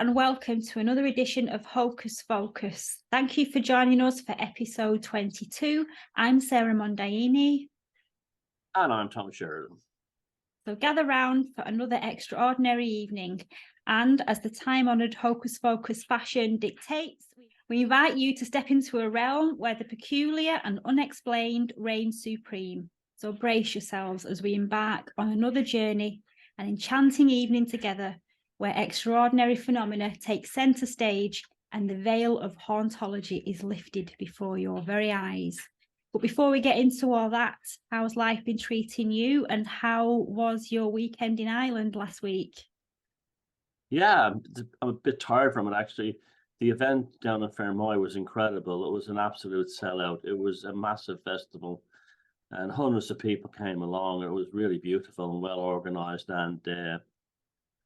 and welcome to another edition of Hocus Focus. Thank you for joining us for episode 22. I'm Sara Mondaini. And I'm Tom Sheridan. So gather round for another extraordinary evening. And as the time-honoured Hocus Focus fashion dictates, we invite you to step into a realm where the peculiar and unexplained reign supreme. So brace yourselves as we embark on another journey, an enchanting evening together, where extraordinary phenomena take centre stage and the veil of hauntology is lifted before your very eyes. But before we get into all that, how's life been treating you, and how was your weekend in Ireland last week? Yeah, I'm a bit tired from it, actually. The event down in Fermoy was incredible. It was an absolute sellout. It was a massive festival, and hundreds of people came along. It was really beautiful and well organised, and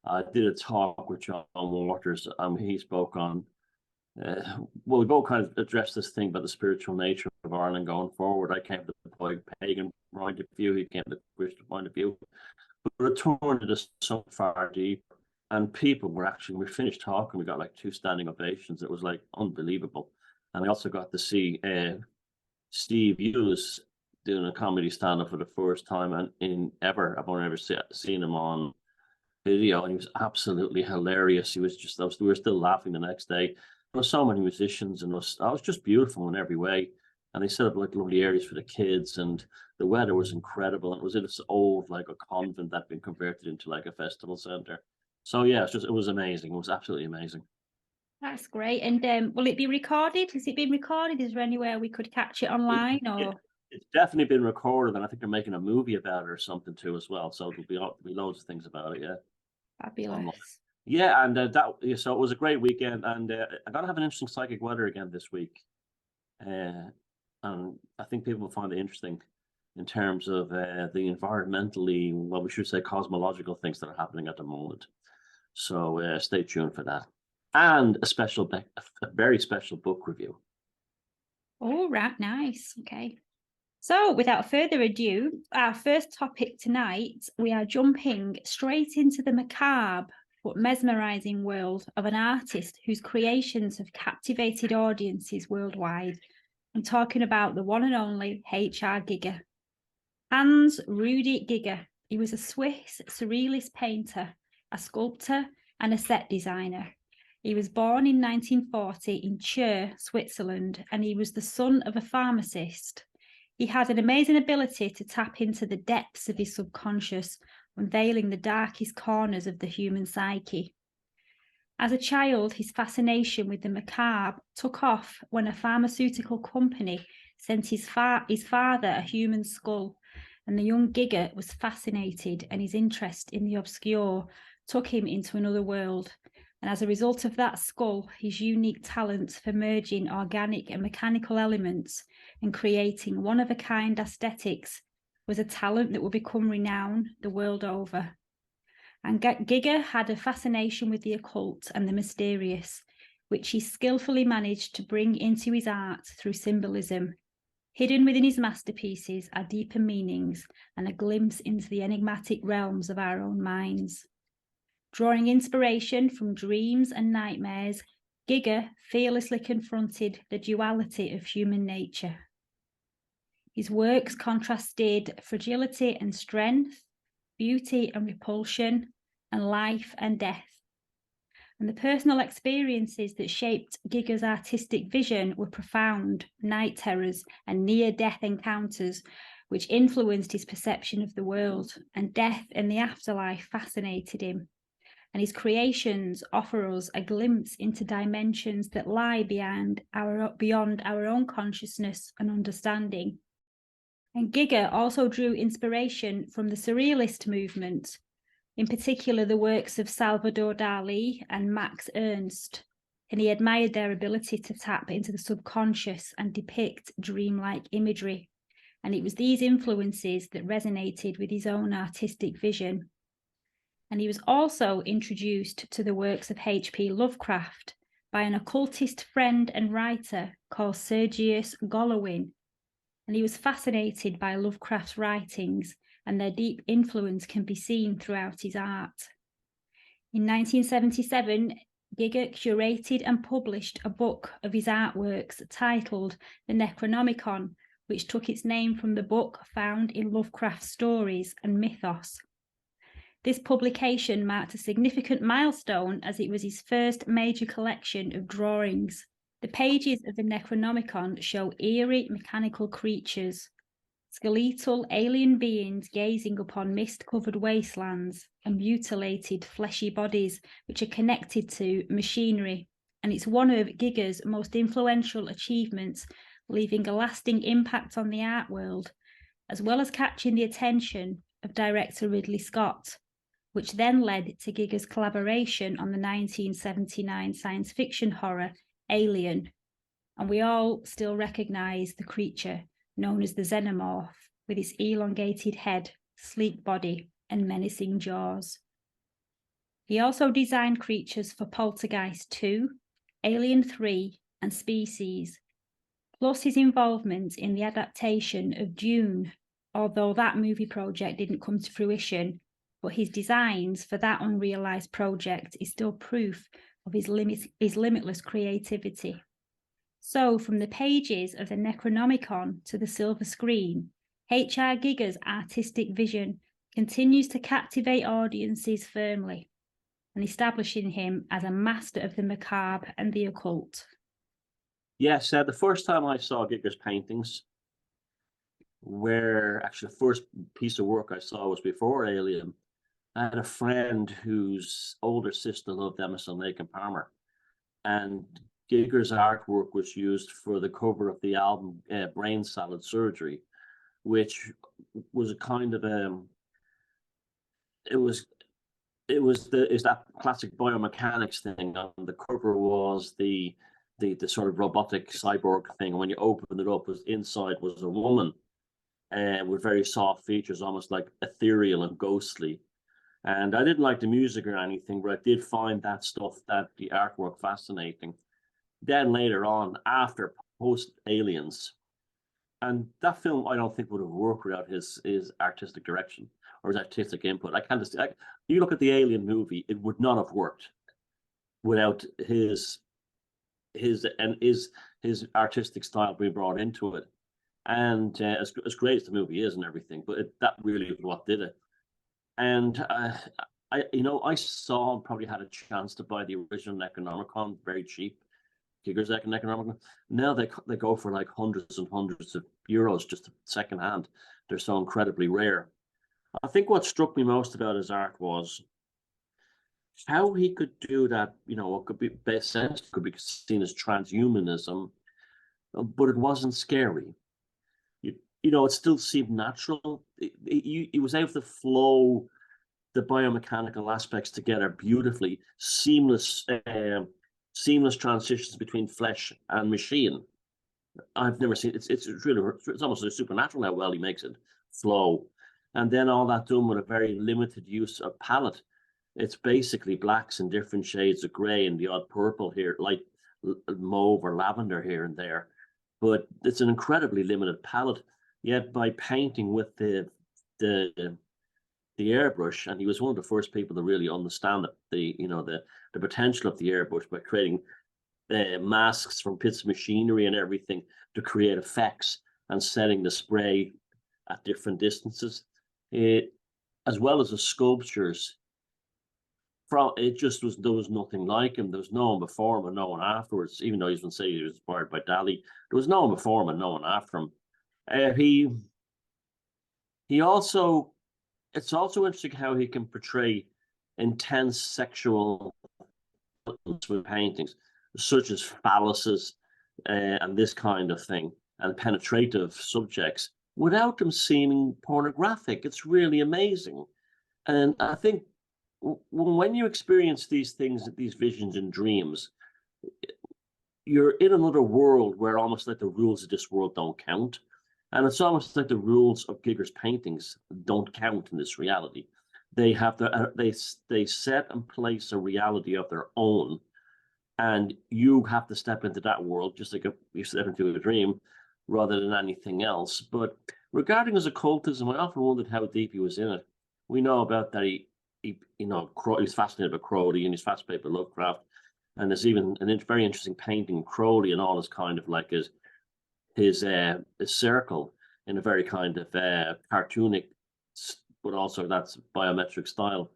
I did a talk with John Waters. He spoke on, well, we both kind of addressed this thing about the spiritual nature of Ireland going forward. I came to the pagan point of view, he came to the Christian point of view, but it turned into so far deep. And people were actually, we finished talking, we got like 2 standing ovations. It was like unbelievable. And I also got to see Steve Hughes doing a comedy stand-up for the first time in ever. I've only ever seen him on video, and he was absolutely hilarious. He was just, we were still laughing the next day. There were so many musicians, and it was just beautiful in every way. And they set up like lovely areas for the kids, and the weather was incredible. And it was in this old, like a convent that had been converted into like a festival centre. So yeah, it was amazing. It was absolutely amazing. That's great. And will it be recorded? Has it been recorded? Is there anywhere we could catch it online? It's definitely been recorded, and I think they're making a movie about it or something too as well. So there'll be loads of things about it. Yeah. Fabulous. Online. Yeah, and so it was a great weekend, and I'm gonna have an interesting psychic weather again this week, and I think people will find it interesting in terms of the environmentally, well, we should say cosmological things that are happening at the moment. So stay tuned for that, and a very special book review. All right, nice. Okay. So without further ado, our first topic tonight, we are jumping straight into the macabre but mesmerising world of an artist whose creations have captivated audiences worldwide. I'm talking about the one and only H.R. Giger. Hans Rudi Giger. He was a Swiss surrealist painter, a sculptor and a set designer. He was born in 1940 in Chur, Switzerland, and he was the son of a pharmacist. He had an amazing ability to tap into the depths of his subconscious, unveiling the darkest corners of the human psyche. As a child, his fascination with the macabre took off when a pharmaceutical company sent his father a human skull, and the young Giger was fascinated, and his interest in the obscure took him into another world. And as a result of that skull, his unique talent for merging organic and mechanical elements and creating one-of-a-kind aesthetics was a talent that would become renowned the world over. And Giger had a fascination with the occult and the mysterious, which he skillfully managed to bring into his art through symbolism. Hidden within his masterpieces are deeper meanings and a glimpse into the enigmatic realms of our own minds. Drawing inspiration from dreams and nightmares, Giger fearlessly confronted the duality of human nature. His works contrasted fragility and strength, beauty and repulsion, and life and death. And the personal experiences that shaped Giger's artistic vision were profound night terrors and near-death encounters, which influenced his perception of the world, and death and the afterlife fascinated him. And his creations offer us a glimpse into dimensions that lie beyond our own consciousness and understanding. And Giger also drew inspiration from the Surrealist movement, in particular the works of Salvador Dali and Max Ernst, and he admired their ability to tap into the subconscious and depict dreamlike imagery. And it was these influences that resonated with his own artistic vision. And he was also introduced to the works of H.P. Lovecraft by an occultist friend and writer called Sergius Golowin. And he was fascinated by Lovecraft's writings, and their deep influence can be seen throughout his art. In 1977, Giger curated and published a book of his artworks titled The Necronomicon, which took its name from the book found in Lovecraft's stories and mythos. This publication marked a significant milestone as it was his first major collection of drawings. The pages of the Necronomicon show eerie mechanical creatures, skeletal alien beings gazing upon mist-covered wastelands, and mutilated fleshy bodies which are connected to machinery. And it's one of Giger's most influential achievements, leaving a lasting impact on the art world, as well as catching the attention of director Ridley Scott, which then led to Giger's collaboration on the 1979 science fiction horror Alien. And we all still recognise the creature known as the Xenomorph, with its elongated head, sleek body, and menacing jaws. He also designed creatures for Poltergeist 2, Alien 3, and Species, plus his involvement in the adaptation of Dune, although that movie project didn't come to fruition, but his designs for that unrealised project is still proof of his limitless creativity. So, from the pages of the Necronomicon to the silver screen, H.R. Giger's artistic vision continues to captivate audiences firmly, and establishing him as a master of the macabre and the occult. Yes, the first time I saw Giger's paintings, where actually the first piece of work I saw was before Alien, I had a friend whose older sister loved Emerson, Lake and Palmer, and Giger's artwork was used for the cover of the album Brain Salad Surgery, which was a kind of is that classic biomechanics thing. On the cover was the sort of robotic cyborg thing. When you opened it up, inside was a woman with very soft features, almost like ethereal and ghostly. And I didn't like the music or anything, but I did find that the artwork fascinating. Then later on, after post Aliens, and that film I don't think would have worked without his artistic direction or his artistic input. You look at the Alien movie, it would not have worked without his artistic style being brought into it. And as great as the movie is and everything, but that really is what did it. And I saw and probably had a chance to buy the original Necronomicon very cheap. Giger's Necronomicon. Now they go for like hundreds and hundreds of euros just secondhand. They're so incredibly rare. I think what struck me most about his art was how he could do that. What could be best sense could be seen as transhumanism, but it wasn't scary. It still seemed natural. He was able to flow the biomechanical aspects together beautifully, seamless transitions between flesh and machine. I've never seen it's almost supernatural how well he makes it flow, and then all that done with a very limited use of palette. It's basically blacks and different shades of grey and the odd purple here, like mauve or lavender here and there, but it's an incredibly limited palette. Yet by painting with the airbrush, and he was one of the first people to really understand the potential of the airbrush by creating masks from bits of machinery and everything to create effects and setting the spray at different distances, as well as the sculptures. There was nothing like him. There was no one before him and no one afterwards. Even though he's been saying he was inspired by Dali, there was no one before him and no one after him. He also. It's also interesting how he can portray intense sexual with paintings, such as phalluses and this kind of thing, and penetrative subjects, without them seeming pornographic. It's really amazing. And I think when you experience these things, these visions and dreams, you're in another world where almost like the rules of this world don't count. And it's almost like the rules of Giger's paintings don't count in this reality. They have they set and place a reality of their own, and you have to step into that world just like you step into a dream, rather than anything else. But regarding his occultism, I often wondered how deep he was in it. We know about that he's fascinated by Crowley and he's fascinated by Lovecraft. And there's even a very interesting painting of Crowley and all is kind of like his circle in a very kind of cartoonic, but also that's biometric style.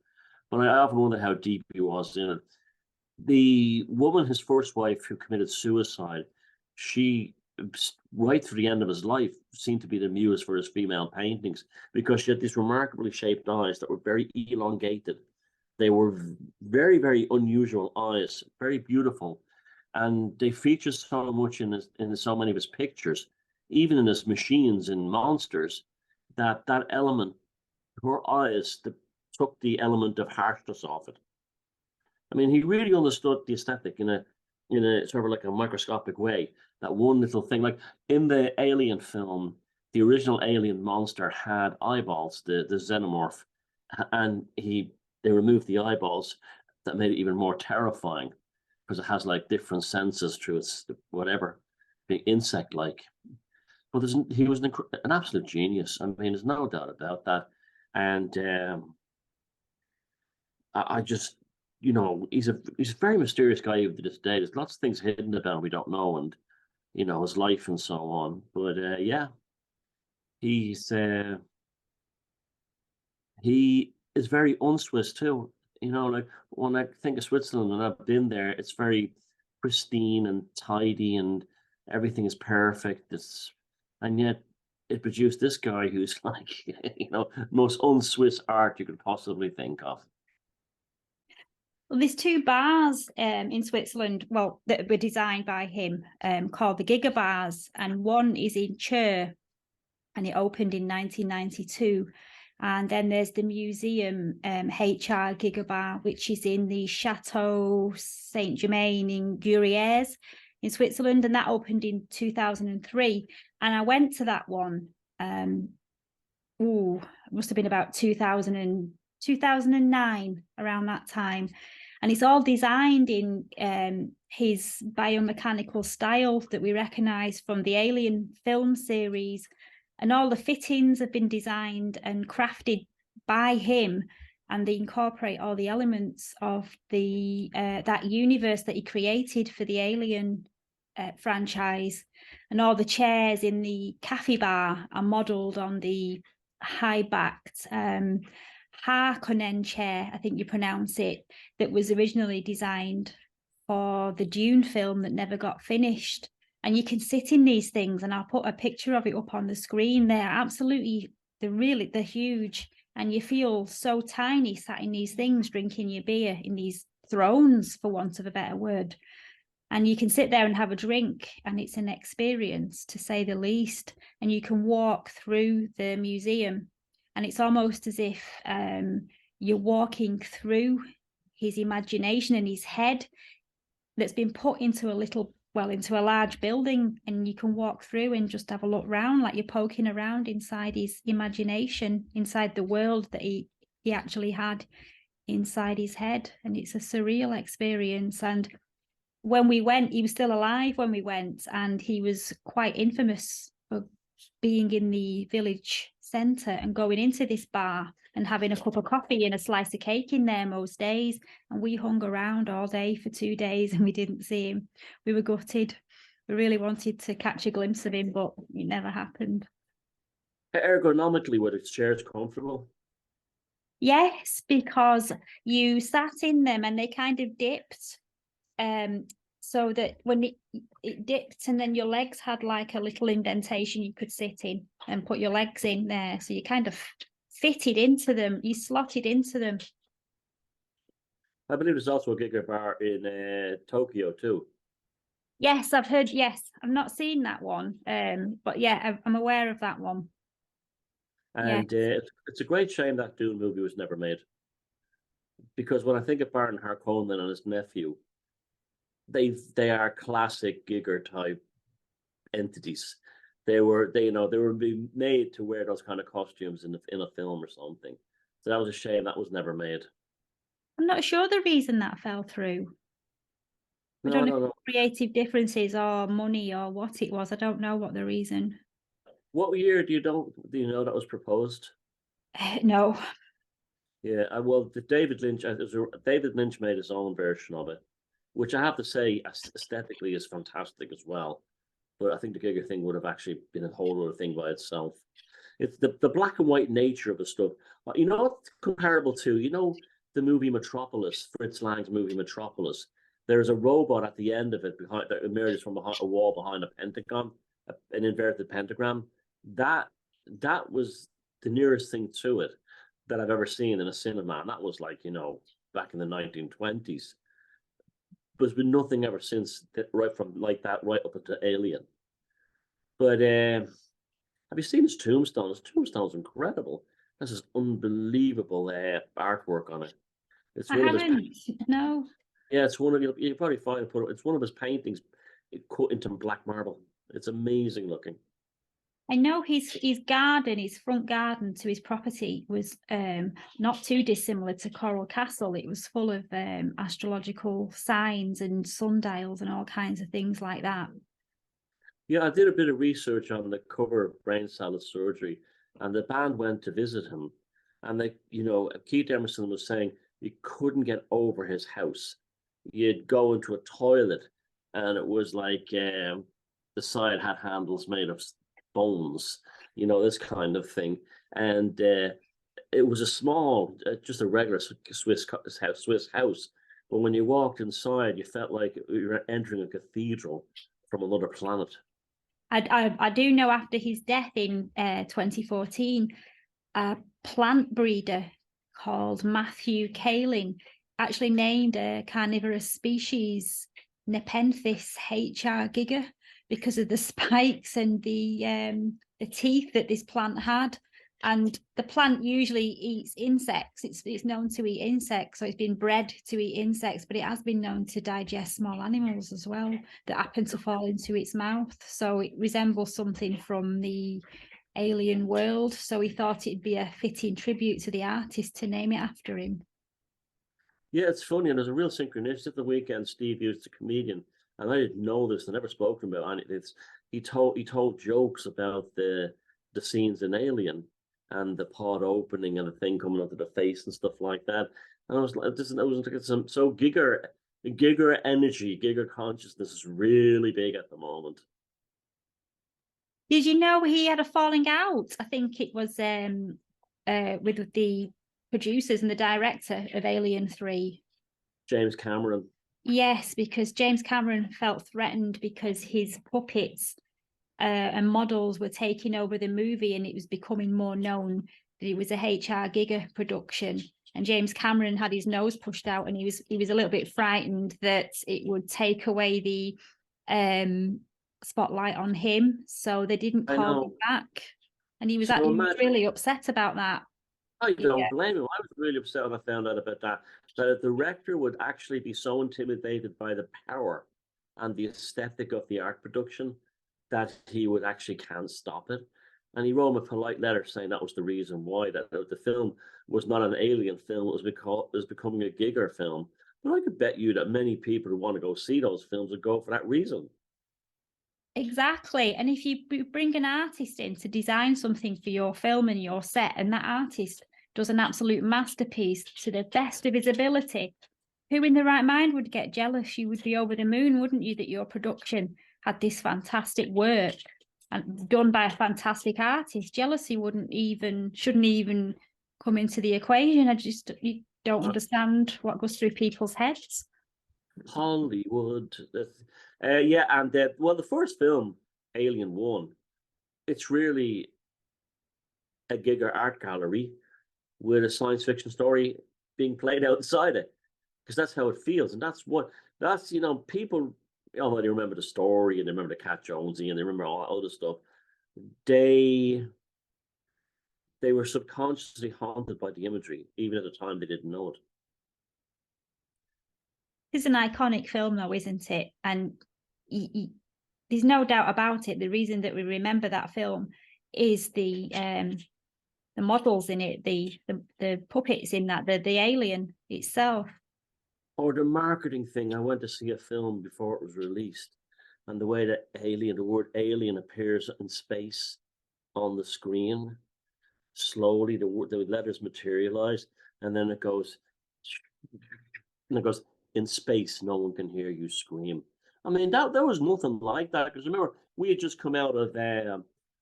But I often wonder how deep he was in it. The woman, his first wife, who committed suicide, she, right through the end of his life, seemed to be the muse for his female paintings because she had these remarkably shaped eyes that were very elongated. They were very, very unusual eyes, very beautiful, and they feature so much in so many of his pictures, even in his machines and monsters, that that element, her eyes, took the element of harshness off it. I mean, he really understood the aesthetic in a sort of like a microscopic way. That one little thing, like in the Alien film, the original Alien monster had eyeballs, the xenomorph, and they removed the eyeballs. That made it even more terrifying because it has like different senses through its whatever, being insect-like. But he was an absolute genius. I mean, there's no doubt about that. And I just, he's a very mysterious guy to this day. There's lots of things hidden about him we don't know, and his life and so on. But yeah, he's he is very un-Swiss too. Like when I think of Switzerland and I've been there, it's very pristine and tidy, and everything is perfect. And yet it produced this guy who's like, most un-Swiss art you could possibly think of. Well, there's two bars in Switzerland, well, that were designed by him, called the Giga Bars, and one is in Chur, and it opened in 1992. And then there's the museum HR Giga Bar, which is in the Chateau Saint Germain in Gruyères in Switzerland, and that opened in 2003. And I went to that one. It must have been about 2009, around that time. And it's all designed in his biomechanical style that we recognize from the Alien film series. And all the fittings have been designed and crafted by him, and they incorporate all the elements of that universe that he created for the Alien franchise. And all the chairs in the cafe bar are modelled on the high-backed Harkonnen chair, I think you pronounce it, that was originally designed for the Dune film that never got finished. And you can sit in these things, and I'll put a picture of it up on the screen. They're huge, and you feel so tiny sat in these things, drinking your beer in these thrones, for want of a better word. And you can sit there and have a drink, and it's an experience, to say the least. And you can walk through the museum, and it's almost as if you're walking through his imagination and his head that's been put into a large building, and you can walk through and just have a look around, like you're poking around inside his imagination, inside the world that he actually had inside his head. And it's a surreal experience. And when we went, he was still alive when we went, and he was quite infamous for being in the village centre and going into this bar and having a cup of coffee and a slice of cake in there most days. And we hung around all day for 2 days and we didn't see him. We were gutted. We really wanted to catch a glimpse of him, but it never happened. Ergonomically, were the chairs comfortable? Yes, because you sat in them and they kind of dipped. So that when it dipped, and then your legs had like a little indentation you could sit in and put your legs in there. So you kind of fitted into them, you slotted into them. I believe there's also a Giga bar in Tokyo too. Yes, I've heard, yes. I've not seen that one. But yeah, I'm aware of that one. And it's a great shame that Dune movie was never made. Because when I think of Baron Harkonnen and his nephew, they are classic Giger type entities. They were being made to wear those kind of costumes in a film or something. So that was a shame that was never made. I'm not sure the reason that fell through. I don't know creative differences or money or what it was. I don't know what the reason. What year do you know that was proposed? No. Yeah, well, David Lynch made his own version of it, which I have to say aesthetically is fantastic as well. But I think the Giger thing would have actually been a whole other thing by itself. It's the black and white nature of the stuff. You know what's comparable to, the movie Metropolis, Fritz Lang's movie Metropolis. There's a robot at the end of it behind that emerges from behind a wall behind a pentagon, an inverted pentagram. That was the nearest thing to it that I've ever seen in a cinema, and that was like, back in the 1920s. But there's been nothing ever since that, right from like that right up into Alien. But have you seen his tombstone? His tombstone's incredible. This is unbelievable artwork on it. It's I one of his. haven't. No. Yeah, it's one of you probably find it. It's one of his paintings, cut into black marble. It's amazing looking. I know his garden, his front garden to his property was not too dissimilar to Coral Castle. It was full of astrological signs and sundials and all kinds of things like that. Yeah, I did a bit of research on the cover of Brain Salad Surgery, and the band went to visit him, and Keith Emerson was saying you couldn't get over his house. You'd go into a toilet, and it was like the side had handles made of bones, this kind of thing, and it was a small, just a regular Swiss house. But when you walked inside, you felt like you were entering a cathedral from another planet. I do know after his death in 2014, a plant breeder called Matthew Kaling actually named a carnivorous species Nepenthes HR giga because of the spikes and the teeth that this plant had. And the plant usually eats insects. It's known to eat insects, so it's been bred to eat insects, but it has been known to digest small animals as well that happen to fall into its mouth. So it resembles something from the alien world. So he thought it'd be a fitting tribute to the artist to name it after him. Yeah, it's funny, and there's a real synchronicity. At the weekend, Steve used a comedian, and I didn't know this. I never spoken about any. He told jokes about the scenes in Alien and the pod opening and the thing coming onto the face and stuff like that. And I was like, so Giger energy, Giger consciousness is really big at the moment. Did you know he had a falling out? I think it was with the producers and the director of Alien 3. James Cameron. Yes, because James Cameron felt threatened because his puppets and models were taking over the movie, and it was becoming more known that it was a HR Giga production. And James Cameron had his nose pushed out, and he was a little bit frightened that it would take away the spotlight on him. So they didn't call him back, and he was really upset about that. I don't blame him. I was really upset when I found out about that. That a director would actually be so intimidated by the power and the aesthetic of the art production that he would actually can't stop it. And he wrote him a polite letter saying that was the reason why, that the film was not an alien film, it was becoming a Giger film. But I could bet you that many people who want to go see those films would go for that reason. Exactly. And if you bring an artist in to design something for your film and your set, and that artist does an absolute masterpiece to the best of his ability, who in the right mind would get jealous? You would be over the moon, wouldn't you, that your production had this fantastic work and done by a fantastic artist? Jealousy shouldn't even come into the equation. You don't understand what goes through people's heads. Hollywood. Yeah, and the first film, Alien 1, it's really a Giger art gallery with a science fiction story being played outside it, because that's how it feels. And that's people already remember the story, and they remember the Cat Jonesy, and they remember all that other stuff. They were subconsciously haunted by the imagery, even at the time they didn't know it. It's an iconic film, though, isn't it? And there's no doubt about it. The reason that we remember that film is the models in it, the puppets in that, the alien itself. Or the marketing thing. I went to see a film before it was released, and the way that the word alien appears in space on the screen, slowly the letters materialize, and then it goes in space, no one can hear you scream. I mean, that there was nothing like that because remember we had just come out of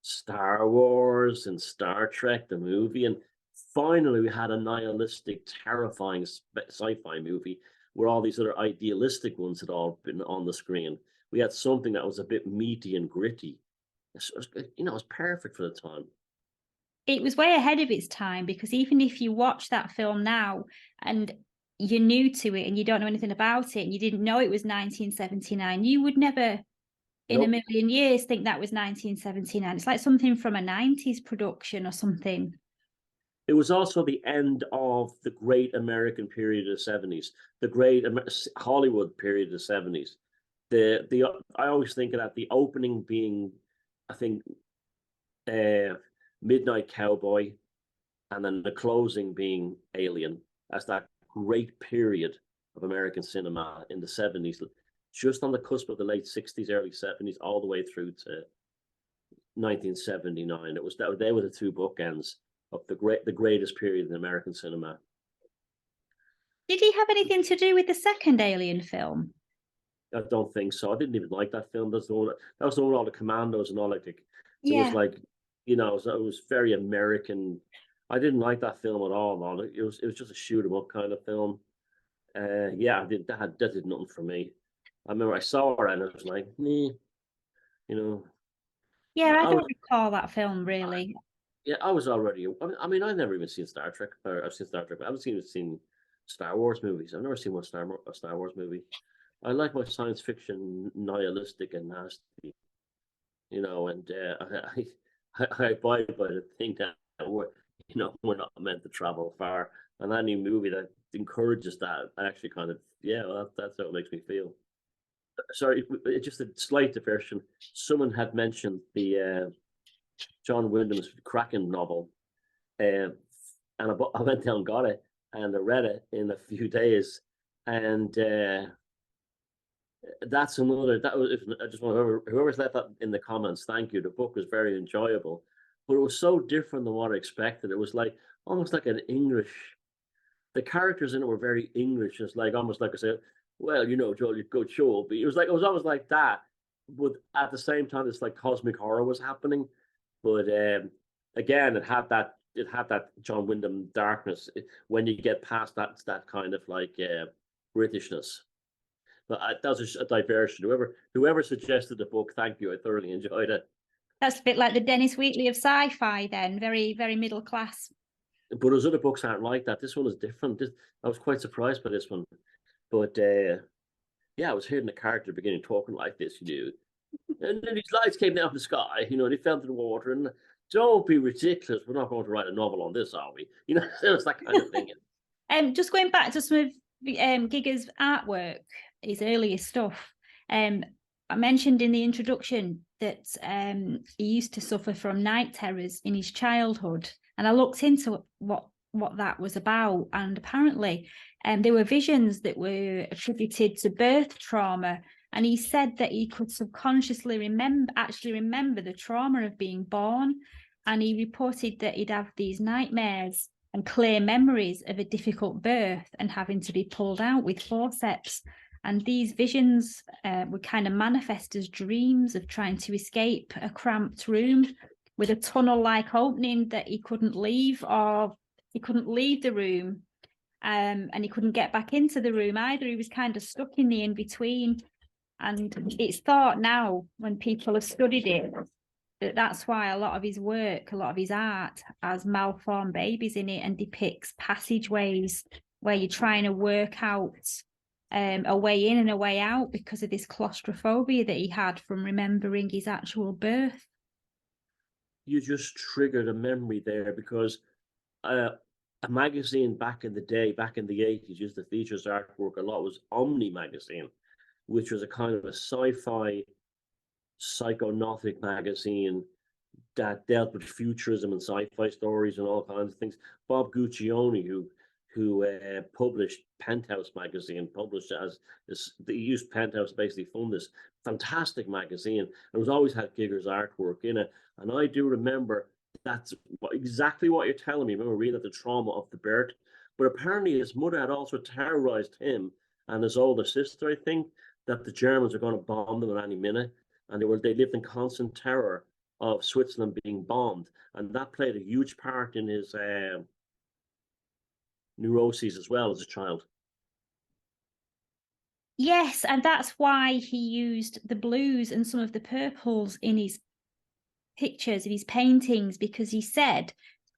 Star Wars and Star Trek, the movie, and finally we had a nihilistic, terrifying sci-fi movie where all these other idealistic ones had all been on the screen. We had something that was a bit meaty and gritty. You know, it was perfect for the time. It was way ahead of its time, because even if you watch that film now and you're new to it and you don't know anything about it and you didn't know it was 1979, you would never in a Nope. million years think that was 1979. It's like something from a 90s production or something. It was also the end of the great American period of the 70s, the great Hollywood period of the 70s. The I always think of that the opening being, I think, Midnight Cowboy, and then the closing being Alien, as that great period of American cinema in the 70s, just on the cusp of the late 60s, early 70s, all the way through to 1979. It was that they were the two bookends of the greatest period in American cinema. Did he have anything to do with the second Alien film? I don't think so. I didn't even like that film. That was the one with all the commandos and all that. It was Yeah. like, you know, it was very American. I didn't like that film at all, man. It was just a shoot 'em up kind of film. Yeah, that did nothing for me. I remember I saw it and it was like, you know, Yeah, I I don't was, recall that film really. yeah, I was already. I mean, I've never even seen Star Trek, or I've seen Star Trek, but I haven't seen Star Wars movies. I've never seen a Star Wars movie. I like my science fiction nihilistic and nasty, you know, and I abide by the thing that we're not meant to travel far, and any movie that encourages that actually kind of that's how it makes me feel. Sorry, just a slight diversion. Someone had mentioned the John Wyndham's Kraken novel, and I went down and got it and I read it in a few days, and that's another that was. If, I just want whoever's left that in the comments, thank you. The book was very enjoyable, but it was so different than what I expected. It was like almost like an English. The characters in it were very English. It's like almost like I said, well, you know, Joel, you go show. But it was always like that, but at the same time, it's like cosmic horror was happening. But again, it had that John Wyndham darkness when you get past that kind of like Britishness. But that was a diversion. Whoever suggested the book, thank you. I thoroughly enjoyed it. That's a bit like the Dennis Wheatley of sci-fi then, very, very middle class. But those other books aren't like that. This one is different. I was quite surprised by this one. But yeah, I was hearing the character beginning talking like this, you know. And then these lights came down from the sky, you know, they fell to the water. And don't be ridiculous. We're not going to write a novel on this, are we? You know, it's that kind of thing. Just going back to some of Giger's artwork, his earlier stuff. I mentioned in the introduction that he used to suffer from night terrors in his childhood, and I looked into what that was about, and apparently there were visions that were attributed to birth trauma, and he said that he could subconsciously remember the trauma of being born, and he reported that he'd have these nightmares and clear memories of a difficult birth and having to be pulled out with forceps. And these visions would kind of manifest as dreams of trying to escape a cramped room with a tunnel-like opening that he couldn't leave, or he couldn't leave the room, and he couldn't get back into the room either. He was kind of stuck in the in-between. And it's thought now, when people have studied it, that's why a lot of his work, a lot of his art has malformed babies in it and depicts passageways where you're trying to work out a way in and a way out because of this claustrophobia that he had from remembering his actual birth. You just triggered a memory there because a magazine back in the day, back in the 80s, used to feature artwork a lot, was Omni magazine, which was a kind of a sci-fi psychonautic magazine that dealt with futurism and sci-fi stories and all kinds of things. Bob Guccione, who published Penthouse magazine, published as they used Penthouse to basically fund this fantastic magazine. And it was always had Giger's artwork in it. And I do remember that's exactly what you're telling me. I remember reading the trauma of the birth, but apparently his mother had also terrorized him and his older sister, I think, that the Germans were going to bomb them at any minute, and they lived in constant terror of Switzerland being bombed, and that played a huge part in his neuroses as well as a child. Yes, and that's why he used the blues and some of the purples in his pictures, in his paintings, because he said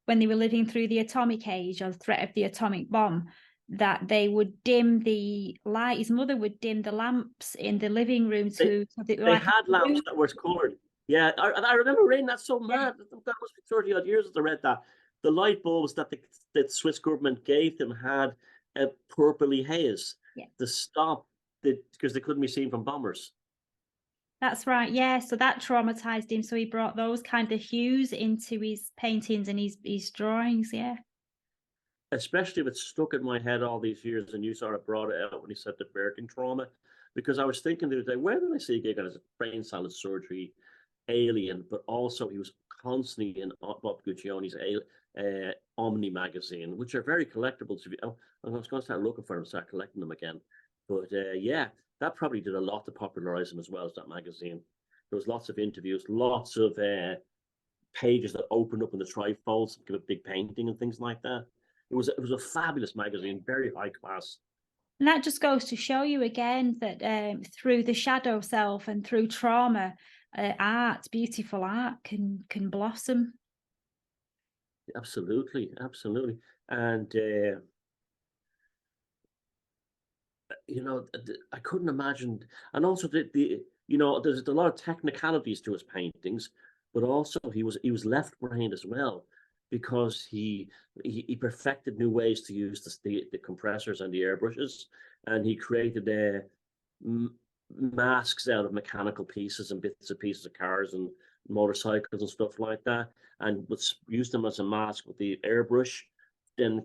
when they were living through the atomic age or the threat of the atomic bomb, that they would dim the light. His mother would dim the lamps in the living room They, so they were they like had lamps that were colored. Yeah, I remember reading that. So mad. That must be 30 odd years that I read that. The light bulbs that the Swiss government gave them had a purpley haze yeah. to stop because they couldn't be seen from bombers. That's right. Yeah. So that traumatized him. So he brought those kind of hues into his paintings and his drawings. Yeah. Especially if it's stuck in my head all these years and you sort of brought it out when you said the birthing trauma. Because I was thinking the other day, where did I see a gig on his brain salad surgery, Alien, but also he was constantly in Bob Guccione's Omni magazine, which are very collectible. I was going to start looking for them, start collecting them again. But yeah, that probably did a lot to popularize him as well as that magazine. There was lots of interviews, lots of pages that opened up in the trifolds, give a big painting and things like that. It was a fabulous magazine, very high class. And that just goes to show you again that through the shadow self and through trauma, art, beautiful art, can blossom. Absolutely, absolutely, and I couldn't imagine, and also there's a lot of technicalities to his paintings, but also he was left brained as well, because he perfected new ways to use the compressors and the airbrushes, and he created masks out of mechanical pieces and bits and pieces of cars and motorcycles and stuff like that, and would use them as a mask with the airbrush. And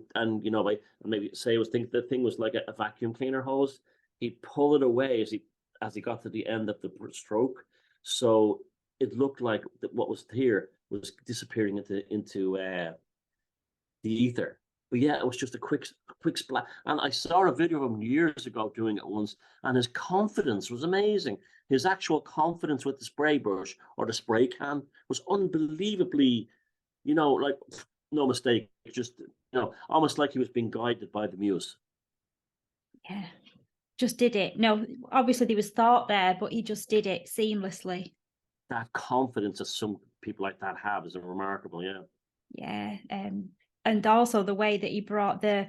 maybe say the thing was like a vacuum cleaner hose. He'd pull it away as he got to the end of the stroke, so it looked like what was here was disappearing into the ether. But yeah, it was just a quick splash. And I saw a video of him years ago doing it once, and his confidence was amazing. His actual confidence with the spray brush or the spray can was unbelievably, like no mistake, just almost like he was being guided by the muse. Yeah. Just did it. No, obviously there was thought there, but he just did it seamlessly. That confidence that some people like that have is remarkable. Yeah. Yeah. And also the way that he brought the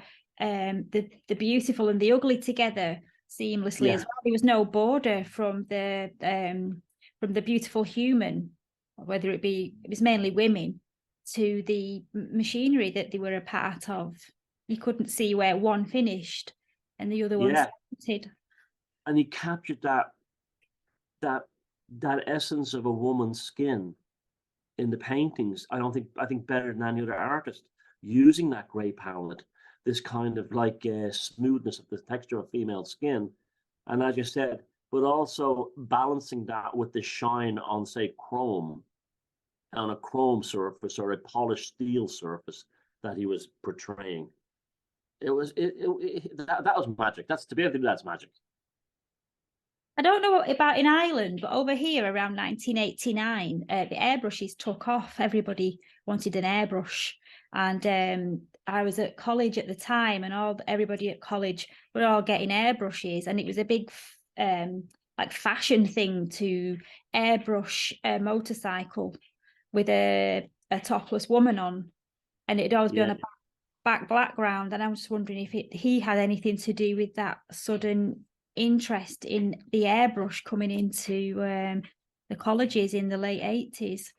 beautiful and the ugly together seamlessly as Yeah. well. There was no border from the beautiful human, whether it was mainly women, to the machinery that they were a part of. You couldn't see where one finished and the other one Yeah. started. And he captured that that essence of a woman's skin in the paintings. I think better than any other artist, using that grey palette, this kind of like smoothness of the texture of female skin, and as you said, but also balancing that with the shine on, say, chrome, on a chrome surface or a polished steel surface that he was portraying. That was magic. That's, to be able to do that's magic. I don't know about in Ireland, but over here around 1989, the airbrushes took off. Everybody wanted an airbrush. And I was at college at the time, and everybody at college were all getting airbrushes. And it was a big like fashion thing to airbrush a motorcycle with a topless woman on. And it'd always be on Yeah. a back background. And I was just wondering if he had anything to do with that sudden interest in the airbrush coming into the colleges in the late 80s.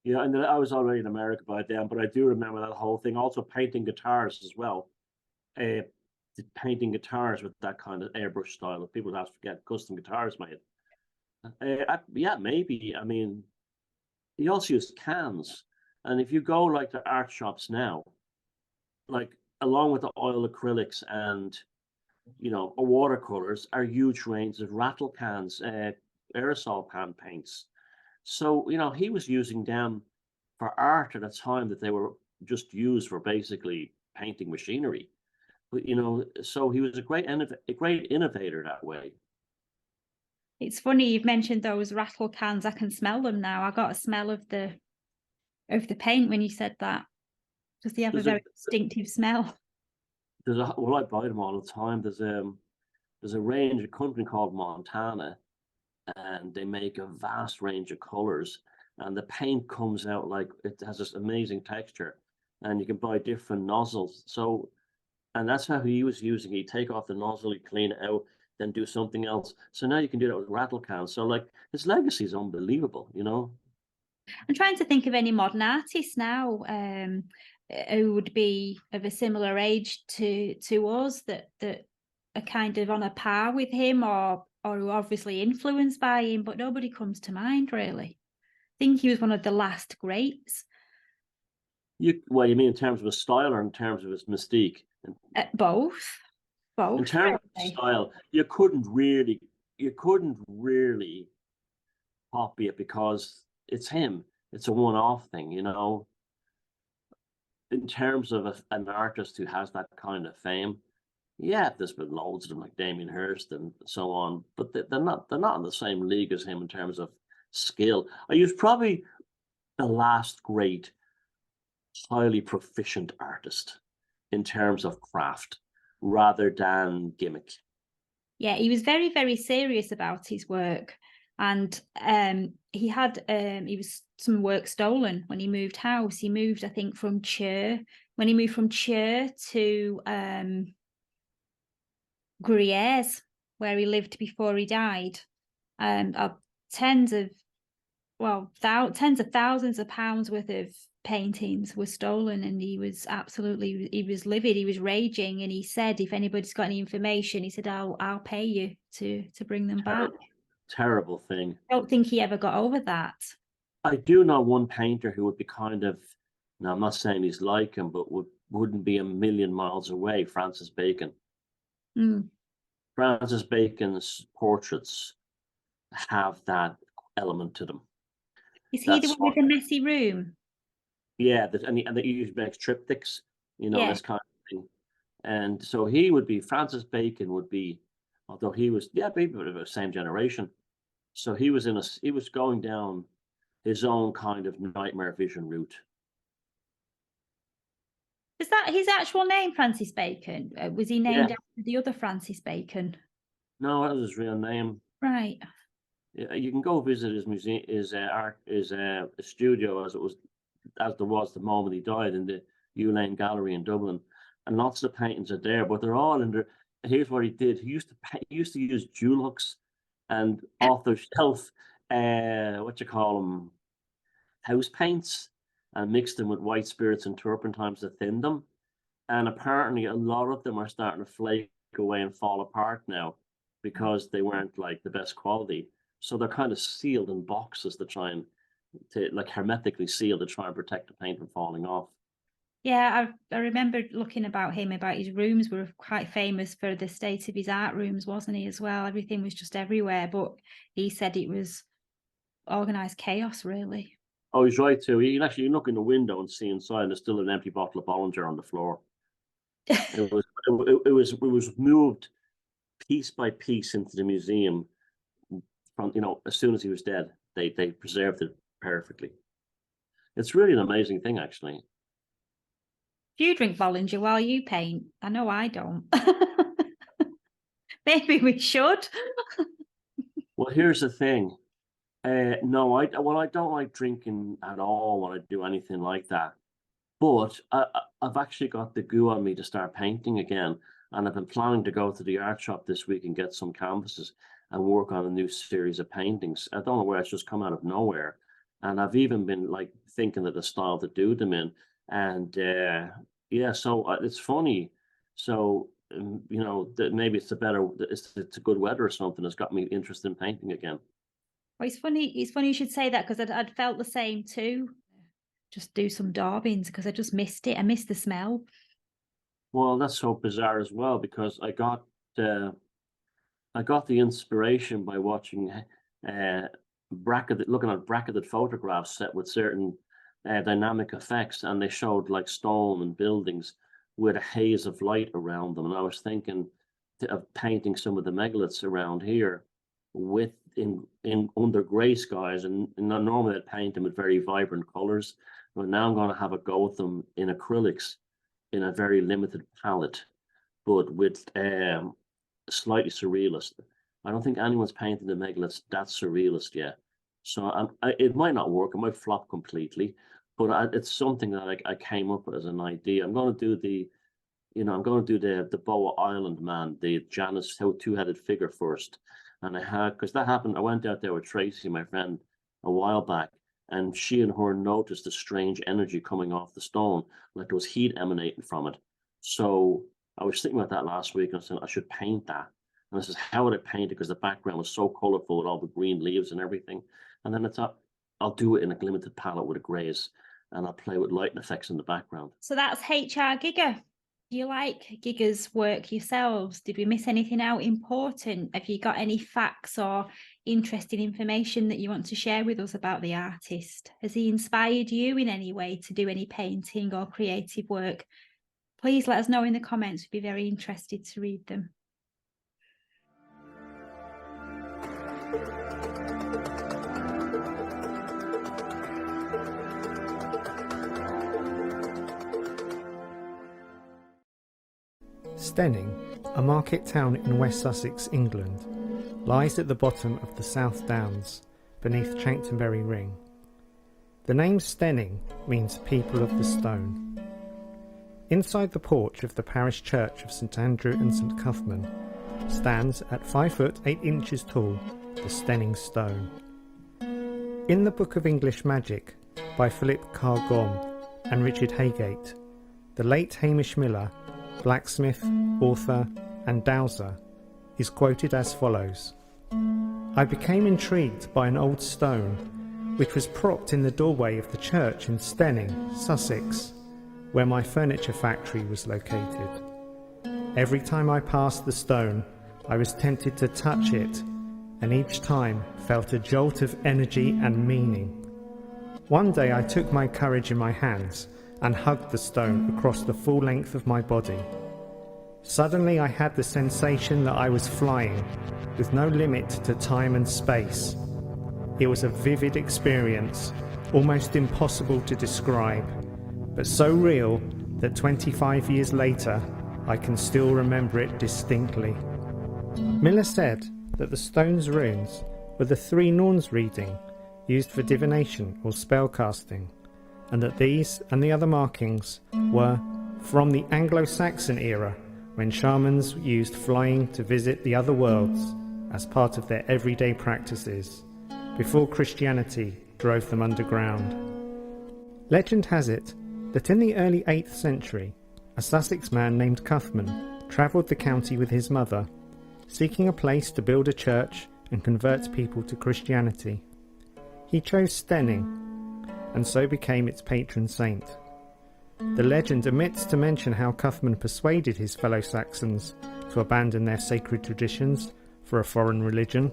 Yeah, and I was already in America by then, but I do remember that whole thing. Also painting guitars as well. Uh, Painting guitars with that kind of airbrush style. If people have to get custom guitars made. Yeah, maybe. I mean, he also used cans. And if you go like to art shops now, along with the oil acrylics and watercolors, are huge range of rattle cans, aerosol pan paints. So he was using them for art at a time that they were just used for basically painting machinery. But so he was a great innovator that way. It's funny you've mentioned those rattle cans. I can smell them now. I got a smell of the paint when you said that. Does they have a There's a very distinctive smell? well, I buy them all the time. There's a range, a company called Montana, and they make a vast range of colors, and the paint comes out like it has this amazing texture, and you can buy different nozzles. So, and that's how he was using it. You take off the nozzle, you clean it out, then do something else. So now you can do that with rattle cans. So like his legacy is unbelievable. I'm trying to think of any modern artists now who would be of a similar age to us that are kind of on a par with him or who are obviously influenced by him, but nobody comes to mind really. I think he was one of the last greats. You mean in terms of his style or in terms of his mystique? Both, In both terms of really. style, you couldn't really copy it because it's him. It's a one-off thing. In terms of an artist who has that kind of fame, yeah, there's been loads of them like Damien Hirst and so on, but they're not in the same league as him in terms of skill. He was probably the last great, highly proficient artist in terms of craft rather than gimmick. Yeah, he was very, very serious about his work. And he was some work stolen when he moved house. He moved, I think, from Chur. When he moved from Chur to Gruyères, where he lived before he died, tens of tens of thousands of pounds worth of paintings were stolen, and he was livid. He was raging, and he said, if anybody's got any information, he said, I'll pay you to bring them back. Terrible thing. I don't think he ever got over that. I do know one painter who would be kind of, now I'm not saying he's like him, but wouldn't be a million miles away, Francis Bacon. Mm. Francis Bacon's portraits have that element to them. Is he the That's one with the messy room? yeah, and he usually makes triptychs, Yeah. this kind of thing. And so Francis Bacon would be, although he was, yeah, maybe of the same generation. So he was going down his own kind of nightmare vision route. Is that his actual name, Francis Bacon? Was he named Yeah. after the other Francis Bacon? No, that was his real name. Right. Yeah, you can go visit his museum, his studio as there was the moment he died in the Ewe Lane Gallery in Dublin, and lots of paintings are there, but they're all in there. Here's what he did: he used to use Dulux and off the shelf, what you call them, house paints, and mixed them with white spirits and turpentines to thin them. And apparently, a lot of them are starting to flake away and fall apart now because they weren't like the best quality. So they're kind of sealed in boxes to like hermetically sealed to try and protect the paint from falling off. Yeah, I remember looking about his rooms were quite famous for the state of his art rooms, wasn't he, as well? Everything was just everywhere, but he said it was organised chaos, really. Oh, he's right too. You can actually look in the window and see inside, and there's still an empty bottle of Bollinger on the floor. It was moved piece by piece into the museum from as soon as he was dead. They preserved it perfectly. It's really an amazing thing, actually. Do you drink Bollinger while you paint? I know I don't. Maybe we should. Well, here's the thing. No, I don't like drinking at all when I do anything like that. But I've actually got the goo on me to start painting again, and I've been planning to go to the art shop this week and get some canvases and work on a new series of paintings. I don't know where it's just come out of nowhere, and I've even been like thinking of the style to do them in, and yeah, so it's funny. So that maybe it's a good weather or something that's got me interested in painting again. Well, it's funny. It's funny you should say that because I'd felt the same too. Just do some daubings because I just missed it. I missed the smell. Well, that's so bizarre as well because I got the inspiration by watching looking at bracketed photographs set with certain dynamic effects, and they showed like stone and buildings, with a haze of light around them. And I was thinking of painting some of the megaliths around here with in under grey skies, and normally I'd paint them with very vibrant colors, but now I'm going to have a go with them in acrylics in a very limited palette, but with slightly surrealist. I don't think anyone's painted the megaliths that surrealist yet, so it might not work. It might flop completely, but it's something that I came up with as an idea. I'm going to do the Boa Island man, the Janus two-headed figure first. And because that happened, I went out there with Tracy, my friend, a while back, and she and her noticed a strange energy coming off the stone, like there was heat emanating from it. So I was thinking about that last week, and I said I should paint that. And I said, how would I paint it? Because the background was so colorful with all the green leaves and everything. And then I thought, I'll do it in a limited palette with a grays, and I'll play with light and effects in the background. So that's HR Giga. Do you like Giga's work yourselves? Did we miss anything out important? Have you got any facts or interesting information that you want to share with us about the artist? Has he inspired you in any way to do any painting or creative work? Please let us know in the comments. We'd be very interested to read them. Stenning, a market town in West Sussex, England, lies at the bottom of the South Downs, beneath Chanctonbury Ring. The name Stenning means people of the stone. Inside the porch of the parish church of St Andrew and St Cuthman stands at 5 foot 8 inches tall the Stenning Stone. In the Book of English Magic by Philip Carr-Gomm and Richard Haygate, the late Hamish Miller, blacksmith, author and dowser, is quoted as follows: "I became intrigued by an old stone which was propped in the doorway of the church in Stenning, Sussex, where my furniture factory was located. Every time I passed the stone, I was tempted to touch it, and each time felt a jolt of energy and meaning. One day I took my courage in my hands and hugged the stone across the full length of my body. Suddenly I had the sensation that I was flying, with no limit to time and space. It was a vivid experience, almost impossible to describe, but so real that 25 years later I can still remember it distinctly." Miller said that the stone's runes were the 3 Norns reading used for divination or spellcasting, and that these and the other markings were from the Anglo-Saxon era, when shamans used flying to visit the other worlds as part of their everyday practices, before Christianity drove them underground. Legend has it that in the early 8th century, a Sussex man named Cuthman travelled the county with his mother, seeking a place to build a church and convert people to Christianity. He chose Stenning, and so became its patron saint. The legend omits to mention how Cuthman persuaded his fellow Saxons to abandon their sacred traditions for a foreign religion.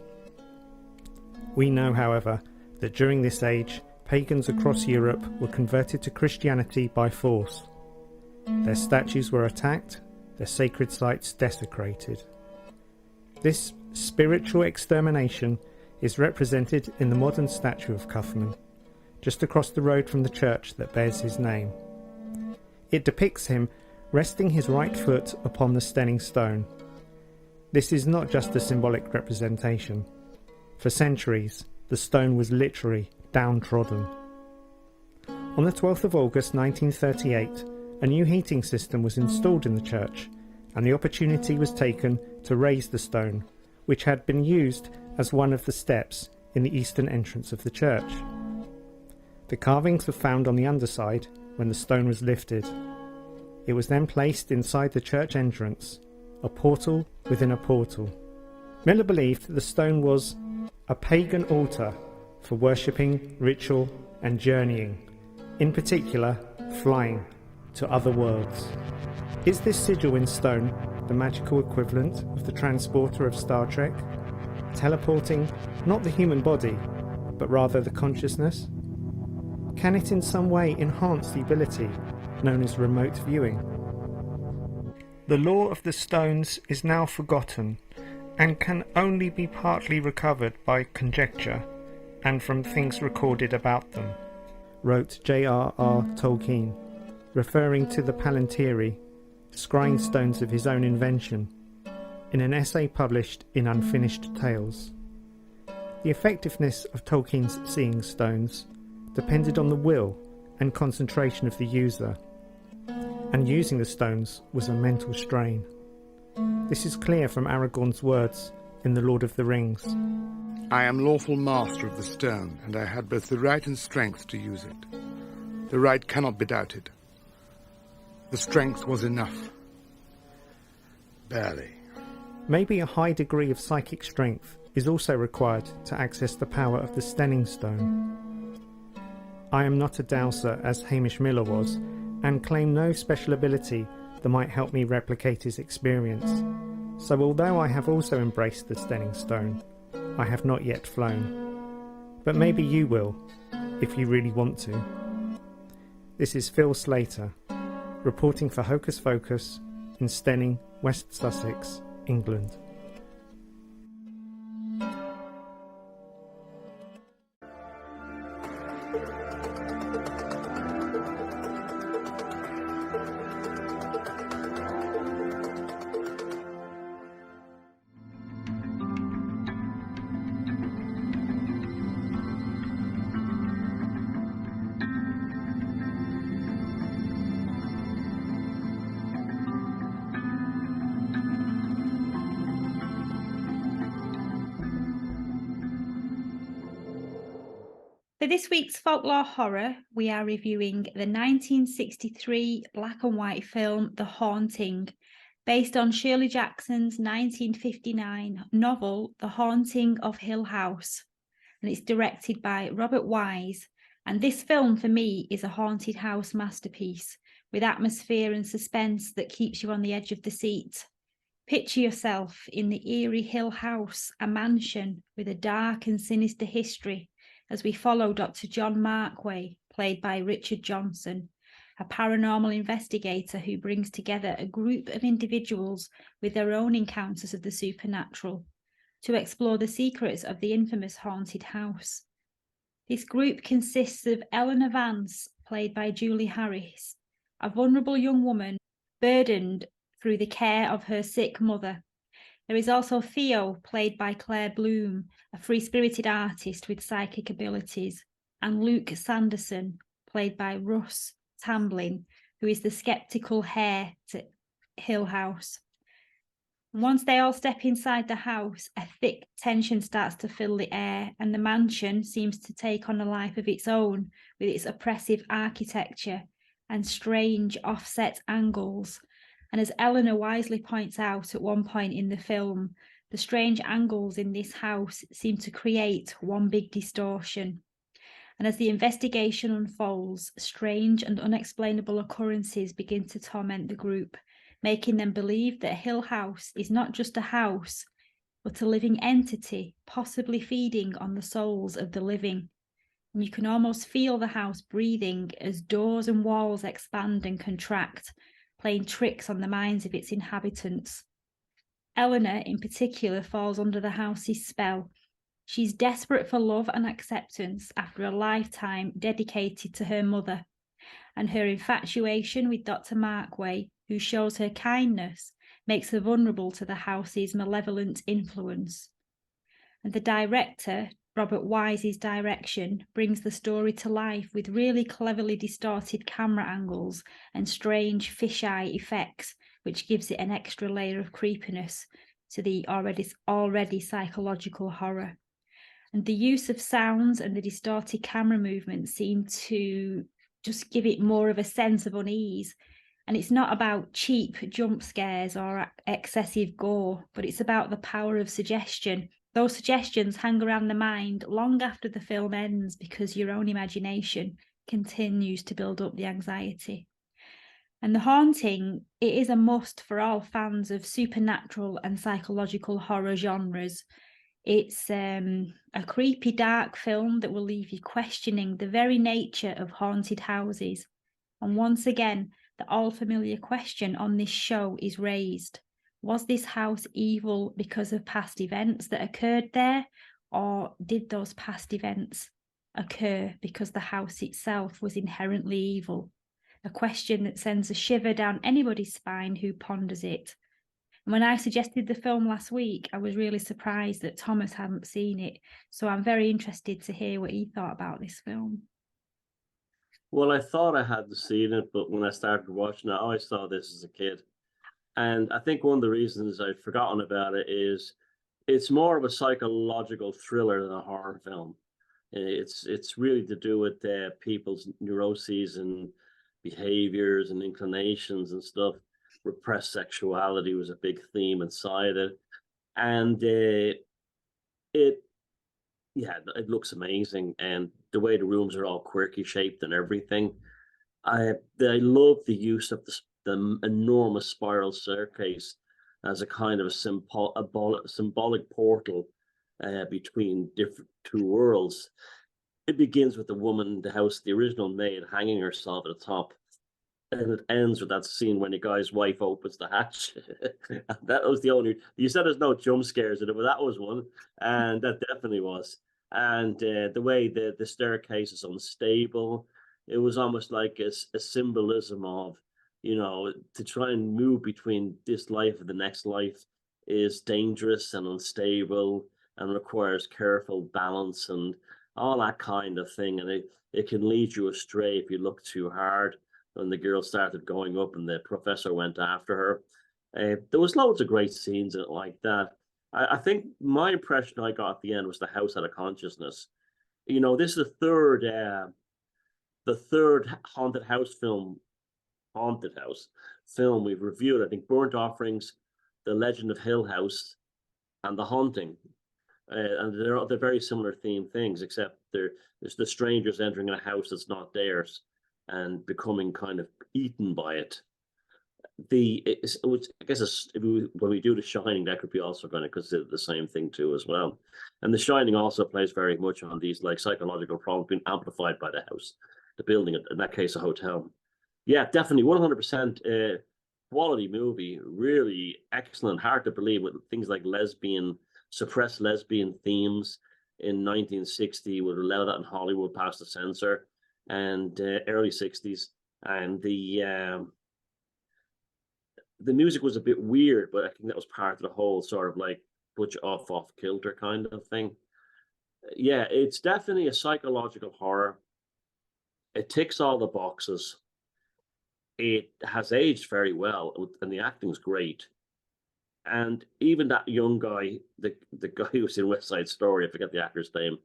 We know, however, that during this age, pagans across Europe were converted to Christianity by force. Their statues were attacked, their sacred sites desecrated. This spiritual extermination is represented in the modern statue of Cuthman, just across the road from the church that bears his name. It depicts him resting his right foot upon the Stenning stone. This is not just a symbolic representation. For centuries, the stone was literally downtrodden. On the 12th of August 1938, a new heating system was installed in the church, and the opportunity was taken to raise the stone, which had been used as one of the steps in the eastern entrance of the church. The carvings were found on the underside when the stone was lifted. It was then placed inside the church entrance, a portal within a portal. Miller believed the stone was a pagan altar for worshipping, ritual and journeying, in particular flying to other worlds. Is this sigil in stone the magical equivalent of the transporter of Star Trek, teleporting not the human body, but rather the consciousness? Can it in some way enhance the ability known as remote viewing? The lore of the stones is now forgotten and can only be partly recovered by conjecture and from things recorded about them, wrote J.R.R. Tolkien, referring to the Palantiri, scrying stones of his own invention, in an essay published in Unfinished Tales. The effectiveness of Tolkien's seeing stones depended on the will and concentration of the user, and using the stones was a mental strain. This is clear from Aragorn's words in The Lord of the Rings. I am lawful master of the stone, and I had both the right and strength to use it. The right cannot be doubted. The strength was enough. Barely. Maybe a high degree of psychic strength is also required to access the power of the Stenning Stone. I am not a dowser as Hamish Miller was, and claim no special ability that might help me replicate his experience. So although I have also embraced the Stenning Stone, I have not yet flown. But maybe you will, if you really want to. This is Phil Slater, reporting for Hocus Focus in Stenning, West Sussex, England. For this week's folklore horror, we are reviewing the 1963 black and white film The Haunting, based on Shirley Jackson's 1959 novel The Haunting of Hill House, and it's directed by Robert Wise. And this film, for me, is a haunted house masterpiece with atmosphere and suspense that keeps you on the edge of the seat. Picture yourself in the eerie Hill House, a mansion with a dark and sinister history, as we follow Dr. John Markway, played by Richard Johnson, a paranormal investigator who brings together a group of individuals with their own encounters of the supernatural to explore the secrets of the infamous haunted house. This group consists of Eleanor Vance, played by Julie Harris, a vulnerable young woman burdened through the care of her sick mother. There is also Theo, played by Claire Bloom, a free-spirited artist with psychic abilities, and Luke Sanderson, played by Russ Tamblyn, who is the skeptical heir to Hill House. Once they all step inside the house, a thick tension starts to fill the air, and the mansion seems to take on a life of its own, with its oppressive architecture and strange offset angles. And as Eleanor wisely points out at one point in the film, the strange angles in this house seem to create one big distortion. And as the investigation unfolds, strange and unexplainable occurrences begin to torment the group, making them believe that Hill House is not just a house, but a living entity, possibly feeding on the souls of the living. And you can almost feel the house breathing as doors and walls expand and contract, playing tricks on the minds of its inhabitants. Eleanor, in particular, falls under the house's spell. She's desperate for love and acceptance after a lifetime dedicated to her mother, and her infatuation with Dr. Markway, who shows her kindness, makes her vulnerable to the house's malevolent influence. And the director, Robert Wise's direction, brings the story to life with really cleverly distorted camera angles and strange fisheye effects, which gives it an extra layer of creepiness to the already psychological horror. And the use of sounds and the distorted camera movements seem to just give it more of a sense of unease. And it's not about cheap jump scares or excessive gore, but it's about the power of suggestion. Those suggestions hang around the mind long after the film ends because your own imagination continues to build up the anxiety. And The Haunting, it is a must for all fans of supernatural and psychological horror genres. It's a creepy, dark film that will leave you questioning the very nature of haunted houses. And once again, the all-familiar question on this show is raised. Was this house evil because of past events that occurred there, or did those past events occur because the house itself was inherently evil? A question that sends a shiver down anybody's spine who ponders it. And when I suggested the film last week, I was really surprised that Thomas hadn't seen it. So I'm very interested to hear what he thought about this film. Well, I thought I hadn't seen it, but when I started watching it, I always saw this as a kid. And I think one of the reasons I've forgotten about it is it's more of a psychological thriller than a horror film. It's really to do with people's neuroses and behaviors and inclinations and stuff. Repressed sexuality was a big theme inside it. And it looks amazing, and the way the rooms are all quirky shaped and everything. I love the use of the enormous spiral staircase as a kind of a symbolic portal between different two worlds. It begins with the woman in the house, the original maid, hanging herself at the top, and it ends with that scene when the guy's wife opens the hatch. That was the only. You said there's no jump scares in it, but that was one, and that definitely was. And the way the staircase is unstable, it was almost like a symbolism of, to try and move between this life and the next life is dangerous and unstable and requires careful balance and all that kind of thing. And it can lead you astray if you look too hard. When the girl started going up and the professor went after her, there was loads of great scenes in it like that. I think my impression I got at the end was the house had a consciousness. This is the third haunted house film we've reviewed. I think Burnt Offerings, The Legend of Hill House, and The Haunting. And they're very similar theme things, except there's the strangers entering a house that's not theirs and becoming kind of eaten by it. I guess when we do The Shining, that could be also going to consider the same thing too as well. And The Shining also plays very much on these like psychological problems being amplified by the house, the building, in that case, a hotel. Yeah, definitely 100% quality movie, really excellent. Hard to believe with things like suppressed lesbian themes in 1960 would allow that in Hollywood past the censor, and early 60s. And the music was a bit weird, but I think that was part of the whole sort of like butch off kilter kind of thing. Yeah, it's definitely a psychological horror. It ticks all the boxes. It has aged very well, and the acting's great. And even that young guy, the guy who was in West Side Story, I forget the actor's name,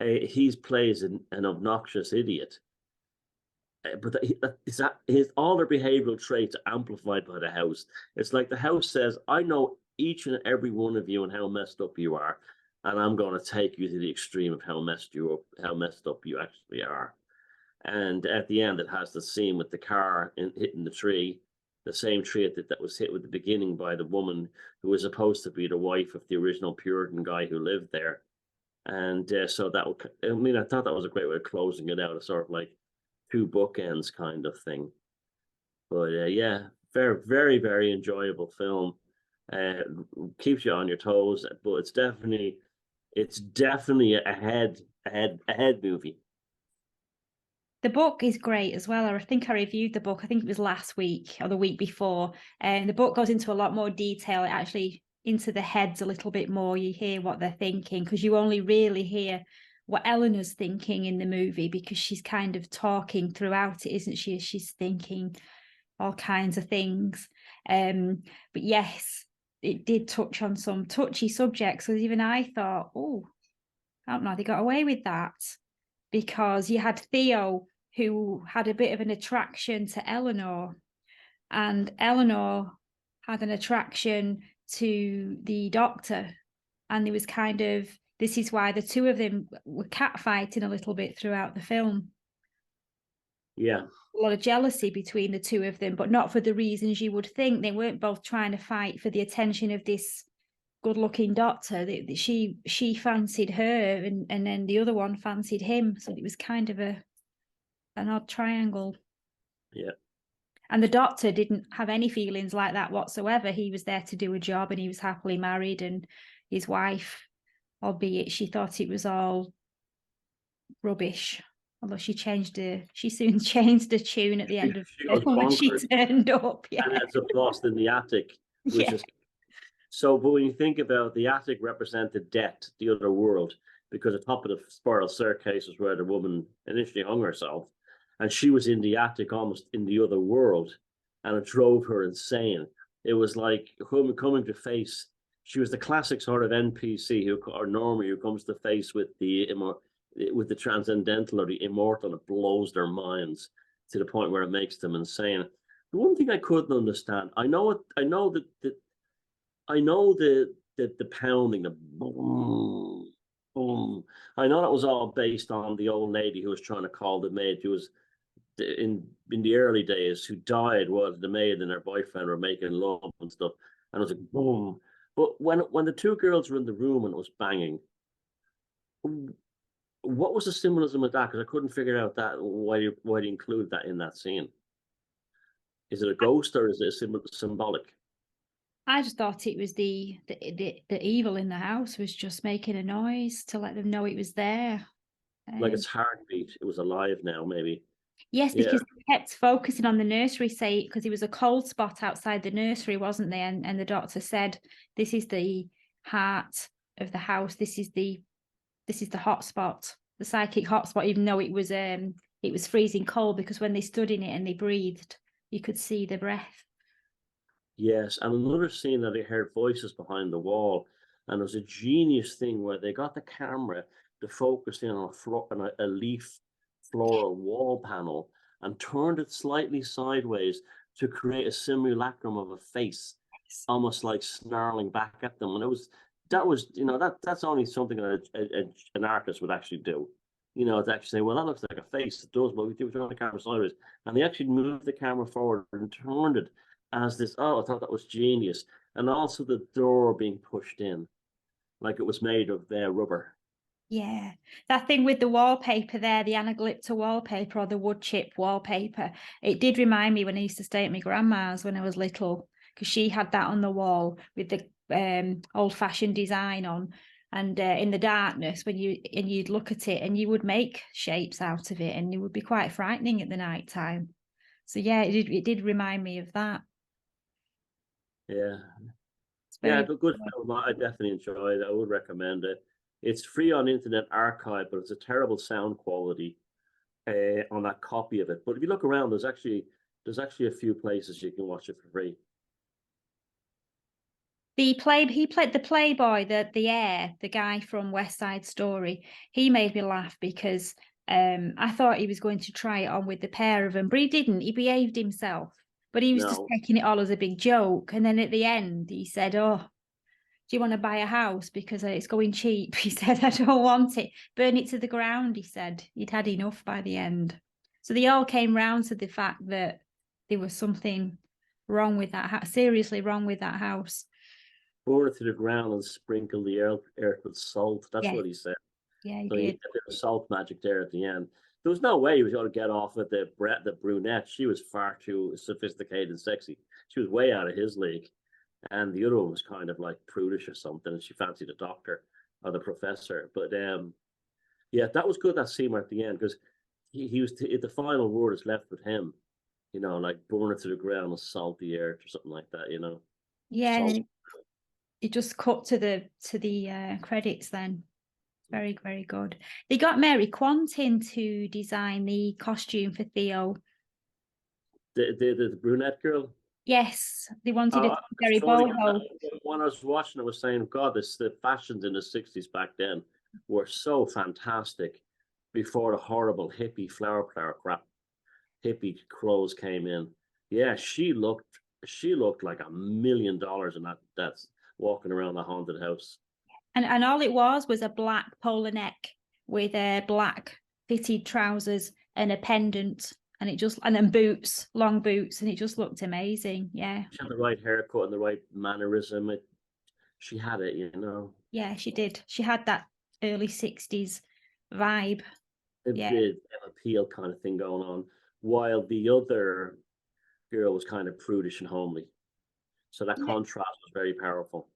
he plays an obnoxious idiot. But all their behavioral traits are amplified by the house. It's like the house says, I know each and every one of you and how messed up you are, and I'm going to take you to the extreme of how messed up you actually are. And at the end, it has the scene with the car hitting the tree, the same tree that was hit with the beginning by the woman who was supposed to be the wife of the original Puritan guy who lived there. And so I thought that was a great way of closing it out, a sort of like two bookends kind of thing. But yeah, very, very, very enjoyable film. Keeps you on your toes, but it's definitely a head movie. The book is great as well. I think I reviewed the book, I think it was last week or the week before. And the book goes into a lot more detail, actually into the heads a little bit more. You hear what they're thinking, because you only really hear what Eleanor's thinking in the movie, because she's kind of talking throughout it, isn't she? She's thinking all kinds of things. But yes, it did touch on some touchy subjects. So even I thought, oh, I don't know, they got away with that. Because you had Theo, who had a bit of an attraction to Eleanor, and Eleanor had an attraction to the doctor. And there was this is why the two of them were catfighting a little bit throughout the film. Yeah. A lot of jealousy between the two of them, but not for the reasons you would think. They weren't both trying to fight for the attention of this good-looking doctor. She fancied her, and then the other one fancied him. So it was kind of an odd triangle. Yeah. And the doctor didn't have any feelings like that whatsoever. He was there to do a job, and he was happily married, and his wife, albeit she thought it was all rubbish, although she soon changed the tune at the end of She the goes film when she bonkers turned up. and Yeah. ends up lost in the attic, which Yeah. is so. But when you think about the attic, represented death, the other world, because the top of the spiral staircase was where the woman initially hung herself, and she was in the attic, almost in the other world, and it drove her insane. It was like coming to face. She was the classic sort of NPC or normie who comes to face with the transcendental or the immortal. It blows their minds to the point where it makes them insane. The one thing I couldn't understand, I know the pounding, the boom, boom. I know that was all based on the old lady who was trying to call the maid, who was in the early days, who died while the maid and her boyfriend were making love and stuff. And it was like boom. But when the two girls were in the room and it was banging, what was the symbolism of that? Because I couldn't figure out that why you include that in that scene. Is it a ghost or is it symbolic? I just thought it was the evil in the house was just making a noise to let them know it was there. Like its heartbeat, it was alive now, maybe. Yes, because they kept focusing on the nursery, say, because it was a cold spot outside the nursery, wasn't there? And the doctor said, "This is the heart of the house. This is the hot spot, the psychic hot spot." Even though it was freezing cold, because when they stood in it and they breathed, you could see the breath. Yes, and another scene that I heard voices behind the wall, and it was a genius thing where they got the camera to focus in on a leaf floral wall panel and turned it slightly sideways to create a simulacrum of a face, almost like snarling back at them. And that's only something that an artist would actually do. To actually say, well, that looks like a face. It does, but we turn the camera sideways. And they actually moved the camera forward and turned it as this. Oh, I thought that was genius. And also the door being pushed in, like it was made of rubber. Yeah, that thing with the wallpaper there, the anaglypta wallpaper or the wood chip wallpaper, it did remind me when I used to stay at my grandma's when I was little, because she had that on the wall with the old-fashioned design on, and in the darkness you'd look at it and you would make shapes out of it, and it would be quite frightening at the night time. So yeah, it did remind me of that. Yeah, Yeah, it's a good film. I definitely enjoyed it. I would recommend it. It's free on Internet Archive, but it's a terrible sound quality on that copy of it. But if you look around, there's actually a few places you can watch it for free. He played the playboy, the guy from West Side Story. He made me laugh because I thought he was going to try it on with the pair of them, but he didn't. He behaved himself, but he was just taking it all as a big joke. And then at the end, he said, "Oh, do you want to buy a house because it's going cheap?" He said, "I don't want it. Burn it to the ground." He said he'd had enough by the end. So they all came round to the fact that there was something wrong with that house, seriously wrong with that house. Burn it to the ground and sprinkle the earth with salt. That's what he said. Yeah, he so did. He did a bit of salt magic there at the end. There was no way he was going to get off with the brunette. She was far too sophisticated and sexy. She was way out of his league. And the other one was kind of like prudish or something, and she fancied the doctor or the professor. But that was good, that scene at the end, because he was the final word is left with him, like burn it to the ground and salt the earth or something like that, Yeah, salt. it just cut to the credits then. Very, very good. They got Mary Quantin to design the costume for Theo. The brunette girl. Yes, they wanted it to be very boho. When I was watching, I was saying, God, the fashions in the 60s back then were so fantastic before the horrible hippie flower power crap, hippie clothes came in. Yeah, she looked like $1 million in that's walking around the haunted house. And all it was a black polo neck with black fitted trousers and a pendant. And then boots, long boots, and it just looked amazing. Yeah. She had the right haircut and the right mannerism. She had it, Yeah, she did. She had that early 60s vibe. It did have appeal kind of thing going on. While the other girl was kind of prudish and homely. So that Yeah. contrast was very powerful.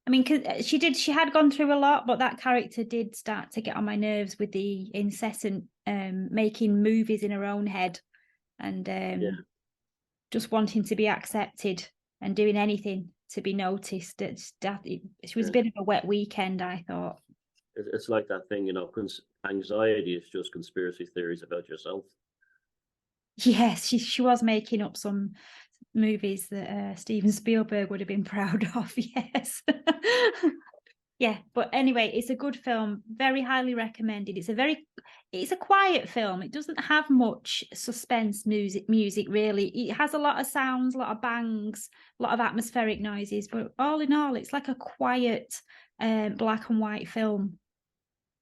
I mean, 'cause she had gone through a lot, but that character did start to get on my nerves with the incessant making movies in her own head and just wanting to be accepted and doing anything to be noticed. She was a bit of a wet weekend, I thought. It's like that thing, anxiety is just conspiracy theories about yourself. Yes, she was making up some movies that Steven Spielberg would have been proud of. Yes. Yeah, but anyway, it's a good film, very highly recommended. It's a quiet film. It doesn't have much suspense music really. It has a lot of sounds, a lot of bangs, a lot of atmospheric noises, but all in all, it's like a quiet black and white film,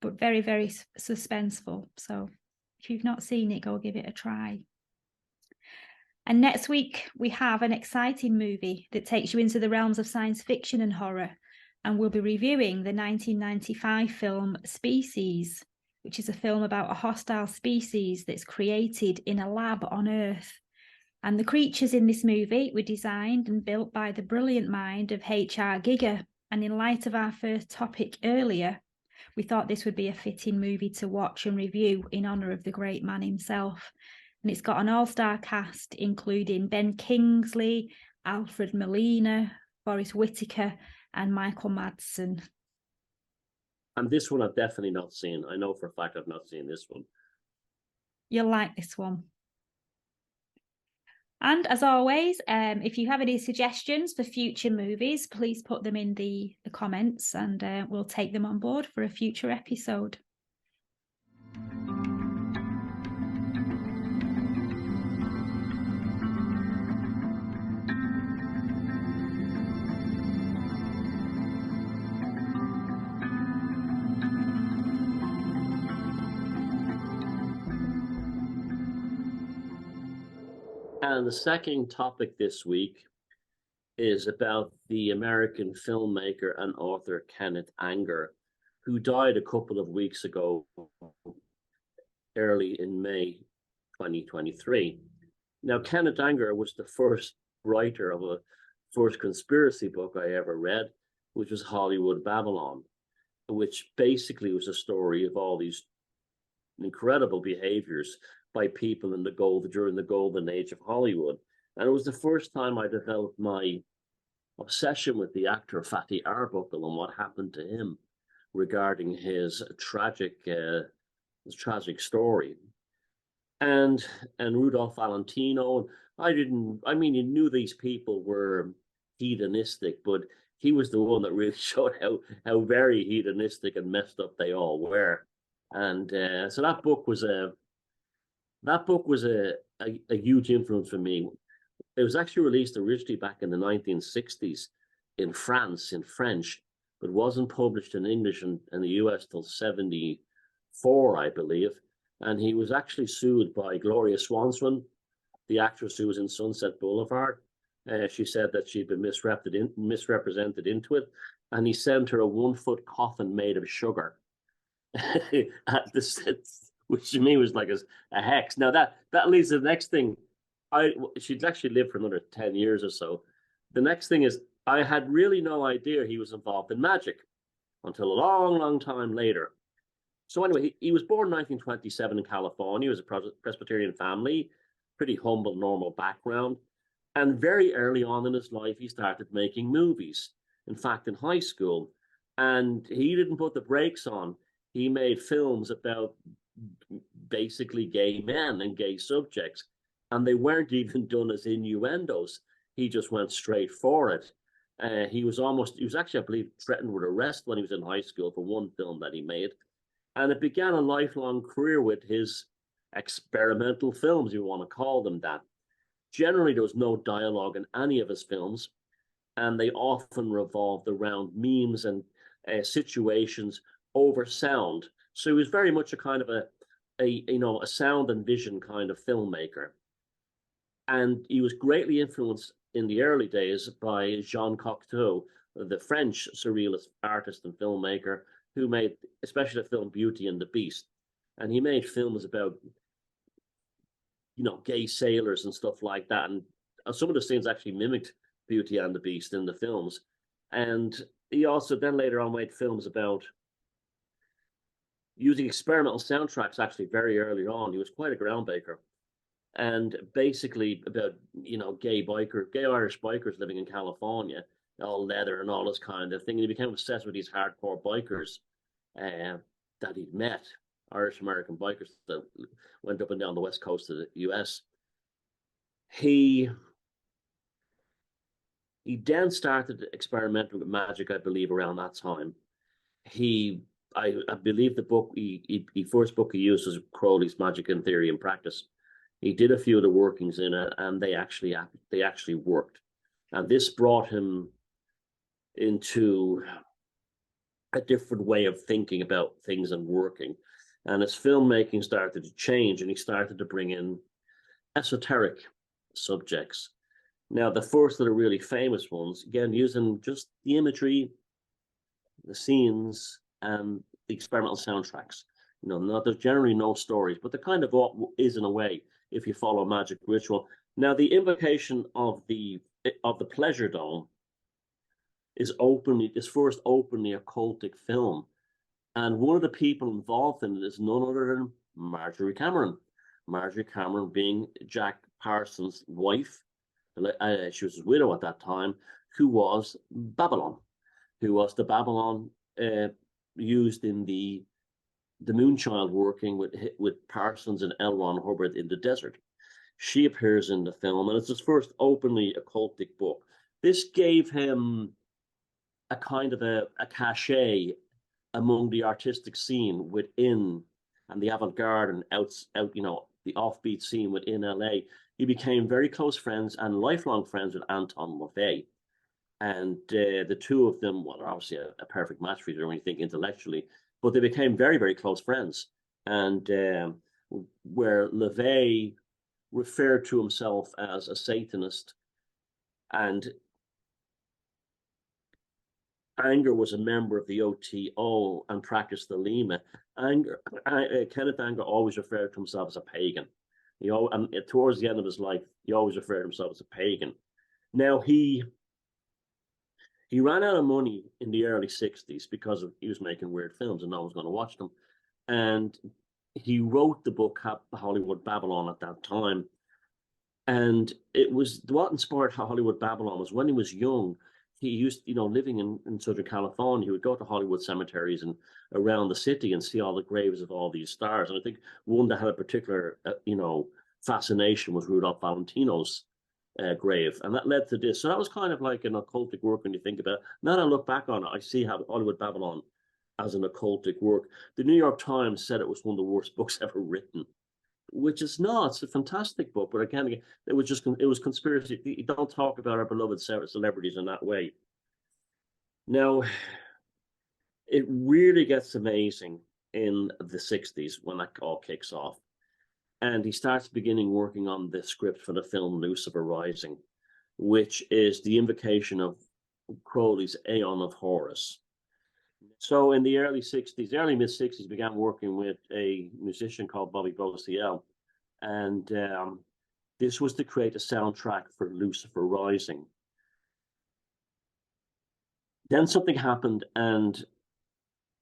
but very, very suspenseful. So if you've not seen it, go give it a try. And next week, we have an exciting movie that takes you into the realms of science fiction and horror. And we'll be reviewing the 1995 film Species, which is a film about a hostile species that's created in a lab on Earth. And the creatures in this movie were designed and built by the brilliant mind of H.R. Giger. And in light of our first topic earlier, we thought this would be a fitting movie to watch and review in honour of the great man himself. And it's got an all-star cast, including Ben Kingsley, Alfred Molina, Forrest Whitaker, and Michael Madsen. And this one I've definitely not seen. I know for a fact I've not seen this one. You'll like this one. And as always, if you have any suggestions for future movies, please put them in the comments and we'll take them on board for a future episode. And the second topic this week is about the American filmmaker and author Kenneth Anger, who died a couple of weeks ago, early in May 2023. Now, Kenneth Anger was the first writer of a first conspiracy book I ever read, which was Hollywood Babylon, which basically was a story of all these incredible behaviors by people in during the golden age of Hollywood. And it was the first time I developed my obsession with the actor Fatty Arbuckle and what happened to him regarding his tragic story. And Rudolph Valentino. You knew these people were hedonistic, but he was the one that really showed how very hedonistic and messed up they all were. And so that book was a huge influence for me. It was actually released originally back in the 1960s in France, in French, but wasn't published in English in the US till 1974, I believe. And he was actually sued by Gloria Swanson, the actress who was in Sunset Boulevard. She said that she'd been misrepresented into it, and he sent her a 1-foot coffin made of sugar. Which to me was like a hex. Now that leads to the next thing. She'd actually lived for another 10 years or so. The next thing is I had really no idea he was involved in magic until a long, long time later. So anyway, he was born in 1927 in California. He was a Presbyterian family, pretty humble, normal background. And very early on in his life, he started making movies. In fact, in high school. And he didn't put the brakes on. He made films about basically gay men and gay subjects. And they weren't even done as innuendos. He just went straight for it. He was actually, I believe, threatened with arrest when he was in high school for one film that he made. And it began a lifelong career with his experimental films, you want to call them that. Generally, there was no dialogue in any of his films, and they often revolved around memes and situations over sound. So he was very much a kind of a sound and vision kind of filmmaker. And he was greatly influenced in the early days by Jean Cocteau, the French surrealist artist and filmmaker, who made especially the film Beauty and the Beast. And he made films about, gay sailors and stuff like that. And some of the scenes actually mimicked Beauty and the Beast in the films. And he also then later on made films about using experimental soundtracks actually very early on. He was quite a groundbreaker. And basically about, gay Irish bikers living in California, all leather and all this kind of thing. And he became obsessed with these hardcore bikers that he'd met, Irish American bikers that went up and down the west coast of the US. He then started experimenting with magic, I believe, around that time. I believe the book, first book he used was Crowley's Magic in Theory and Practice. He did a few of the workings in it, and they actually worked. And this brought him into a different way of thinking about things and working. And his filmmaking started to change, and he started to bring in esoteric subjects. Now, the first of the really famous ones, again, using just the imagery, the scenes, and the experimental soundtracks. There's generally no stories, but the kind of what is in a way if you follow magic ritual. Now, the invocation of the Pleasure Dome is first openly occultic film, and one of the people involved in it is none other than Marjorie Cameron. Marjorie Cameron being Jack Parsons' wife. She was his widow at that time, who was Babylon, who was the Babylon used in the Moonchild working with Parsons and L. Ron Hubbard in the desert. She appears in the film, and it's his first openly occultic book. This gave him a kind of a cachet among the artistic scene within, and the avant-garde and out, the offbeat scene within LA. He became very close friends and lifelong friends with Anton LaVey. And the two of them, well, are obviously a perfect match for each other when you think intellectually, but they became very, very close friends. And where LaVey referred to himself as a Satanist, and Anger was a member of the OTO and practiced the Lima. Kenneth Anger always referred to himself as a pagan. And towards the end of his life, he always referred to himself as a pagan. Now, he ran out of money in the early 60s because he was making weird films and no one was going to watch them. And he wrote the book Hollywood Babylon at that time. And it was what inspired Hollywood Babylon was when he was young. He used, living in Southern California, he would go to Hollywood cemeteries and around the city and see all the graves of all these stars. And I think one that had a particular, fascination was Rudolph Valentino's grave. And that led to this. So that was kind of like an occultic work when you think about it. Now that I look back on it, I see how Hollywood Babylon as an occultic work. The New York Times said it was one of the worst books ever written, which is not. It's a fantastic book, but again, it was conspiracy. You don't talk about our beloved celebrities in that way. Now, it really gets amazing in the 60s when that all kicks off. And he starts working on the script for the film Lucifer Rising, which is the invocation of Crowley's Aeon of Horus. So in the early mid-60s, began working with a musician called Bobby Beauciel. And this was to create a soundtrack for Lucifer Rising. Then something happened, and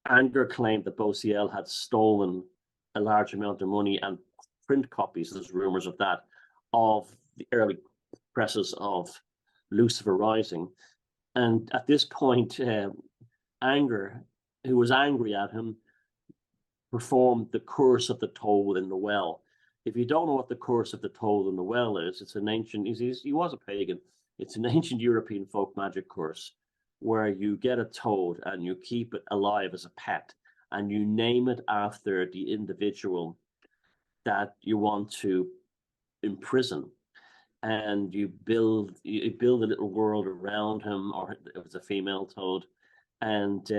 Anger claimed that Beauciel had stolen a large amount of money and print copies, there's rumors of that, of the early presses of Lucifer Rising. And at this point, Anger, who was angry at him, performed the Curse of the Toad in the Well. If you don't know what the Curse of the Toad in the Well is, it's an ancient, he was a pagan, it's an ancient European folk magic curse where you get a toad and you keep it alive as a pet and you name it after the individual that you want to imprison. And you build a little world around him, or it was a female toad, and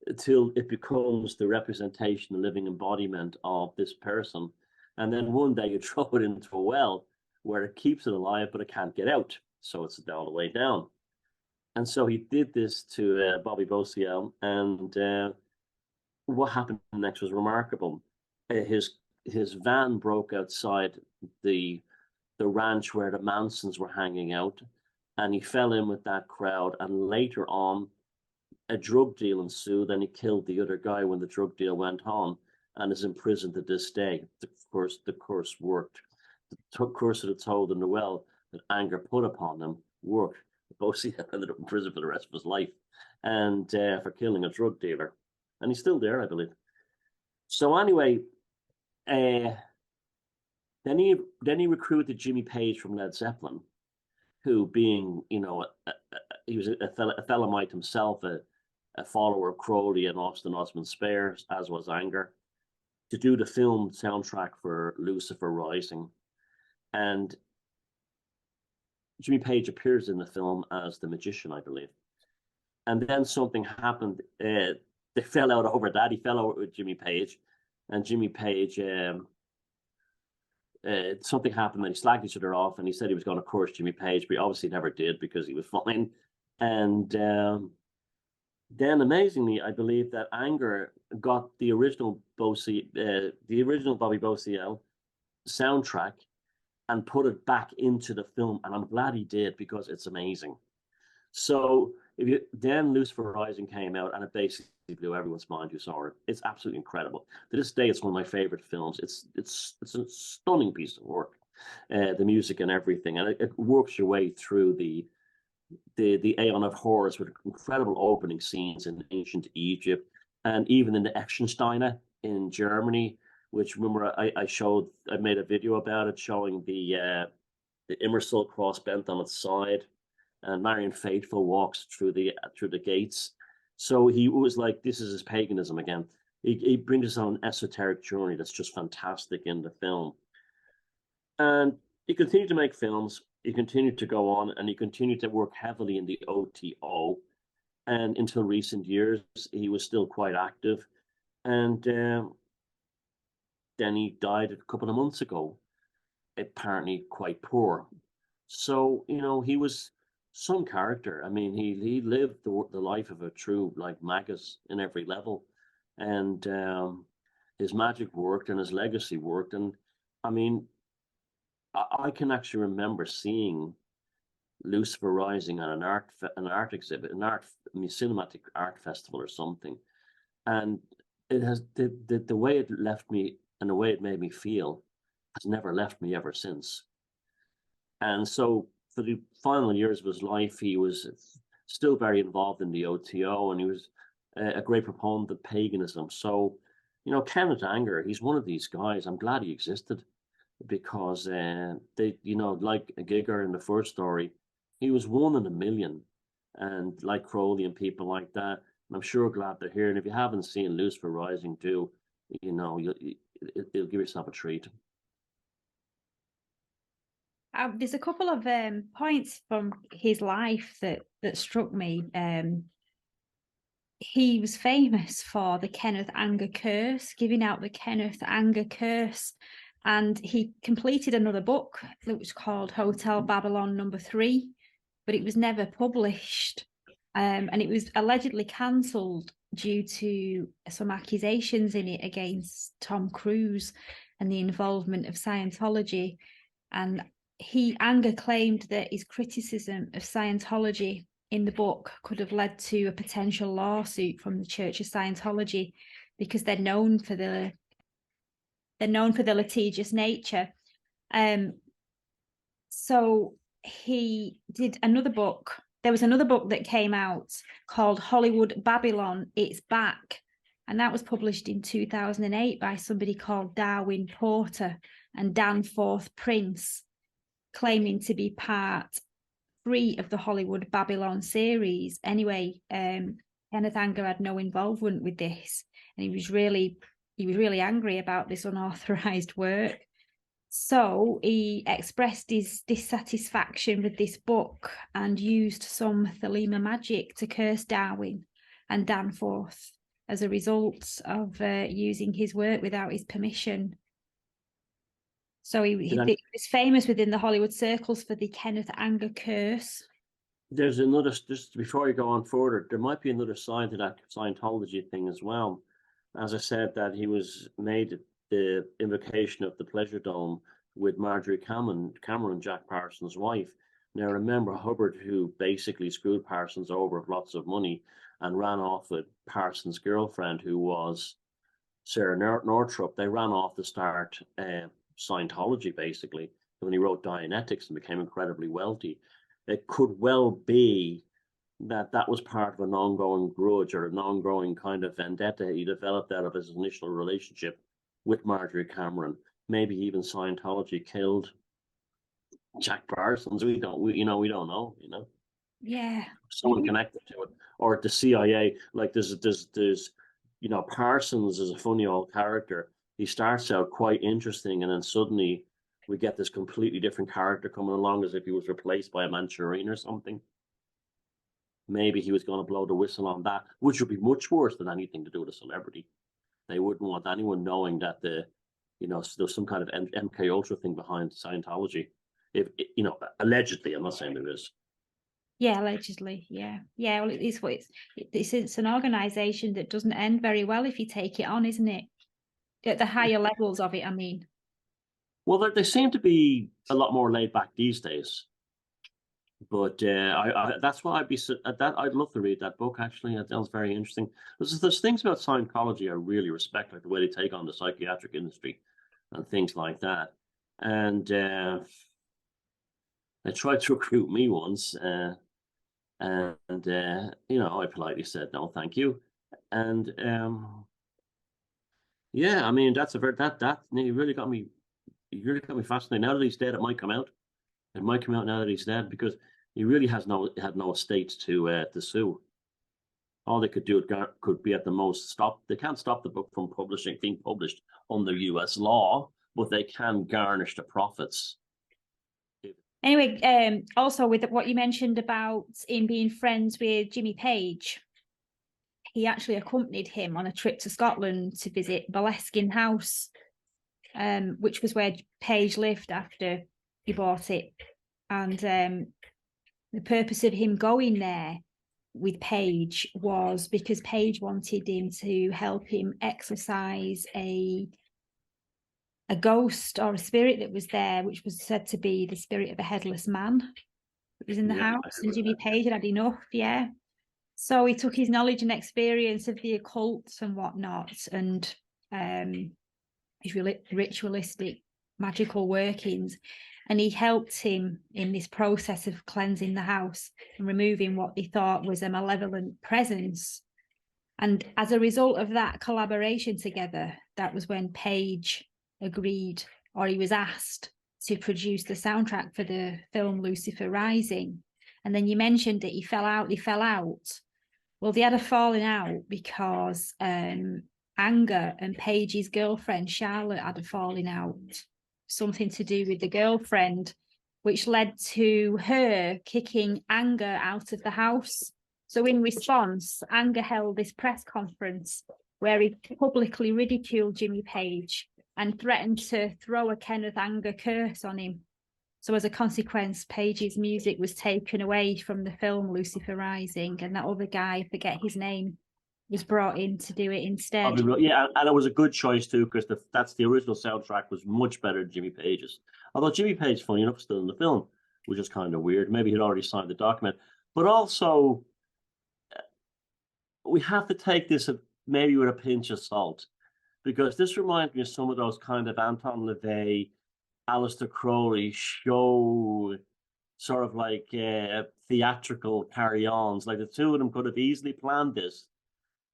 until it becomes the representation, the living embodiment of this person. And then one day you throw it into a well where it keeps it alive, but it can't get out. So it's all the way down. And so he did this to Bobby Beauciel, and what happened next was remarkable. His van broke outside the the ranch where the Mansons were hanging out, and he fell in with that crowd. And later on, a drug deal ensued, and he killed the other guy when the drug deal went on, and is in prison to this day. Of course, the curse worked. The curse that had told the Noel that anger put upon him worked. Bosie ended up in prison for the rest of his life, and for killing a drug dealer, and he's still there, I believe. So anyway, then he recruited Jimmy Page from Led Zeppelin, who, being he was a Thelemite himself, a follower of Crowley and Austin Osman Spare, as was Anger, to do the film soundtrack for Lucifer Rising. And Jimmy Page appears in the film as the magician, I believe. And then something happened. They fell out over that. He fell out with Jimmy Page, and Jimmy Page, something happened, and he slagged each other off, and he said he was going to curse Jimmy Page, but he obviously never did because he was fine. And then, amazingly, I believe that Anger got the original Bobby Bosiel soundtrack and put it back into the film, and I'm glad he did because it's amazing. So then Lucifer Rising came out, and it basically blew everyone's mind who saw it. It's absolutely incredible. To this day, it's one of my favorite films. It's a stunning piece of work, the music and everything, and it works your way through the Aeon of Horrors with incredible opening scenes in ancient Egypt, and even in the Echensteine in Germany, which, remember, I made a video about it, showing the Immersal cross bent on its side, and Marion Faithfull walks through the gates. So he was like, this is his paganism again. He brings us on an esoteric journey that's just fantastic in the film. And he continued to make films. He continued to go on, and he continued to work heavily in the OTO. And until recent years, he was still quite active. And then he died a couple of months ago, apparently quite poor. So, he was some character. I mean, he lived the life of a true, like, magus in every level. And his magic worked, and his legacy worked. And I mean, I can actually remember seeing Lucifer Rising at an art exhibit, cinematic art festival or something, and it has the way it left me and the way it made me feel has never left me ever since. And so for the final years of his life, he was still very involved in the OTO, and he was a great proponent of paganism. So, Kenneth Anger, he's one of these guys. I'm glad he existed, because they, like a Giger in the first story, he was 1 in a million, and like Crowley and people like that. And I'm sure glad they're here. And if you haven't seen Lucifer Rising, do, it'll give yourself a treat. There's a couple of points from his life that struck me. He was famous for the Kenneth Anger curse, giving out the Kenneth Anger curse. And he completed another book that was called Hotel Babylon No. 3, but it was never published. And it was allegedly cancelled due to some accusations in it against Tom Cruise and the involvement of Scientology. And Anger claimed that his criticism of Scientology in the book could have led to a potential lawsuit from the Church of Scientology, because they're known for the litigious nature. So he did another book. There was another book that came out called Hollywood Babylon, It's Back. And that was published in 2008 by somebody called Darwin Porter and Danforth Prince, claiming to be part 3 of the Hollywood Babylon series. Anyway, Kenneth Anger had no involvement with this, and he was really angry about this unauthorized work. So he expressed his dissatisfaction with this book and used some Thelema magic to curse Darwin and Danforth as a result of using his work without his permission. So he was famous within the Hollywood circles for the Kenneth Anger curse. There's another, just before you go on further, there might be another side to that Scientology thing as well. As I said, that he was made the invocation of the Pleasure Dome with Marjorie Cameron, Jack Parsons' wife. Now, remember Hubbard, who basically screwed Parsons over with lots of money and ran off with Parsons' girlfriend, who was Sarah Northrop. They ran off to start Scientology, basically, when he wrote Dianetics and became incredibly wealthy. It could well be that that was part of an ongoing grudge or an ongoing kind of vendetta he developed out of his initial relationship with Marjorie Cameron. Maybe even Scientology killed Jack Parsons. We don't know. Yeah. Someone connected to it, or the CIA. Like there's Parsons is a funny old character. He starts out quite interesting, and then suddenly we get this completely different character coming along, as if he was replaced by a Manchurian or something. Maybe he was going to blow the whistle on that, which would be much worse than anything to do with a celebrity. They wouldn't want anyone knowing that there's some kind of MK Ultra thing behind Scientology. If allegedly, I'm not saying there is. Yeah, allegedly. Yeah. Well, it's an organization that doesn't end very well if you take it on, isn't it? At the higher levels of it, I mean. Well, they seem to be a lot more laid back these days. But that's why I'd love to read that book. Actually, it sounds very interesting. There's things about Scientology I really respect, like the way they take on the psychiatric industry and things like that. And they tried to recruit me once, and I politely said no, thank you. And yeah, I mean that really got me. You really got me fascinated. Now that he's dead, it might come out. It might come out now that he's dead, because he really had no estates to sue. All they could do could be at the most stop. They can't stop the book from being published under U.S. law, but they can garnish the profits. Anyway, also with what you mentioned about him being friends with Jimmy Page, he actually accompanied him on a trip to Scotland to visit Boleskine House, which was where Page lived after he bought it. And the purpose of him going there with Page was because Page wanted him to help him exorcise a ghost or a spirit that was there, which was said to be the spirit of a headless man that was in the house. And Jimmy Page had enough, yeah. So he took his knowledge and experience of the occult and whatnot, and his ritualistic magical workings, and he helped him in this process of cleansing the house and removing what they thought was a malevolent presence. And as a result of that collaboration together, that was when Page agreed, or he was asked, to produce the soundtrack for the film Lucifer Rising. And then you mentioned that they fell out. Well, they had a falling out because Anger and Page's girlfriend Charlotte had a falling out, something to do with the girlfriend, which led to her kicking Anger out of the house. So in response, Anger held this press conference where he publicly ridiculed Jimmy Page and threatened to throw a Kenneth Anger curse on him. So as a consequence, Page's music was taken away from the film Lucifer Rising, and that other guy, I forget his name, was brought in to do it instead. Yeah, and it was a good choice too, because that's the original soundtrack was much better than Jimmy Page's. Although Jimmy Page, funny enough, still in the film, which is kind of weird. Maybe he'd already signed the document. But also, we have to take this maybe with a pinch of salt, because this reminds me of some of those kind of Anton LaVey, Aleister Crowley show, sort of like theatrical carry-ons. Like the two of them could have easily planned this,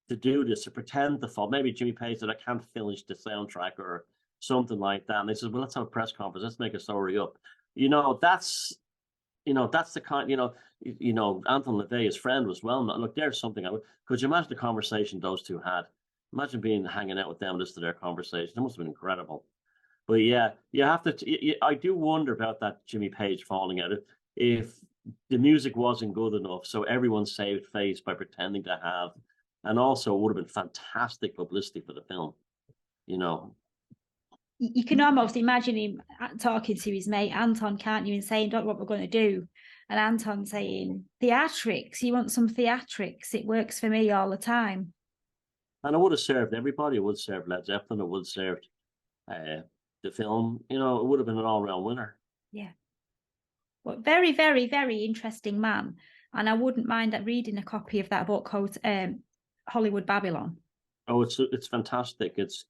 to do this, to pretend to fall. Maybe Jimmy Page said, I can't finish the soundtrack or something like that. And they said, well, let's have a press conference. Let's make a story up. That's the kind, Anton LaVey, his friend, was well known. Look, there's something. Could you imagine the conversation those two had? Imagine hanging out with them, listening to their conversation. It must have been incredible. But yeah, you have to. I do wonder about that Jimmy Page falling out. If the music wasn't good enough, so everyone saved face by pretending to have, and also it would have been fantastic publicity for the film. You can almost imagine him talking to his mate Anton, can't you, and saying, "Don't know what we're going to do," and Anton saying, "Theatrics. You want some theatrics? It works for me all the time." And it would have served everybody. It would serve Led Zeppelin. It would have served the film, you know, it would have been an all-round winner. Yeah. But very, very, very interesting man. And I wouldn't mind reading a copy of that book called Hollywood Babylon. Oh, it's fantastic. It's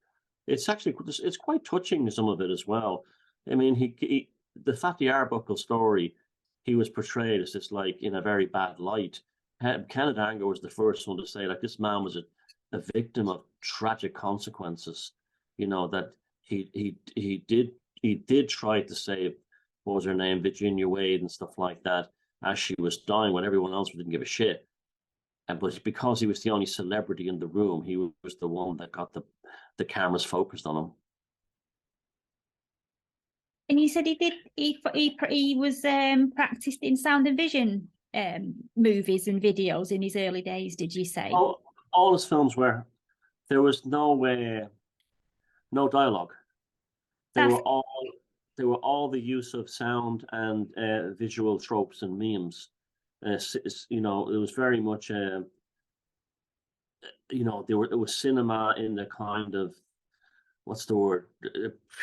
actually it's quite touching, some of it as well. I mean, he the Fatty Arbuckle story, he was portrayed as this like in a very bad light. Kenneth Anger was the first one to say like this man was a victim of tragic consequences. You know that he did try to save, what was her name, Virginia Wade and stuff like that, as she was dying when everyone else didn't give a shit. But because he was the only celebrity in the room, he was the one that got the cameras focused on him. And you said he was practiced in sound and vision movies and videos in his early days, did you say? All his films were. There was no dialogue. They were all the use of sound and visual tropes and memes. You know, it was very much you know, it was cinema in the kind of, what's the word,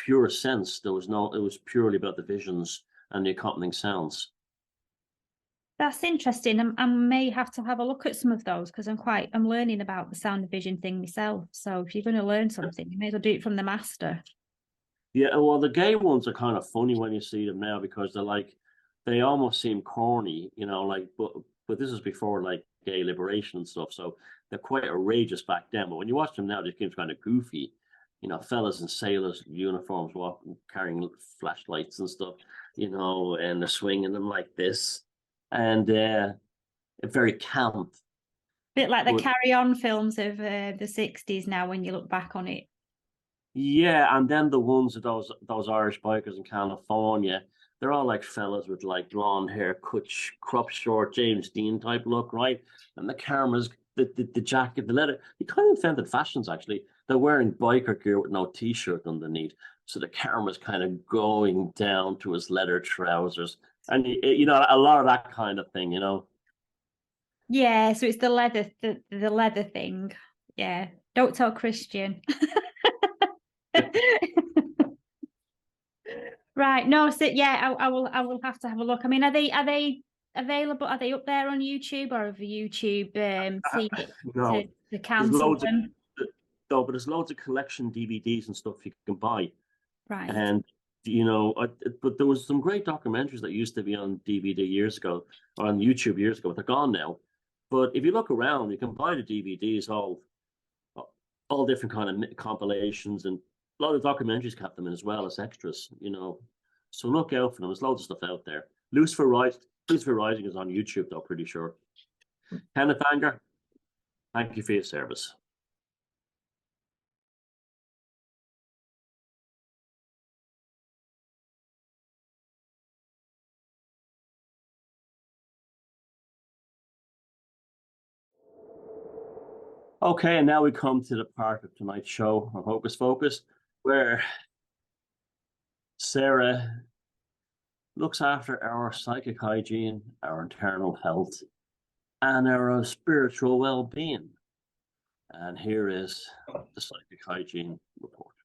pure sense. It was purely about the visions and the accompanying sounds. That's interesting. I may have to have a look at some of those because I'm learning about the sound and vision thing myself. So if you're going to learn something, you may as well do it from the master. Yeah, well, the gay ones are kind of funny when you see them now because they almost seem corny, you know, like, but this is before like gay liberation and stuff. So they're quite outrageous back then. But when you watch them now, they seem kind of goofy, you know, fellas in sailors uniforms walking, carrying flashlights and stuff, you know, and they're swinging them like this. And very camp. Bit like the Carry On films of the 60s now when you look back on it. Yeah, and then the ones of those Irish bikers in California, they're all like fellas with like blonde hair, crop short, James Dean type look, right? And the cameras, the jacket, the leather, he kind of invented fashions actually. They're wearing biker gear with no t-shirt underneath. So the camera's kind of going down to his leather trousers. And you know, a lot of that kind of thing, you know. Yeah, so it's the leather thing. Yeah. Don't tell Christian. Right. No, so yeah, I will have to have a look. I mean, are they available? Are they up there on YouTube or have YouTube seen it no, to cancel them? No, but there's loads of collection DVDs and stuff you can buy. Right. And you know, but there was some great documentaries that used to be on DVD years ago, or on YouTube years ago, but they're gone now. But if you look around, you can buy the DVDs, all different kind of compilations, and a lot of documentaries kept them in as well as extras, you know. So look out for them. There's loads of stuff out there. Lucifer Rising is on YouTube, though, pretty sure. Kenneth Anger, thank you for your service. Okay, and now we come to the part of tonight's show on Hocus Focus, where Sarah looks after our psychic hygiene, our internal health, and our spiritual well-being. And here is the psychic hygiene report.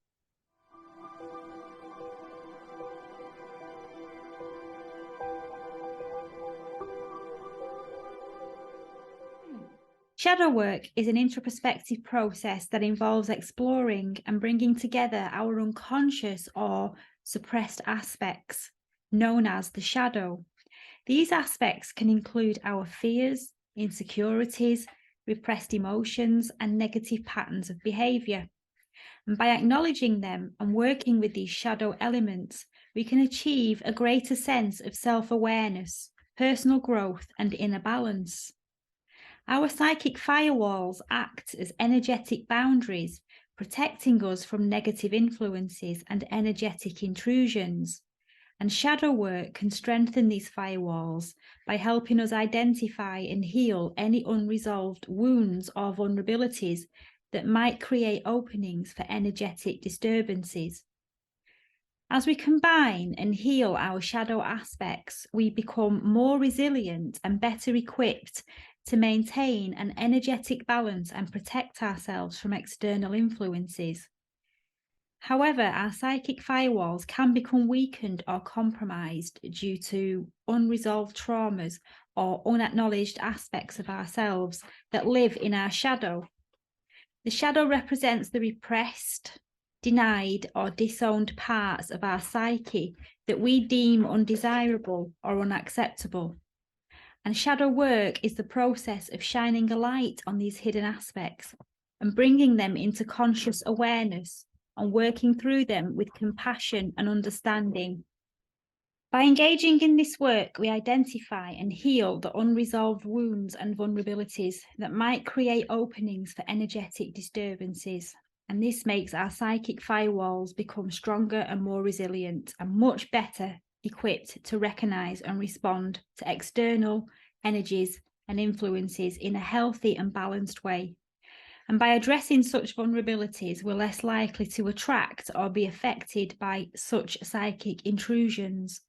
Shadow work is an introspective process that involves exploring and bringing together our unconscious or suppressed aspects, known as the shadow. These aspects can include our fears, insecurities, repressed emotions, and negative patterns of behavior. And by acknowledging them and working with these shadow elements, we can achieve a greater sense of self-awareness, personal growth, and inner balance. Our psychic firewalls act as energetic boundaries, protecting us from negative influences and energetic intrusions. And shadow work can strengthen these firewalls by helping us identify and heal any unresolved wounds or vulnerabilities that might create openings for energetic disturbances. As we combine and heal our shadow aspects, we become more resilient and better equipped to maintain an energetic balance and protect ourselves from external influences. However, our psychic firewalls can become weakened or compromised due to unresolved traumas or unacknowledged aspects of ourselves that live in our shadow. The shadow represents the repressed, denied, or disowned parts of our psyche that we deem undesirable or unacceptable. And shadow work is the process of shining a light on these hidden aspects and bringing them into conscious awareness and working through them with compassion and understanding. By engaging in this work, we identify and heal the unresolved wounds and vulnerabilities that might create openings for energetic disturbances. And this makes our psychic firewalls become stronger and more resilient and much better equipped to recognize and respond to external energies and influences in a healthy and balanced way. And by addressing such vulnerabilities, we're less likely to attract or be affected by such psychic intrusions.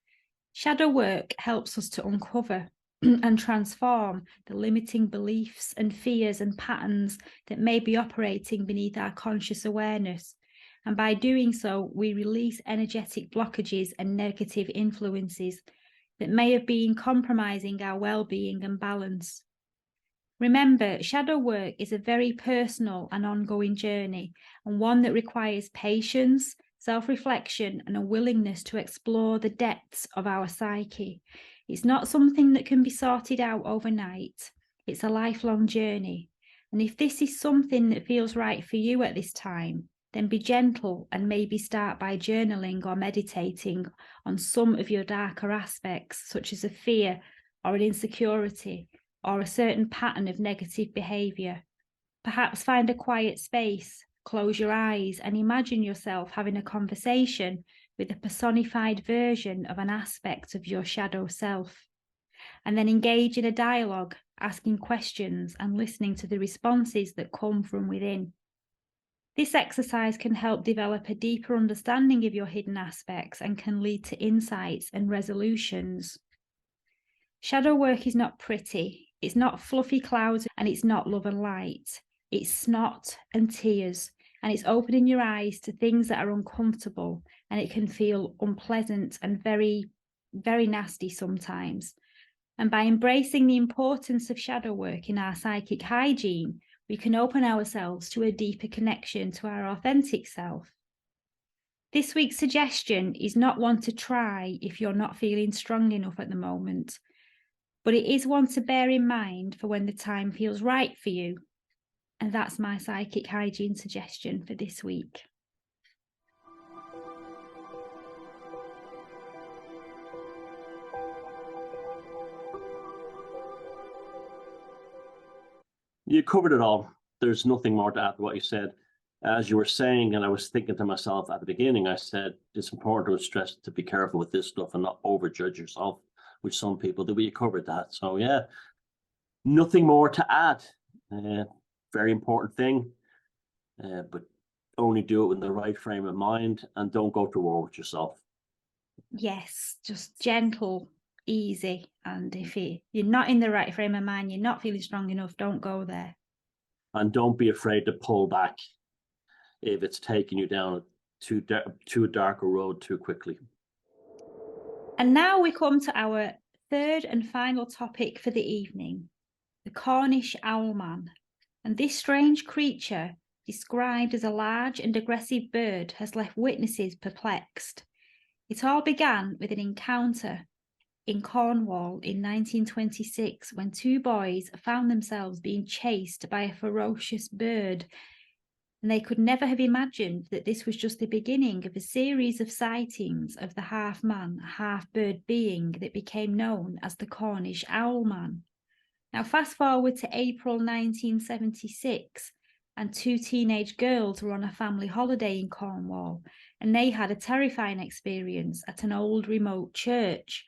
Shadow work helps us to uncover and transform the limiting beliefs and fears and patterns that may be operating beneath our conscious awareness. And by doing so, we release energetic blockages and negative influences that may have been compromising our well-being and balance. Remember, shadow work is a very personal and ongoing journey, and one that requires patience, self-reflection, and a willingness to explore the depths of our psyche. It's not something that can be sorted out overnight. It's a lifelong journey. And if this is something that feels right for you at this time, then be gentle and maybe start by journaling or meditating on some of your darker aspects, such as a fear or an insecurity, or a certain pattern of negative behavior. Perhaps find a quiet space, close your eyes, and imagine yourself having a conversation with a personified version of an aspect of your shadow self. And then engage in a dialogue, asking questions and listening to the responses that come from within. This exercise can help develop a deeper understanding of your hidden aspects and can lead to insights and resolutions. Shadow work is not pretty. It's not fluffy clouds, and it's not love and light. It's snot and tears, and it's opening your eyes to things that are uncomfortable, and it can feel unpleasant and very, very nasty sometimes. And by embracing the importance of shadow work in our psychic hygiene, we can open ourselves to a deeper connection to our authentic self. This week's suggestion is not one to try if you're not feeling strong enough at the moment, but it is one to bear in mind for when the time feels right for you. And that's my psychic hygiene suggestion for this week. You covered it all. There's nothing more to add to what you said. As you were saying, and I was thinking to myself at the beginning, I said, it's important to stress to be careful with this stuff and not overjudge yourself, which some people do, but you covered that. So yeah, nothing more to add. Very important thing, but only do it in the right frame of mind and don't go to war with yourself. Yes, just gentle, easy. And if you're not in the right frame of mind, you're not feeling strong enough, don't go there. And don't be afraid to pull back if it's taking you down too dark a road too quickly. And now we come to our third and final topic for the evening, the Cornish owlman. And this strange creature, described as a large and aggressive bird, has left witnesses perplexed. It all began with an encounter in Cornwall in 1926 when two boys found themselves being chased by a ferocious bird. And they could never have imagined that this was just the beginning of a series of sightings of the half-man, half-bird being that became known as the Cornish owlman. Now, fast forward to April 1976, and two teenage girls were on a family holiday in Cornwall, and they had a terrifying experience at an old remote church.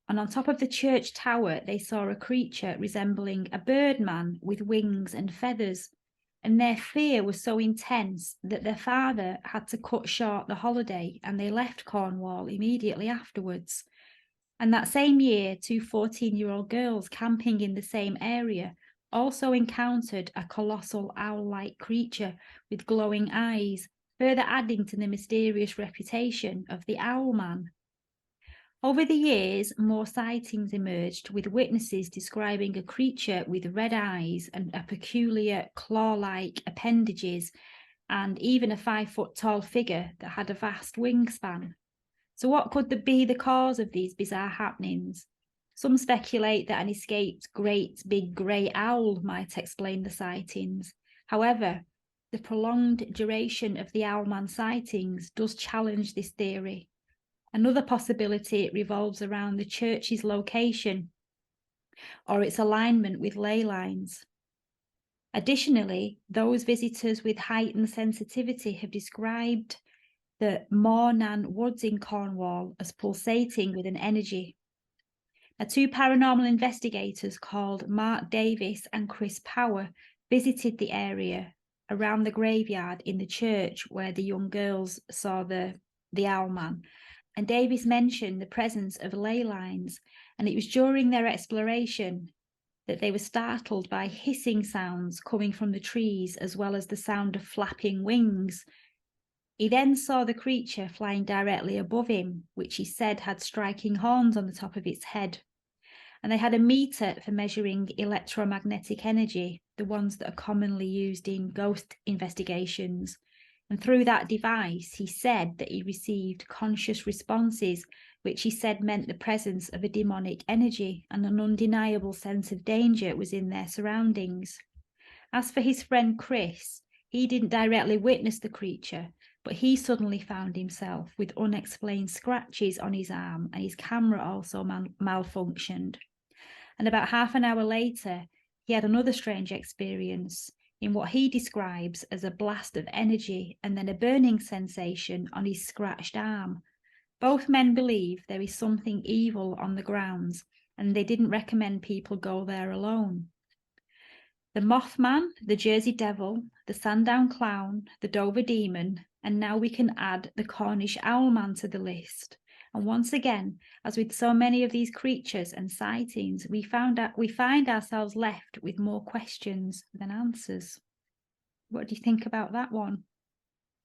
And on top of the church tower, they saw a creature resembling a birdman with wings and feathers. And their fear was so intense that their father had to cut short the holiday, and they left Cornwall immediately afterwards. And that same year, two 14-year-old girls camping in the same area also encountered a colossal owl-like creature with glowing eyes further adding to the mysterious reputation of the Owl Man. Over the years, more sightings emerged, with witnesses describing a creature with red eyes and a peculiar claw-like appendages, and even a 5-foot-tall figure that had a vast wingspan. So what could be the cause of these bizarre happenings? Some speculate that an escaped great big grey owl might explain the sightings. However, the prolonged duration of the Owlman sightings does challenge this theory. Another possibility revolves around the church's location or its alignment with ley lines. Additionally, those visitors with heightened sensitivity have described the Mornan Woods in Cornwall as pulsating with an energy. Now, 2 paranormal investigators called Mark Davis and Chris Power visited the area around the graveyard in the church where the young girls saw the Owlman. And Davis mentioned the presence of ley lines, and it was during their exploration that they were startled by hissing sounds coming from the trees, as well as the sound of flapping wings. He then saw the creature flying directly above him, which he said had striking horns on the top of its head. And they had a meter for measuring electromagnetic energy, the ones that are commonly used in ghost investigations. And through that device, he said that he received conscious responses, which he said meant the presence of a demonic energy, and an undeniable sense of danger was in their surroundings. As for his friend Chris, he didn't directly witness the creature, but he suddenly found himself with unexplained scratches on his arm, and his camera also malfunctioned. And about half an hour later, he had another strange experience in what he describes as a blast of energy and then a burning sensation on his scratched arm. Both men believe there is something evil on the grounds, and they didn't recommend people go there alone. The Mothman, the Jersey Devil, the Sandown Clown, the Dover Demon, and now we can add the Cornish Owlman to the list. And once again, as with so many of these creatures and sightings, we find ourselves left with more questions than answers. What do you think about that one?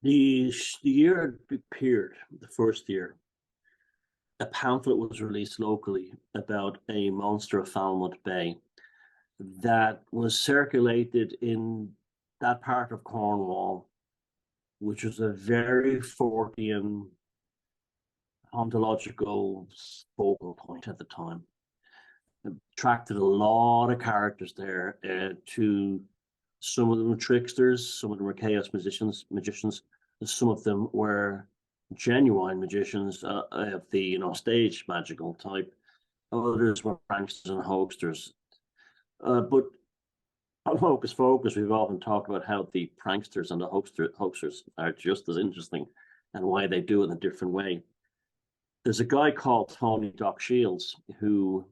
The year it appeared, the first year, a pamphlet was released locally about a monster of Falmouth Bay that was circulated in that part of Cornwall, which was a very Fortean ontological focal point at the time. It attracted a lot of characters there. To some of them were tricksters, some of them were chaos magicians. Some of them were genuine magicians of the stage magical type. Others were pranksters and hoaxers. But on Hocus Focus, we've often talked about how the pranksters and the hoaxers are just as interesting, and why they do it in a different way. There's a guy called Tony Doc Shields who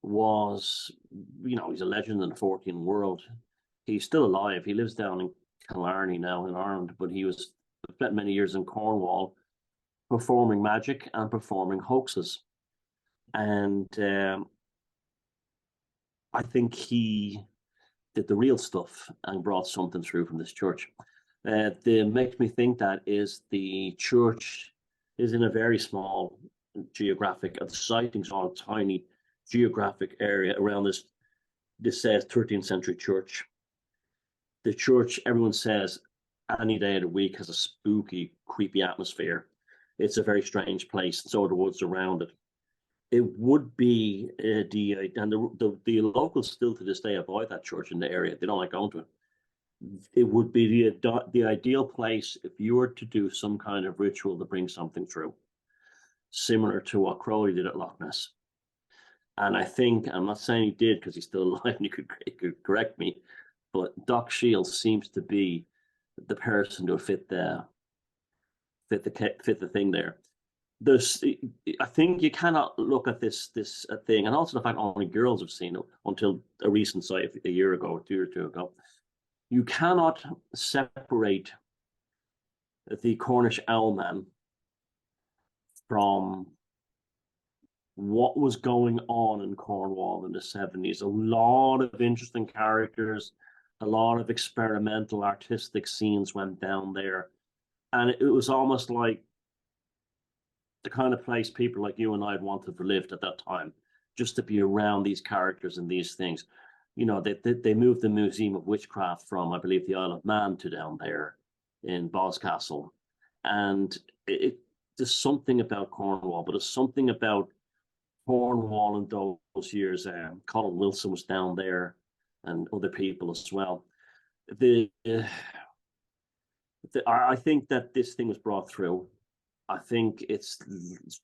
was, he's a legend in the Fortean world. He's still alive. He lives down in Killarney now in Ireland, but he spent many years in Cornwall performing magic and performing hoaxes. And I think he did the real stuff and brought something through from this church. That makes me think that is the church is in a very small geographic, the sightings are a tiny geographic area around this says 13th century church. The church, everyone says, any day of the week has a spooky, creepy atmosphere. It's a very strange place. So are the woods around it. It would be the locals still to this day avoid that church in the area. They don't like going to it. It would be the ideal place if you were to do some kind of ritual to bring something through, similar to what Crowley did at Loch Ness. And I think, I'm not saying he did because he's still alive and he could correct me, but Doc Shields seems to be the person to fit the thing there. I think you cannot look at this thing, and also the fact only girls have seen it until a recent sight a year ago, or 2 or 2 ago. You cannot separate the Cornish Owlman from what was going on in Cornwall in the 70s. A lot of interesting characters, A lot of experimental artistic scenes went down there. And it was almost like the kind of place people like you and I had wanted to live at that time, just to be around these characters and these things. You know, they moved the Museum of Witchcraft from, I believe, the Isle of Man to down there in Boscastle. And there's something about Cornwall, but there's something about Cornwall in those years. Colin Wilson was down there and other people as well. I think that this thing was brought through. I think it's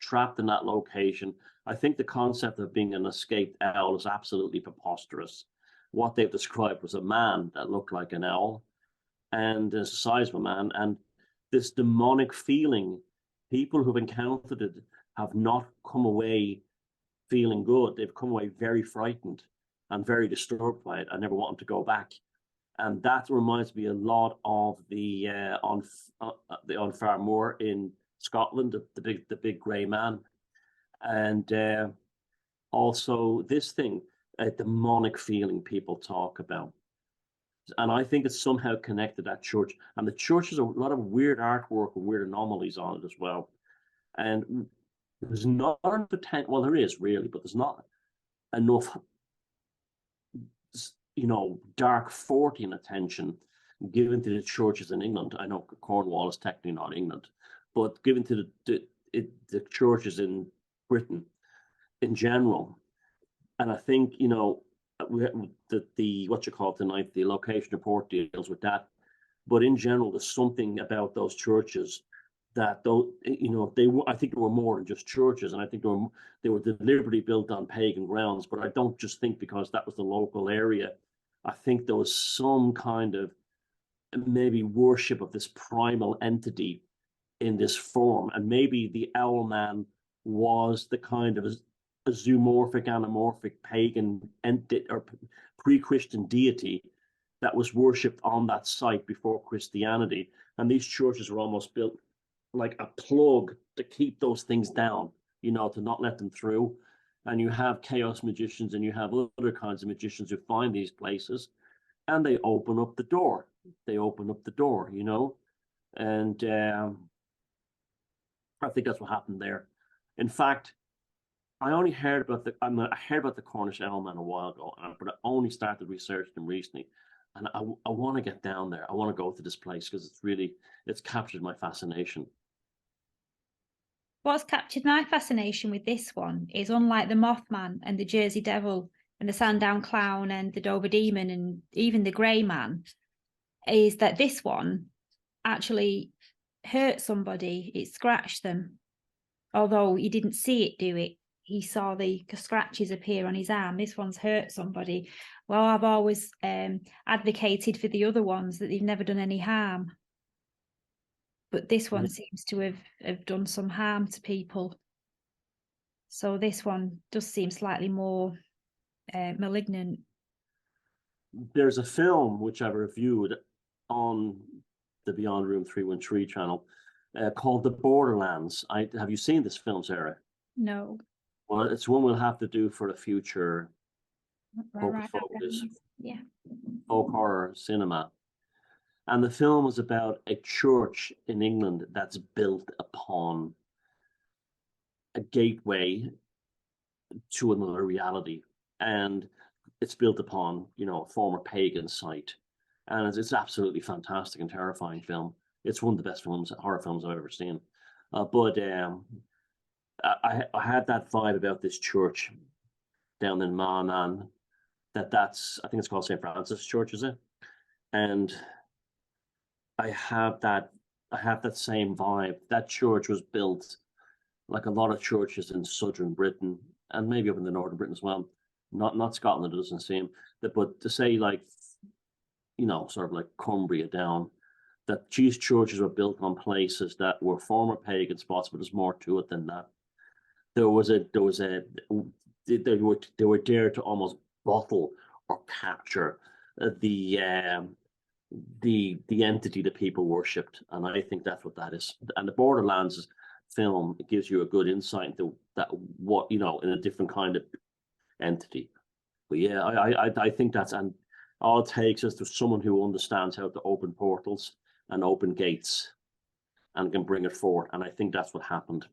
trapped in that location. I think the concept of being an escaped owl is absolutely preposterous. What they've described was a man that looked like an owl and is the size of a man. And this demonic feeling, people who've encountered it have not come away feeling good. They've come away very frightened and very disturbed by it. I never want them to go back. And that reminds me a lot of the on Farmore in Scotland, the big grey man, and also this thing, a demonic feeling people talk about. And I think it's somehow connected to that church. And the church has a lot of weird artwork and weird anomalies on it as well. And there's not potential. Well, there is really, but there's not enough, you know, dark Fortean attention given to the churches in England. I know Cornwall is technically not England, but given to the churches in Britain in general. And I think, you know, the what you call it tonight, the location report deals with that. But in general, there's something about those churches that, though, you know, I think they were more than just churches, and I think they were deliberately built on pagan grounds. But I don't just think because that was the local area. I think there was some kind of maybe worship of this primal entity in this form, and maybe the owl man was the kind of a zoomorphic, anamorphic pagan entity or pre-Christian deity that was worshipped on that site before Christianity. And these churches were almost built like a plug to keep those things down, you know, to not let them through. And you have chaos magicians and you have other kinds of magicians who find these places and they open up the door. They open up the door, you know. And I think that's what happened there. In fact, I only heard about the Cornish Owlman a while ago, but I only started researching them recently. And I want to get down there. I want to go to this place because it's captured my fascination. What's captured my fascination with this one is, unlike the Mothman and the Jersey Devil and the Sandown Clown and the Dover Demon and even the Grey Man, is that this one actually hurt somebody. It scratched them. Although he didn't see it do it, he saw the scratches appear on his arm. This one's hurt somebody. Well, I've always advocated for the other ones, that they've never done any harm. But this one seems to have done some harm to people. So this one does seem slightly more malignant. There's a film which I've reviewed on the Beyond Room 313 channel called The Borderlands. Have you seen this film, Sarah? No. Well, it's one we'll have to do for the future Hocus Focus, yeah, folk horror cinema. And the film is about a church in England that's built upon a gateway to another reality. And it's built upon, you know, a former pagan site. And it's absolutely fantastic and terrifying film. It's one of the best horror films I've ever seen. But I had that vibe about this church down in Mannan. I think it's called St. Francis Church, is it? And I have that same vibe. That church was built like a lot of churches in southern Britain and maybe up in the northern Britain as well. Not Scotland, it doesn't seem. But to say, like, you know, sort of like Cumbria down, that these churches were built on places that were former pagan spots, but there's more to it than that. They were there to almost bottle or capture the entity that people worshipped, and I think that's what that is. And the Borderlands film, it gives you a good insight into that, what, you know, in a different kind of entity. But yeah, I think that's, and All it takes is there's someone who understands how to open portals and open gates and can bring it forward. And I think that's what happened.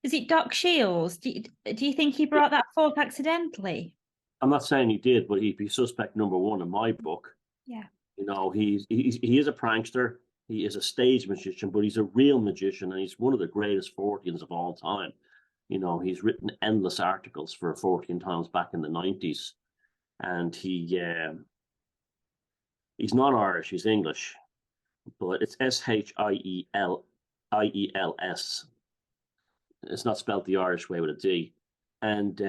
Is it Doc Shields? Do you think he brought that forth accidentally? I'm not saying he did, but he'd be suspect number one in my book. Yeah. You know, he is a prankster. He is a stage magician, but he's a real magician, and he's one of the greatest Forteans of all time. You know, he's written endless articles for Fortean Times back in the 90s, and he's not Irish, he's English, but it's Shiells. It's not spelled the Irish way with a D, and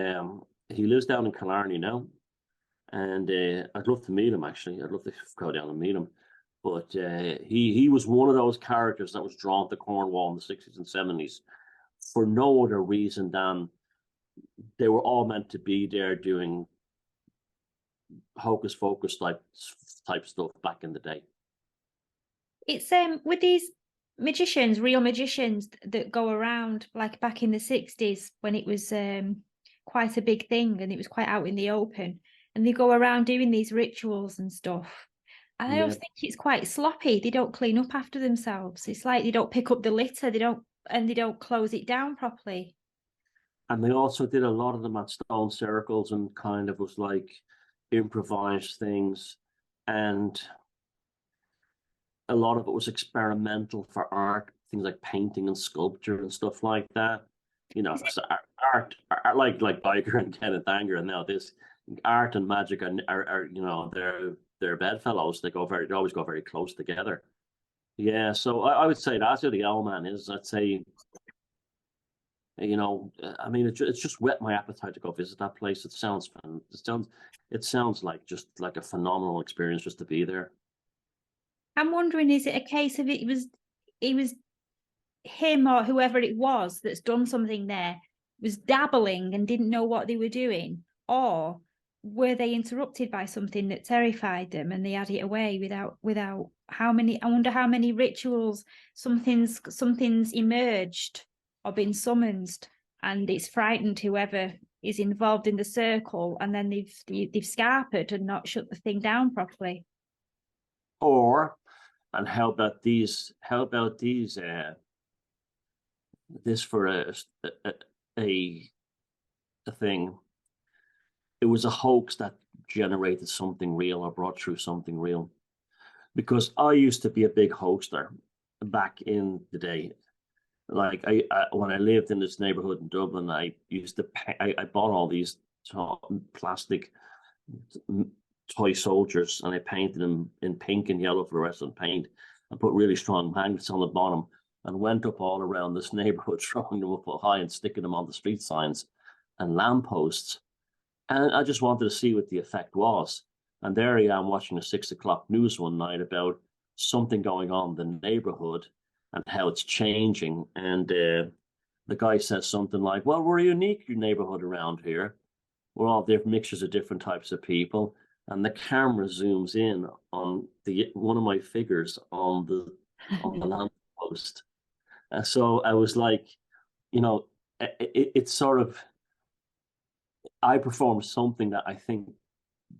he lives down in Killarney now, and I'd love to meet him. Actually, I'd love to go down and meet him. But he was one of those characters that was drawn to Cornwall in the 60s and 70s for no other reason than they were all meant to be there doing Hocus Focus type stuff back in the day. It's with these magicians, real magicians that go around, like back in the 60s when it was quite a big thing and it was quite out in the open, and they go around doing these rituals and stuff. And I also think it's quite sloppy. They don't clean up after themselves. It's like they don't pick up the litter, they don't close it down properly. And they also did a lot of them at stone circles and kind of was like improvised things, and a lot of it was experimental for art, things like painting and sculpture and stuff like that. You know, so art like Biker and Kenneth Anger, and now this art and magic are you know, they're bedfellows. They always go very close together. Yeah, so I would say that's who the Owl Man is. I'd say, you know, I mean, it's just whet my appetite to go visit that place. It sounds fun. It sounds like just like a phenomenal experience just to be there. I'm wondering, is it a case of it was him or whoever it was that's done something there, was dabbling and didn't know what they were doing, or were they interrupted by something that terrified them and they had it away without how many? I wonder how many rituals something's emerged or been summoned, and it's frightened whoever is involved in the circle, and then they've scarpered and not shut the thing down properly. Or, and how about these? This for a thing. It was a hoax that generated something real or brought through something real. Because I used to be a big hoaxer back in the day. Like when I lived in this neighborhood in Dublin, I used to I bought all these plastic toy soldiers, and I painted them in pink and yellow fluorescent paint and put really strong magnets on the bottom, and went up all around this neighborhood throwing them up high and sticking them on the street signs and lampposts. And I just wanted to see what the effect was. And there I am watching the 6 o'clock news one night about something going on in the neighborhood and how it's changing. And the guy says something like, well, we're a unique neighborhood around here. We're all different mixtures of different types of people. And the camera zooms in on one of my figures on the lamppost. And so I was like, you know, it's sort of, I performed something that I think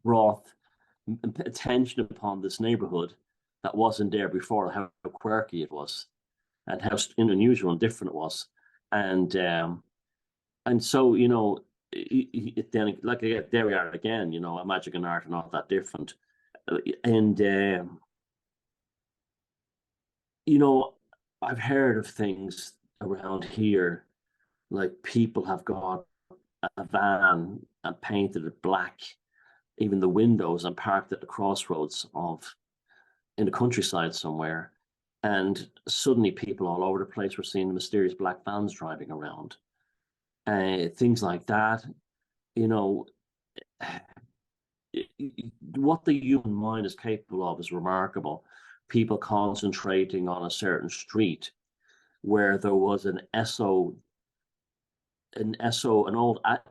brought attention upon this neighborhood that wasn't there before, how quirky it was and how unusual and different it was. And so, you know, then like there we are again, you know, magic and art are not that different. And you know, I've heard of things around here, like people have got a van and painted it black, even the windows, and parked at the crossroads in the countryside somewhere. And suddenly people all over the place were seeing the mysterious black vans driving around. Things like that, you know, what the human mind is capable of is remarkable. People concentrating on a certain street where there was an old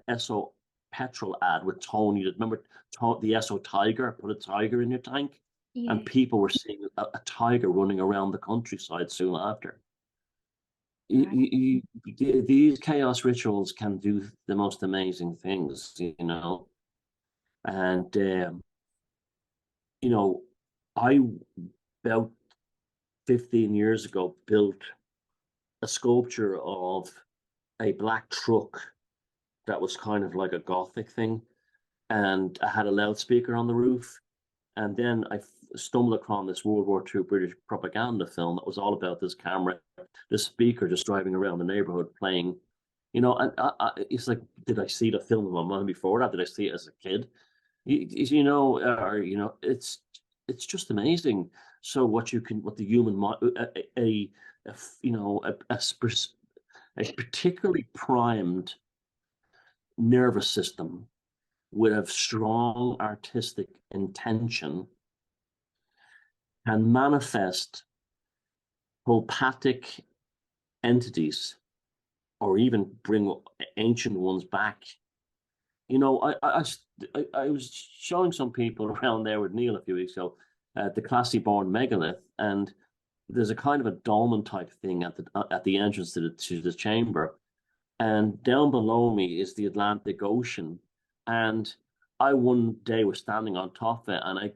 Esso petrol ad with Tony. Remember the Esso Tiger? Put a tiger in your tank, yeah. And people were seeing a tiger running around the countryside soon after. Right. These chaos rituals can do the most amazing things, you know. And you know, I about 15 years ago built a sculpture of a black truck that was kind of like a gothic thing, and I had a loudspeaker on the roof. And then I stumbled upon this World War II British propaganda film that was all about this camera, this speaker just driving around the neighborhood playing, and it's like, did I see the film of my mom before that? Did I see it as a kid? It's just amazing. So what the human mind, a particularly primed nervous system with a strong artistic intention can manifest telepathic entities or even bring ancient ones back. I was showing some people around there with Neil a few weeks ago the classically born megalith, and there's a kind of a dolmen type thing at the entrance to the chamber, and down below me is the Atlantic Ocean. And I one day was standing on top of it, and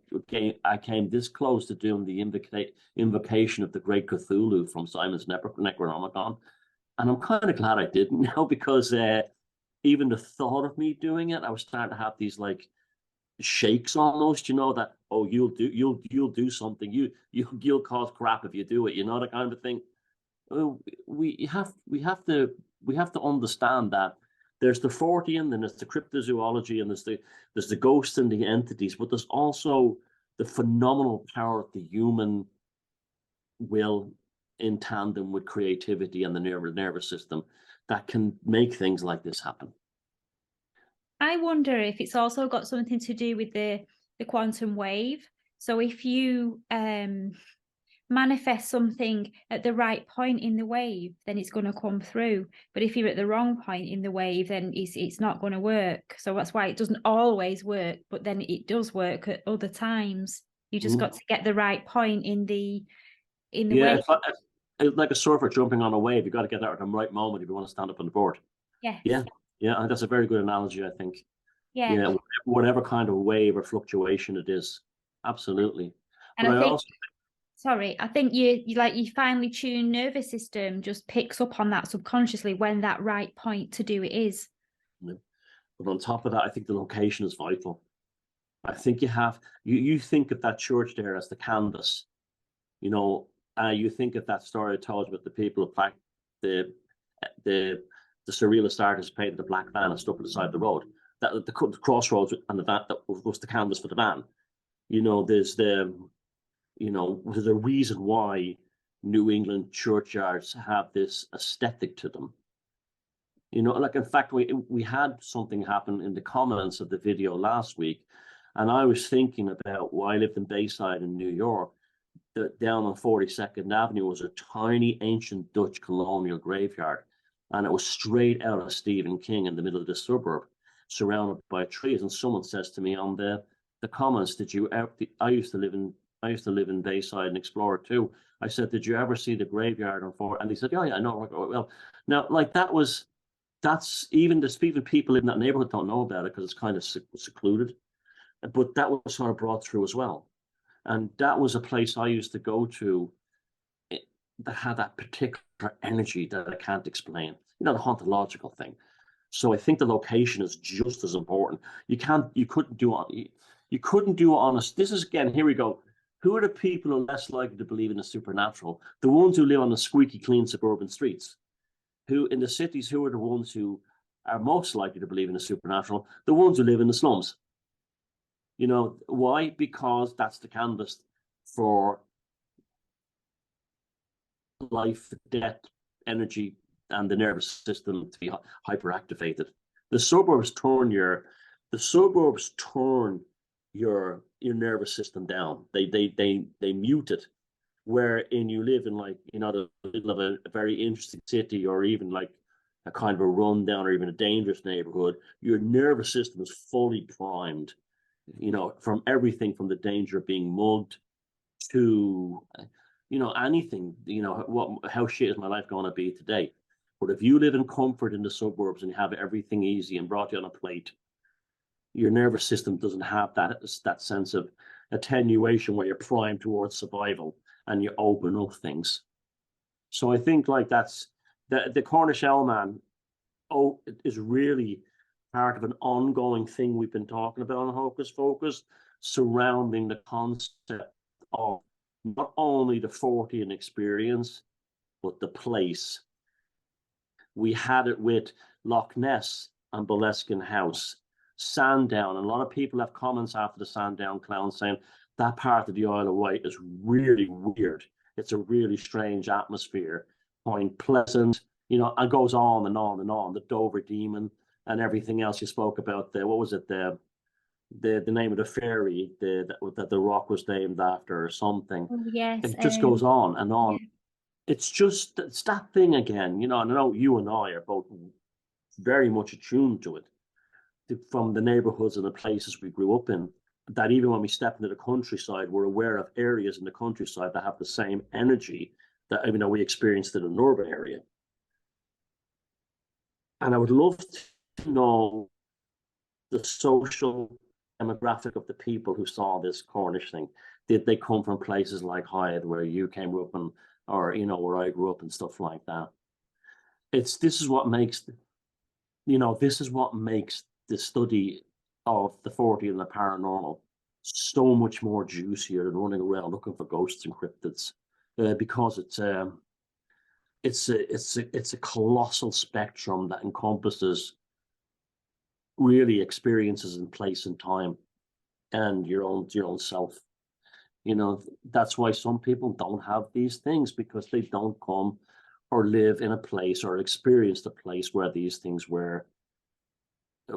I came this close to doing the invocation of the Great Cthulhu from Simon's Necronomicon, and I'm kind of glad I didn't now, because even the thought of me doing it, I was starting to have these like shakes almost, that, oh, you'll do something, you'll cause crap if you do it, that kind of thing. We have to understand that there's the Fortean, then there's the cryptozoology, and there's the ghosts and the entities, but there's also the phenomenal power of the human will in tandem with creativity and the nervous system that can make things like this happen. I wonder if it's also got something to do with the quantum wave. So if you manifest something at the right point in the wave, then it's going to come through. But if you're at the wrong point in the wave, then it's not going to work. So that's why it doesn't always work, but then it does work at other times. You just got to get the right point in the wave. It's like a surfer jumping on a wave. You got to get there at the right moment if you want to stand up on the board. Yes. Yeah, that's a very good analogy, I think. Yeah. Whatever kind of wave or fluctuation it is, absolutely. And I think your finely tuned nervous system just picks up on that subconsciously when that right point to do it is. But on top of that, I think the location is vital. I think you think of that church there as the canvas. You think of that story I told you about the people of the surrealist artist painted the black van and stuck it beside the road. That the crossroads and the van that was the canvas for the van. There's a reason why New England churchyards have this aesthetic to them. Like, in fact, we had something happen in the comments of the video last week, and I was thinking about why I lived in Bayside in New York. Down on 42nd Avenue was a tiny ancient Dutch colonial graveyard, and it was straight out of Stephen King in the middle of the suburb, surrounded by trees. And someone says to me on the comments, I used to live in Bayside and explore it too. I said, did you ever see the graveyard on 4? And he said, yeah, I know. Well, now, like, that's even people in that neighborhood don't know about it because it's kind of secluded, but that was sort of brought through as well. And that was a place I used to go to that had that particular energy that I can't explain, the hauntological thing. So I think the location is just as important. You couldn't do it on a, this is, again, here we go. Who are the people who are less likely to believe in the supernatural? The ones who live on the squeaky clean suburban streets. Who in the cities, who are the ones who are most likely to believe in the supernatural? The ones who live in the slums. Why? Because that's the canvas for life, death, energy, and the nervous system to be hyperactivated. The suburbs turn your nervous system down. They mute it. Wherein you live in, like, the middle of a very interesting city, or even like a kind of a rundown or even a dangerous neighborhood, your nervous system is fully primed, from everything from the danger of being mugged to, anything, how shit is my life going to be today? But if you live in comfort in the suburbs and you have everything easy and brought you on a plate, your nervous system doesn't have that sense of, attenuation where you're primed towards survival and you open up things. So I think like that's the Cornish Owlman is really part of an ongoing thing we've been talking about on Hocus Focus, surrounding the concept of not only the Fortean experience, but the place. We had it with Loch Ness and Boleskine House, Sandown. And a lot of people have comments after the Sandown clown saying that part of the Isle of Wight is really weird. It's a really strange atmosphere. Point Pleasant, you know, and goes on and on and on. The Dover Demon and everything else you spoke about. What was it? The name of the fairy that the rock was named after or something. Oh, yes. It just goes on and on. Yeah. It's that thing again, you know, and I know you and I are both very much attuned to it from the neighborhoods and the places we grew up in, that even when we step into the countryside, we're aware of areas in the countryside that have the same energy that, you know, we experienced in an urban area. And I would love to know the social demographic of the people who saw this Cornish thing. Did they come from places like Hyde, where you came up, and or you know, where I grew up and stuff like that? This is what makes, you know, this is what makes the study of the Fortean and the paranormal so much more juicier than running around looking for ghosts and cryptids, because it's a colossal spectrum that encompasses really experiences in place and time and your own self. You know, that's why some people don't have these things, because they don't come or live in a place or experience the place where these things were,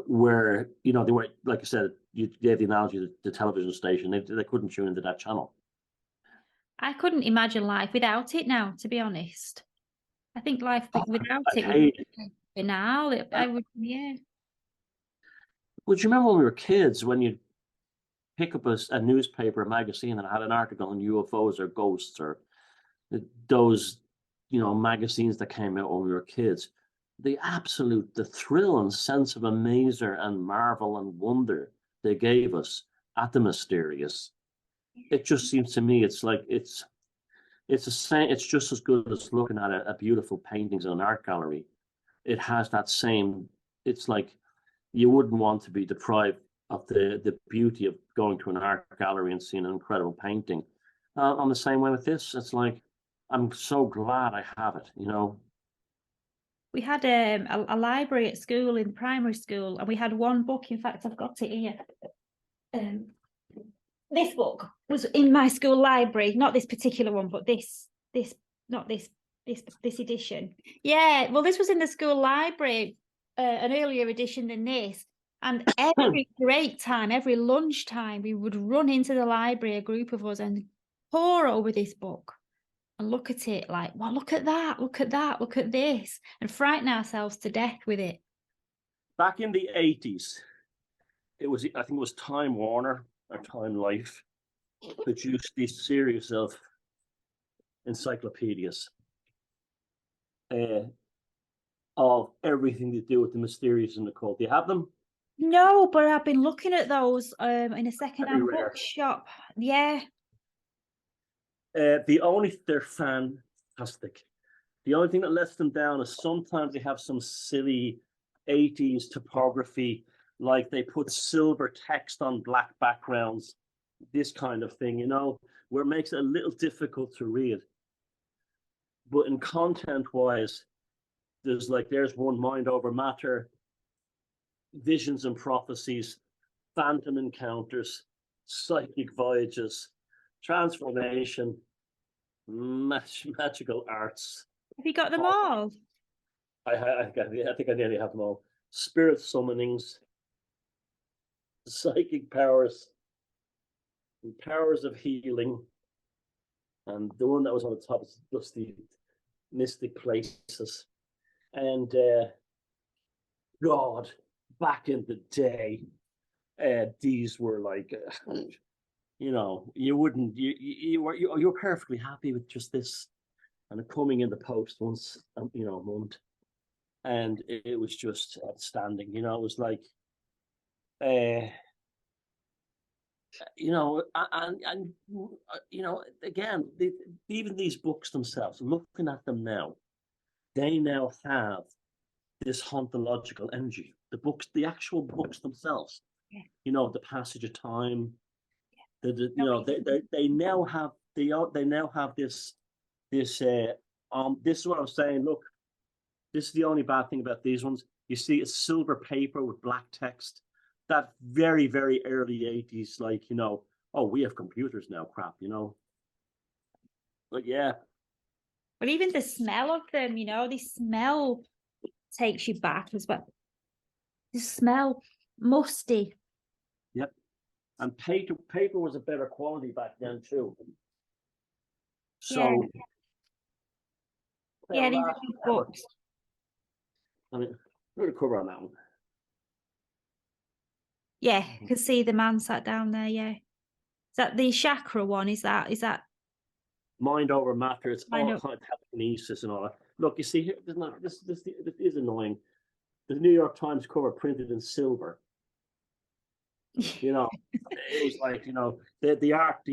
you know, they were, like I said, you gave the analogy of the television station, they couldn't tune into that channel. I couldn't imagine life without it now, to be honest. I think life without it would hate be banal. I would, yeah. Would you remember when we were kids, when you'd pick up a newspaper, a magazine, and had an article on UFOs or ghosts, or those, you know, magazines that came out when we were kids? The thrill and sense of amazer and marvel and wonder they gave us at the mysterious. It just seems to me it's like it's just as good as looking at a beautiful paintings in an art gallery. It has that same. It's like you wouldn't want to be deprived of the beauty of going to an art gallery and seeing an incredible painting. On the same way with this, it's like, I'm so glad I have it, you know. We had a library at school, in primary school, and we had one book. In fact, I've got it here. This book was in my school library, not this particular one, but this edition. Yeah, well, this was in the school library, an earlier edition than this. And every break time, every lunchtime, we would run into the library, a group of us, and pore over this book and look at it like, well, look at that, look at that, look at this, and frighten ourselves to death with it. Back in the 80s, I think it was Time Warner or Time Life produced this series of encyclopedias of everything to do with the mysterious and the occult. Do you have them? No, but I've been looking at those in a second-hand bookshop. Yeah. They're fantastic. The only thing that lets them down is sometimes they have some silly 80s topography, like they put silver text on black backgrounds, this kind of thing, you know, where it makes it a little difficult to read. But in content-wise, there's one, Mind Over Matter, Visions and Prophecies, Phantom Encounters, Psychic Voyages, Transformation, Magical Arts. Have you got them all? I think I nearly have them all. Spirit Summonings, Psychic Powers, and Powers of Healing, and the one that was on the top is just the Mystic Places. And God, back in the day, these were like, you know, you were perfectly happy with just this, and coming in the post once, you know, a month, and it was just outstanding. You know, it was like you know, and you know, again, even these books themselves, looking at them now, they now have this hauntological energy. The books, the actual books themselves, Yeah. you know, the passage of time, you No, know, they now have they now have this this is what I was saying. Look, this is the only bad thing about these ones. You see, it's silver paper with black text. That very, very early 80s, like, you know, oh, we have computers now, crap, you know. But yeah, but even the smell of them, you know, the smell takes you back as well. The smell musty. yep. And paper was a better quality back then too. Yeah, So yeah, these last are good ever, books. I mean, we're gonna cover on that one. Yeah, you can see the man sat down there. Yeah, is that the chakra one? Is that? Mind over matter. It's I all know. kind of telekinesis and all that. Look, you see here, there's not this is annoying. The New York Times cover printed in silver. You know, it was like, you know, the art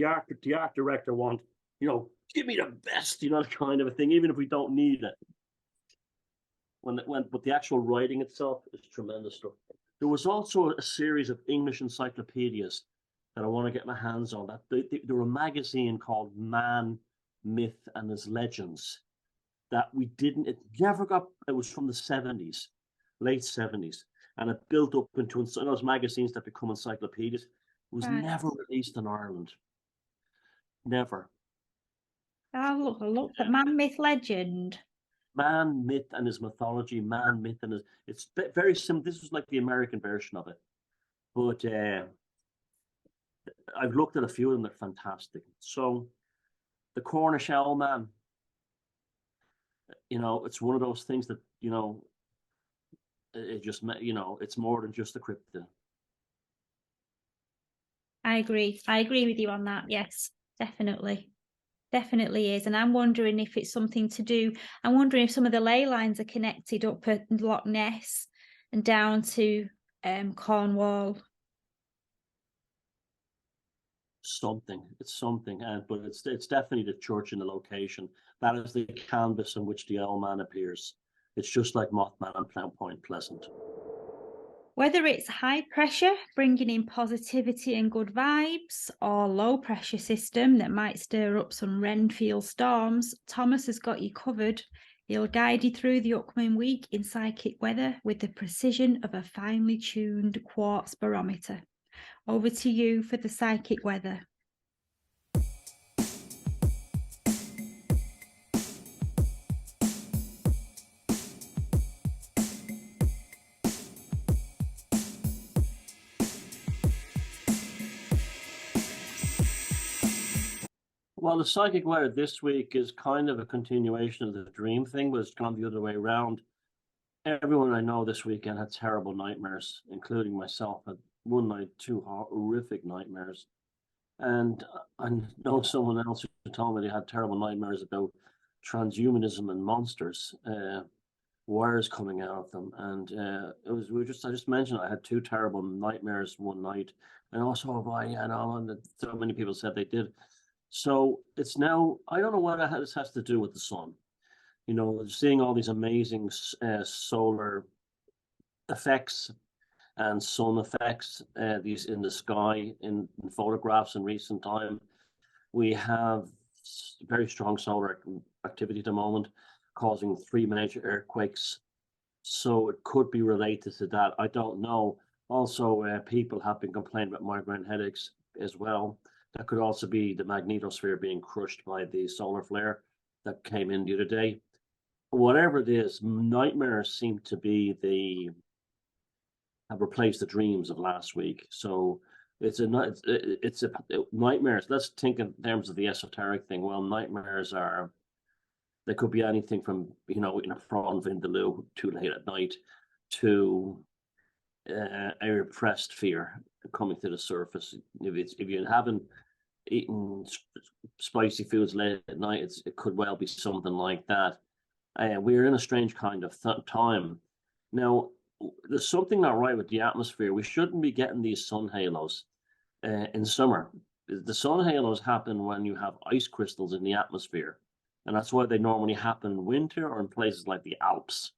director want, you know, give me the best, you know, kind of a thing, even if we don't need it. But the actual writing itself is tremendous stuff. There was also a series of English encyclopedias that I want to get my hands on. That there were a magazine called Man, Myth, and His Legends that we didn't. It never got. It was from the 70s, late 70s, and it built up into those magazines that become encyclopedias. It was Right. never released in Ireland. Never. Oh, look, the man, myth, legend. Man, myth, and his mythology. Man, myth, and his. It's very similar. This was like the American version of it, but I've looked at a few of them. They're fantastic. So, the Cornish Owl Man. You know, it's one of those things that, you know, it just, you know, it's more than just a cryptid. I agree. I agree with you on that. Yes, definitely. Definitely is. And I'm wondering if it's something to do. I'm wondering if some of the ley lines are connected up at Loch Ness and down to Cornwall. Something. It's something, but it's definitely the church and the location. That is the canvas in which the Owl Man appears. It's just like Mothman and Point Pleasant. Whether it's high pressure, bringing in positivity and good vibes, or low pressure system that might stir up some Renfield storms, Thomas has got you covered. He'll guide you through the upcoming week in psychic weather with the precision of a finely tuned quartz barometer. Over to you for the psychic weather. Well, the psychic weather this week is kind of a continuation of the dream thing, but it's gone the other way around. Everyone I know this weekend had terrible nightmares, including myself. Had one night, two horrific nightmares. And I know someone else who told me they had terrible nightmares about transhumanism and monsters, wires coming out of them. And I just mentioned I had two terrible nightmares one night. And also, I know, and so many people said they did. So it's now, I don't know what this has to do with the sun. You know, seeing all these amazing solar effects and sun effects, these in the sky in photographs in recent time. We have very strong solar activity at the moment, causing 3 major earthquakes. So it could be related to that. I don't know. Also, people have been complaining about migraine headaches as well. That could also be the magnetosphere being crushed by the solar flare that came in the other day. Whatever it is, nightmares seem to be have replaced the dreams of last week. So it's a nightmares. Let's think in terms of the esoteric thing. Well, nightmares they could be anything from, you know, in a prawn vindaloo too late at night to a repressed fear coming to the surface. If you haven't eaten spicy foods late at night, it could well be something like that. We're in a strange kind of time now. There's something not right with the atmosphere. We shouldn't be getting these sun halos. in summer. The sun halos happen when you have ice crystals in the atmosphere, and that's why they normally happen in winter or in places like the Alps.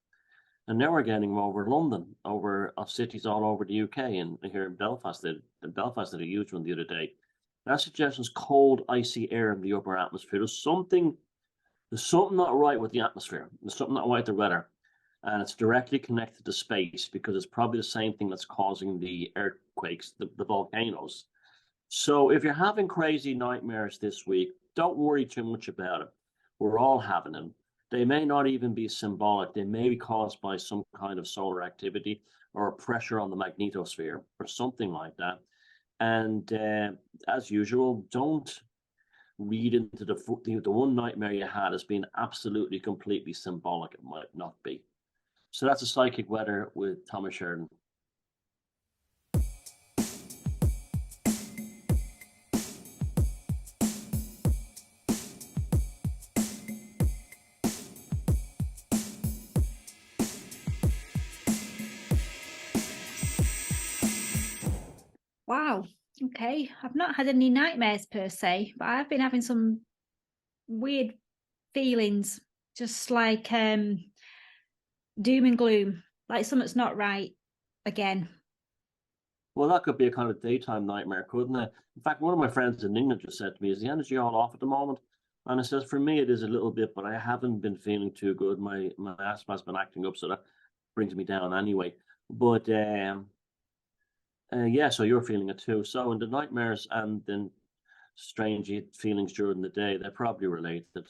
And now we're getting them over London, over cities all over the UK, and here in Belfast. Belfast did a huge one the other day. That suggests cold, icy air in the upper atmosphere. There's something not right with the atmosphere. There's something not right with the weather. And it's directly connected to space because it's probably the same thing that's causing the earthquakes, the volcanoes. So if you're having crazy nightmares this week, don't worry too much about it. We're all having them. They may not even be symbolic. They may be caused by some kind of solar activity or a pressure on the magnetosphere or something like that. And as usual, don't read into the one nightmare you had as being absolutely, completely symbolic. It might not be. So that's a psychic weather with Thomas Sheridan. Wow. Okay. I've not had any nightmares per se, but I've been having some weird feelings, just like doom and gloom, like something's not right again. Well, that could be a kind of daytime nightmare, couldn't it? In fact, one of my friends in England just said to me, "Is the energy all off at the moment?" And I says, "For me, it is a little bit, but I haven't been feeling too good. My asthma's been acting up, so that brings me down anyway." But yeah, so you're feeling it too. So in the nightmares and then strange feelings during the day, they're probably related.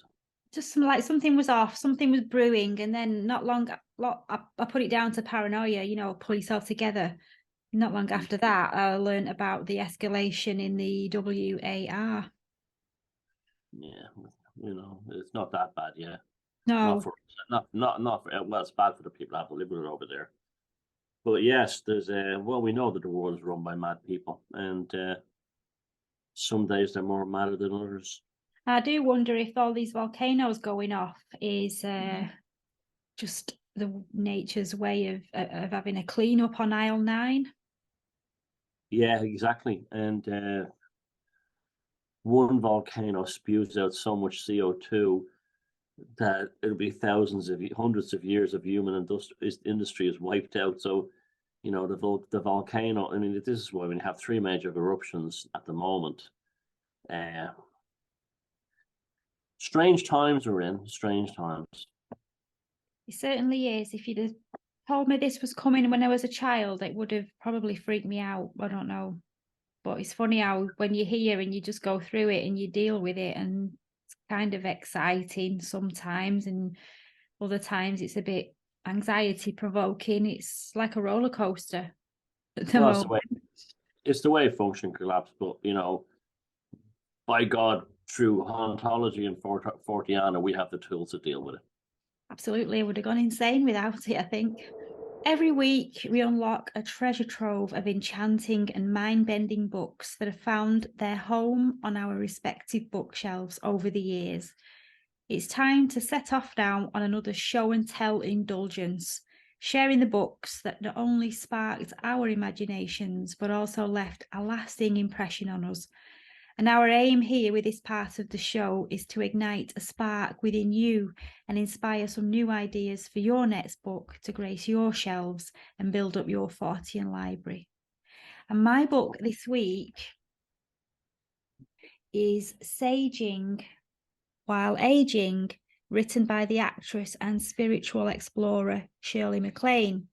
Just like something was off, something was brewing, and then not long, I put it down to paranoia, pull yourself together. Not long after that, I learned about the escalation in the WAR. Yeah, it's not that bad, yeah. No. Not for, well, it's bad for the people that have to live with it over there. But yes, there's we know that the world is run by mad people, and some days they're more mad than others. I do wonder if all these volcanoes going off is just the nature's way of having a clean up on aisle 9. Yeah, exactly. And one volcano spews out so much CO2 that it'll be hundreds of years of human industry is wiped out. So, the volcano, I mean, this is why we have 3 major eruptions at the moment. Strange times we're in, strange times. It certainly is. If you'd have told me this was coming when I was a child, it would have probably freaked me out. I don't know. But it's funny how when you're here and you just go through it and you deal with it, and it's kind of exciting sometimes, and other times it's a bit anxiety provoking. It's like a roller coaster at the moment. It's the way function collapsed, but by God, through hauntology and Forteana, we have the tools to deal with it. Absolutely, I would have gone insane without it, I think. Every week, we unlock a treasure trove of enchanting and mind-bending books that have found their home on our respective bookshelves over the years. It's time to set off now on another show and tell indulgence, sharing the books that not only sparked our imaginations, but also left a lasting impression on us. And our aim here with this part of the show is to ignite a spark within you and inspire some new ideas for your next book to grace your shelves and build up your Fortean library. And my book this week is Saging While Aging, written by the actress and spiritual explorer Shirley MacLaine.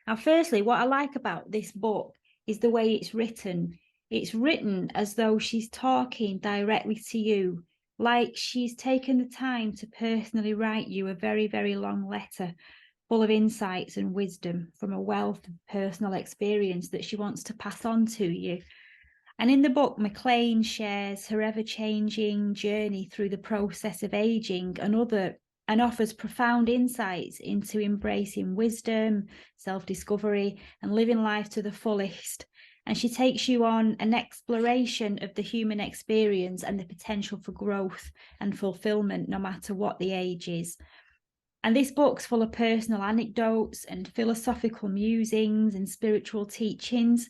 Now, firstly, what I like about this book is the way it's written. It's written as though she's talking directly to you, like she's taken the time to personally write you a very, very long letter full of insights and wisdom from a wealth of personal experience that she wants to pass on to you. And in the book, MacLaine shares her ever-changing journey through the process of aging and offers profound insights into embracing wisdom, self-discovery, and living life to the fullest. And she takes you on an exploration of the human experience and the potential for growth and fulfillment, no matter what the age is. And this book's full of personal anecdotes and philosophical musings and spiritual teachings.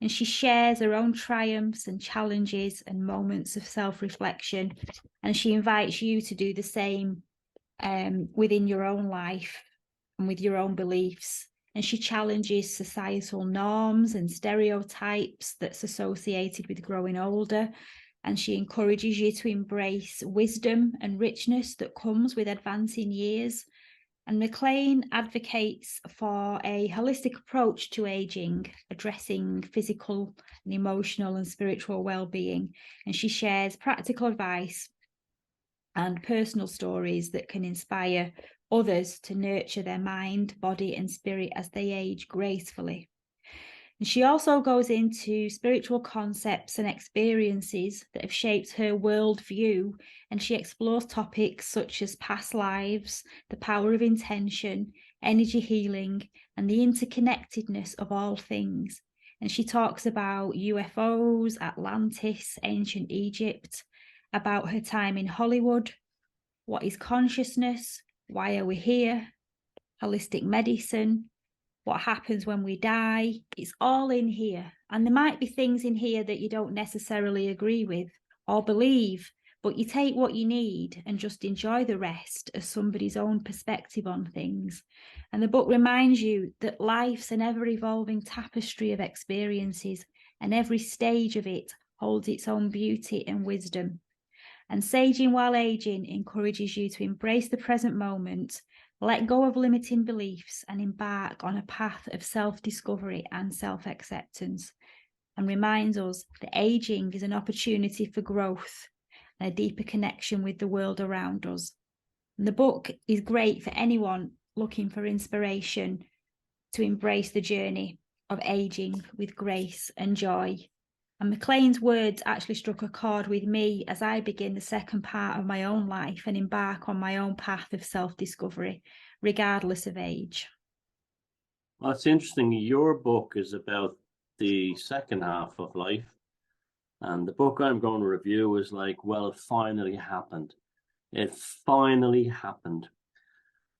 and she shares her own triumphs and challenges and moments of self-reflection, and she invites you to do the same within your own life and with your own beliefs. And she challenges societal norms and stereotypes that's associated with growing older, and she encourages you to embrace wisdom and richness that comes with advancing years. And McLean advocates for a holistic approach to aging, addressing physical and emotional and spiritual well-being. And she shares practical advice and personal stories that can inspire others to nurture their mind, body, and spirit as they age gracefully. And she also goes into spiritual concepts and experiences that have shaped her worldview, and she explores topics such as past lives, the power of intention, energy healing, and the interconnectedness of all things. And she talks about UFOs, Atlantis, ancient Egypt, about her time in Hollywood, what is consciousness, why are we here, holistic medicine, what happens when we die. It's all in here. And there might be things in here that you don't necessarily agree with or believe, but you take what you need and just enjoy the rest as somebody's own perspective on things. And the book reminds you that life's an ever-evolving tapestry of experiences, and every stage of it holds its own beauty and wisdom. And Saging While Aging encourages you to embrace the present moment, let go of limiting beliefs, and embark on a path of self-discovery and self-acceptance, and reminds us that aging is an opportunity for growth and a deeper connection with the world around us. And the book is great for anyone looking for inspiration to embrace the journey of aging with grace and joy. And McLean's words actually struck a chord with me as I begin the second part of my own life and embark on my own path of self-discovery, regardless of age. Well, it's interesting. Your book is about the second half of life. And the book I'm going to review is like, well, it finally happened. It finally happened.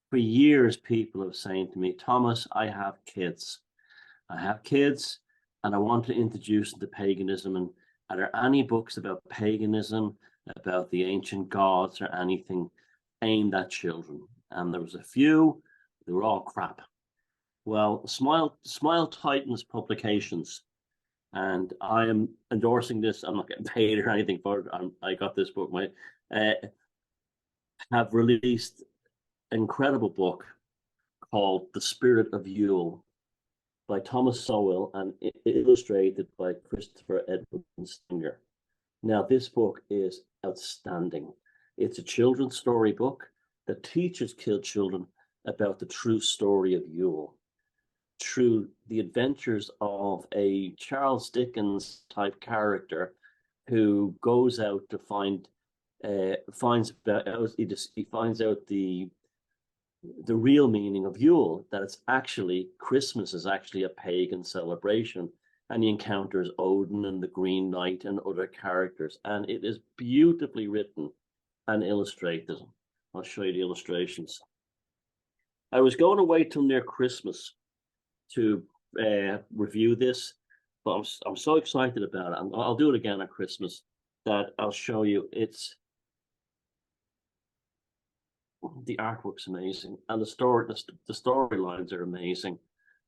For years, people have saying to me, Thomas, I have kids. I have kids. And I want to introduce them to paganism. And are there any books about paganism, about the ancient gods, or anything aimed at children? And there was a few. They were all crap. Well, Smile Titans Publications, and I am endorsing this. I'm not getting paid or anything for it. I got this book. Have released an incredible book called The Spirit of Yule, by Thomas Sowell and illustrated by Christopher Edwin Singer. Now, this book is outstanding. It's a children's story book that teaches children about the true story of Yule, through the adventures of a Charles Dickens type character who goes out to finds out the real meaning of Yule, that it's actually, Christmas is actually a pagan celebration, and he encounters Odin and the Green Knight and other characters, and it is beautifully written and illustrated. I'll show you the illustrations. I was going to wait till near Christmas to review this, but I'm so excited about it, and I'll do it again at Christmas, that I'll show you. The artwork's amazing, and the storylines are amazing.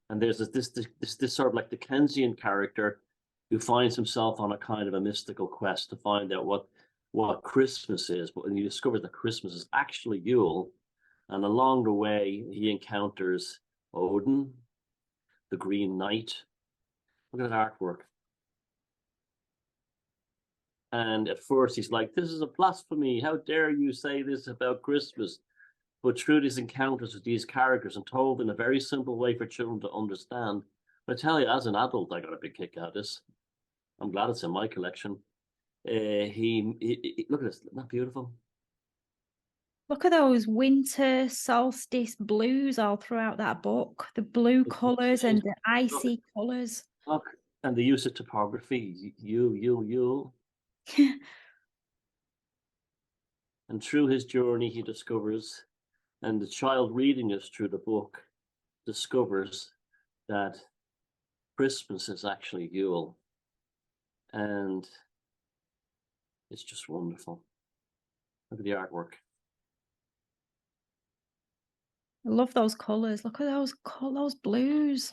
And there's this sort of like Dickensian character who finds himself on a kind of a mystical quest to find out what Christmas is. But when he discovers that Christmas is actually Yule, and along the way he encounters Odin, the Green Knight. Look at that artwork. And at first he's like, this is a blasphemy. How dare you say this about Christmas? But through these encounters with these characters and told in a very simple way for children to understand, I tell you, as an adult, I got a big kick out of this. I'm glad it's in my collection. Look at this, isn't that beautiful? Look at those winter solstice blues all throughout that book. The blue colours and the icy colours. Look, and the use of topography, you. And through his journey, he discovers, and the child reading this through the book discovers, that Christmas is actually Yule. And it's just wonderful. Look at the artwork. I love those colours. Look at those blues.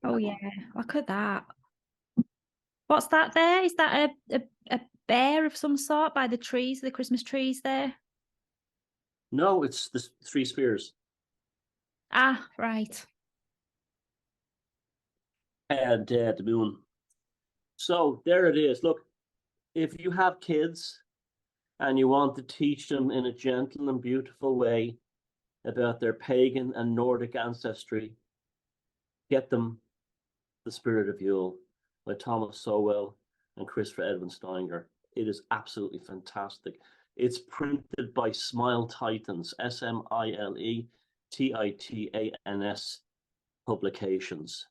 Oh yeah, look at that. What's that there? Is that a bear of some sort by the trees, the Christmas trees there? No, it's the three spears. Ah, right. And the moon. So there it is. Look, if you have kids and you want to teach them in a gentle and beautiful way about their pagan and Nordic ancestry, get them The Spirit of Yule by Thomas Sowell and Christopher Edwin Steiger. It is absolutely fantastic. It's printed by Smile Titans, SMILE TITANS Publications.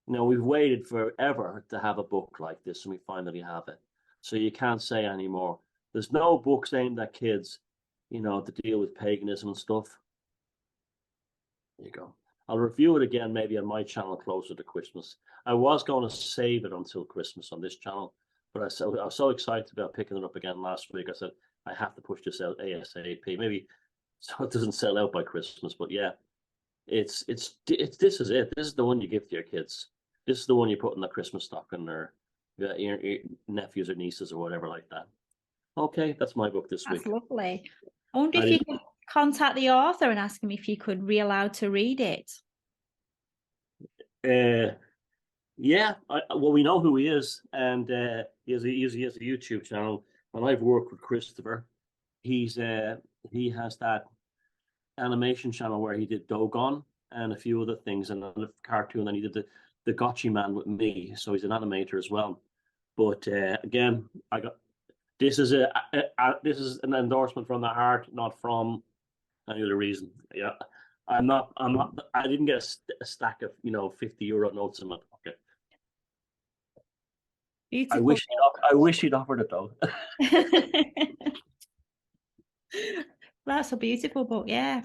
Now, we've waited forever to have a book like this, and we finally have it. So you can't say anymore. There's no books aimed at kids, to deal with paganism and stuff. There you go. I'll review it again maybe on my channel closer to Christmas. I was going to save it until Christmas on this channel, but I was so excited about picking it up again last week. I said, I have to push this out ASAP. Maybe so it doesn't sell out by Christmas, but yeah, this is it. This is the one you give to your kids. This is the one you put in the Christmas stocking or your nephews or nieces or whatever like that. Okay, that's my book this week. That's lovely. I wonder if you could contact the author and ask him if you could be allowed to read it. Yeah, well, we know who he is, and he has a YouTube channel, and I've worked with Christopher. He has that animation channel where he did Dogon and a few other things, and a cartoon, and he did the Gotchi Man with me, so he's an animator as well. But again, this is an endorsement from the heart, not from any other reason. Yeah, I didn't get a stack of €50 notes in my pocket. Beautiful. I wish he'd offered it though. That's a beautiful book, yeah.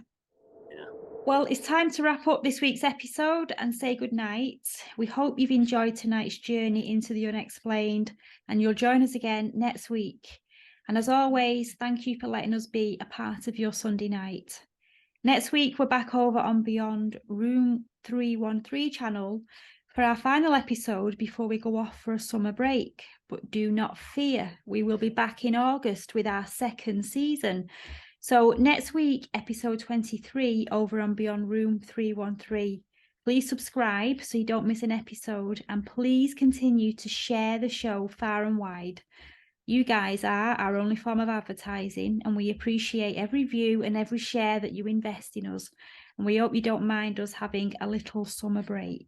Well, it's time to wrap up this week's episode and say goodnight. We hope you've enjoyed tonight's journey into the unexplained, and you'll join us again next week. And as always, thank you for letting us be a part of your Sunday night. Next week, we're back over on Beyond Room 313 channel for our final episode before we go off for a summer break. But do not fear, we will be back in August with our second season. So next week, episode 23 over on Beyond Room 313. Please subscribe so you don't miss an episode, and please continue to share the show far and wide. You guys are our only form of advertising, and we appreciate every view and every share that you invest in us. And we hope you don't mind us having a little summer break.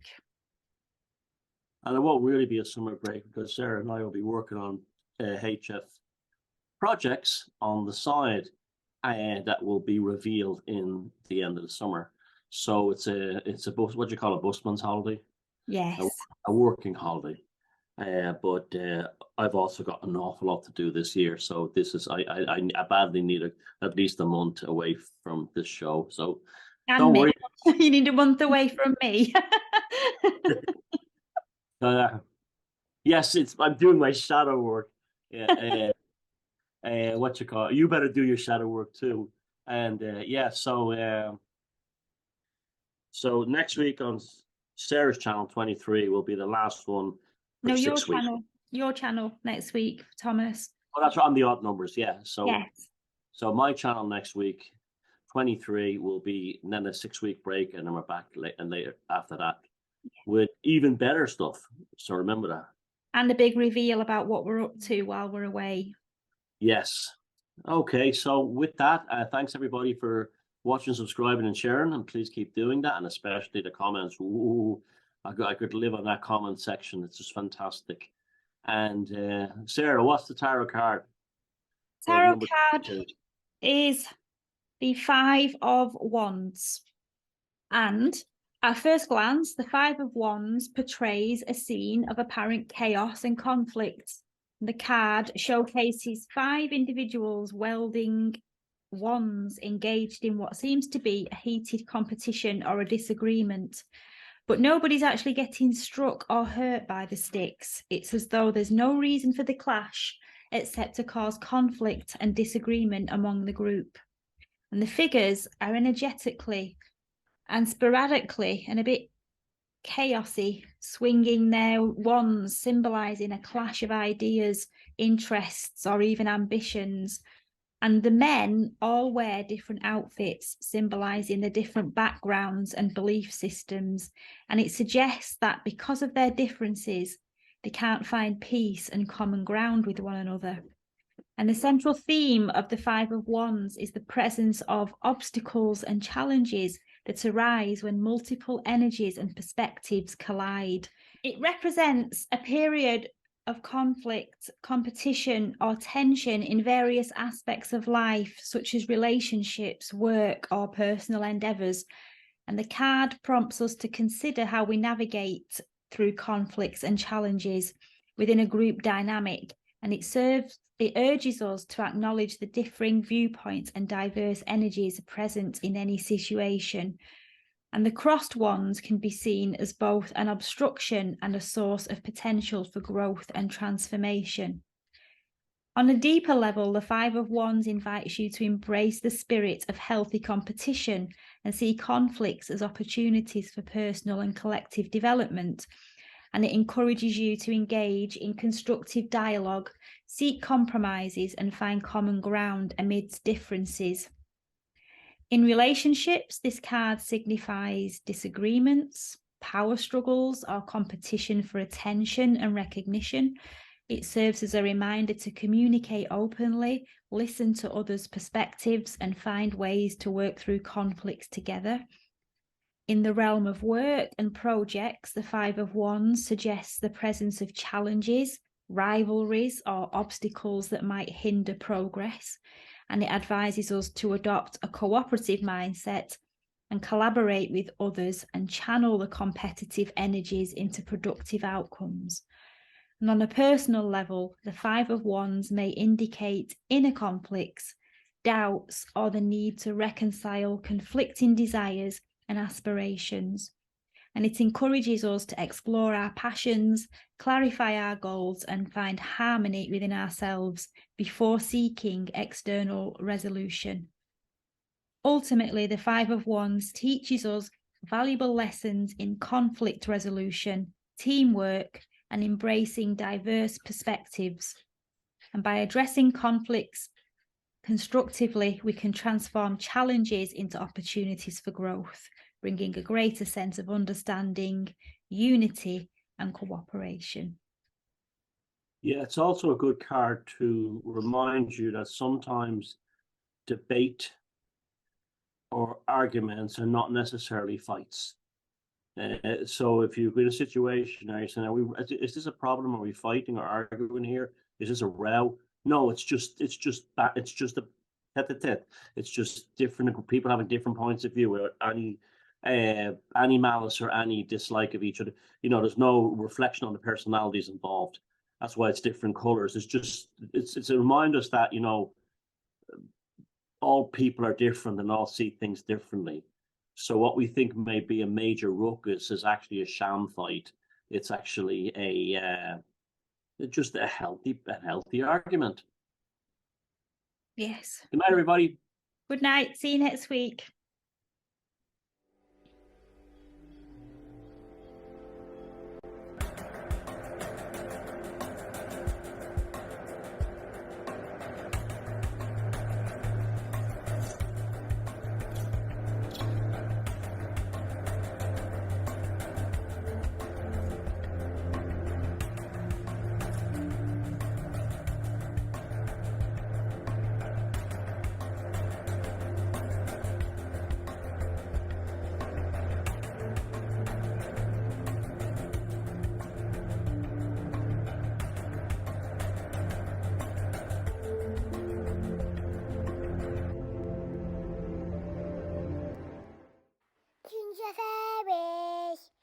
And it won't really be a summer break because Sarah and I will be working on HF projects on the side that will be revealed in the end of the summer. So it's a bus, what do you call a busman's holiday? Yes. A working holiday. But I've also got an awful lot to do this year. So this is I badly need at least a month away from this show. So and don't me. worry. You need a month away from me. Yes, I'm doing my shadow work. Yeah. What you call it? You better do your shadow work too. And yeah, so next week on Sarah's channel 23 will be the last one for No, 6 weeks. Your channel next week, Thomas. Oh, that's right, on the odd numbers, yeah. So yes. So my channel next week, 23, will be, and then a 6-week break, and then we're back later after that with even better stuff. So remember that. And a big reveal about what we're up to while we're away. Yes. Okay, so with that, thanks everybody for watching, subscribing, and sharing, and please keep doing that, and especially the comments. Ooh, I could live on that comment section. It's just fantastic. And Sarah, what's the tarot card? Tarot card is the 5 of Wands. And at first glance, the 5 of Wands portrays a scene of apparent chaos and conflict. The card showcases 5 individuals welding wands engaged in what seems to be a heated competition or a disagreement. But nobody's actually getting struck or hurt by the sticks. It's as though there's no reason for the clash except to cause conflict and disagreement among the group. And the figures are energetically and sporadically and a bit chaosy, swinging their wands, symbolising a clash of ideas, interests, or even ambitions. And the men all wear different outfits, symbolising the different backgrounds and belief systems. And it suggests that because of their differences, they can't find peace and common ground with one another. And the central theme of the 5 of Wands is the presence of obstacles and challenges that arise when multiple energies and perspectives collide. It represents a period of conflict, competition, or tension in various aspects of life, such as relationships, work, or personal endeavours. And the card prompts us to consider how we navigate through conflicts and challenges within a group dynamic. And it urges us to acknowledge the differing viewpoints and diverse energies present in any situation. And the crossed wands can be seen as both an obstruction and a source of potential for growth and transformation. On a deeper level, the 5 of Wands invites you to embrace the spirit of healthy competition and see conflicts as opportunities for personal and collective development. And it encourages you to engage in constructive dialogue, seek compromises, and find common ground amidst differences. In relationships, this card signifies disagreements, power struggles, or competition for attention and recognition. It serves as a reminder to communicate openly, listen to others' perspectives, and find ways to work through conflicts together. In the realm of work and projects, the 5 of Wands suggests the presence of challenges, rivalries, or obstacles that might hinder progress. And it advises us to adopt a cooperative mindset and collaborate with others and channel the competitive energies into productive outcomes. And on a personal level, the 5 of Wands may indicate inner conflicts, doubts, or the need to reconcile conflicting desires and aspirations. And it encourages us to explore our passions, clarify our goals, and find harmony within ourselves before seeking external resolution. Ultimately, the 5 of Wands teaches us valuable lessons in conflict resolution, teamwork, and embracing diverse perspectives. And by addressing conflicts constructively, we can transform challenges into opportunities for growth, bringing a greater sense of understanding, unity, and cooperation. Yeah, it's also a good card to remind you that sometimes debate or arguments are not necessarily fights. So if you're in a situation and you're saying, is this a problem? Are we fighting or arguing here? Is this a row? No, it's just a tete-a-tete. It's just different people having different points of view, or any malice or any dislike of each other. You know, there's no reflection on the personalities involved. That's why it's different colors. It's a reminder us that, you know, all people are different and all see things differently. So what we think may be a major ruckus is actually a sham fight. It's actually just a healthy argument. Yes. Good night, everybody. Good night. See you next week. Ginger fairies.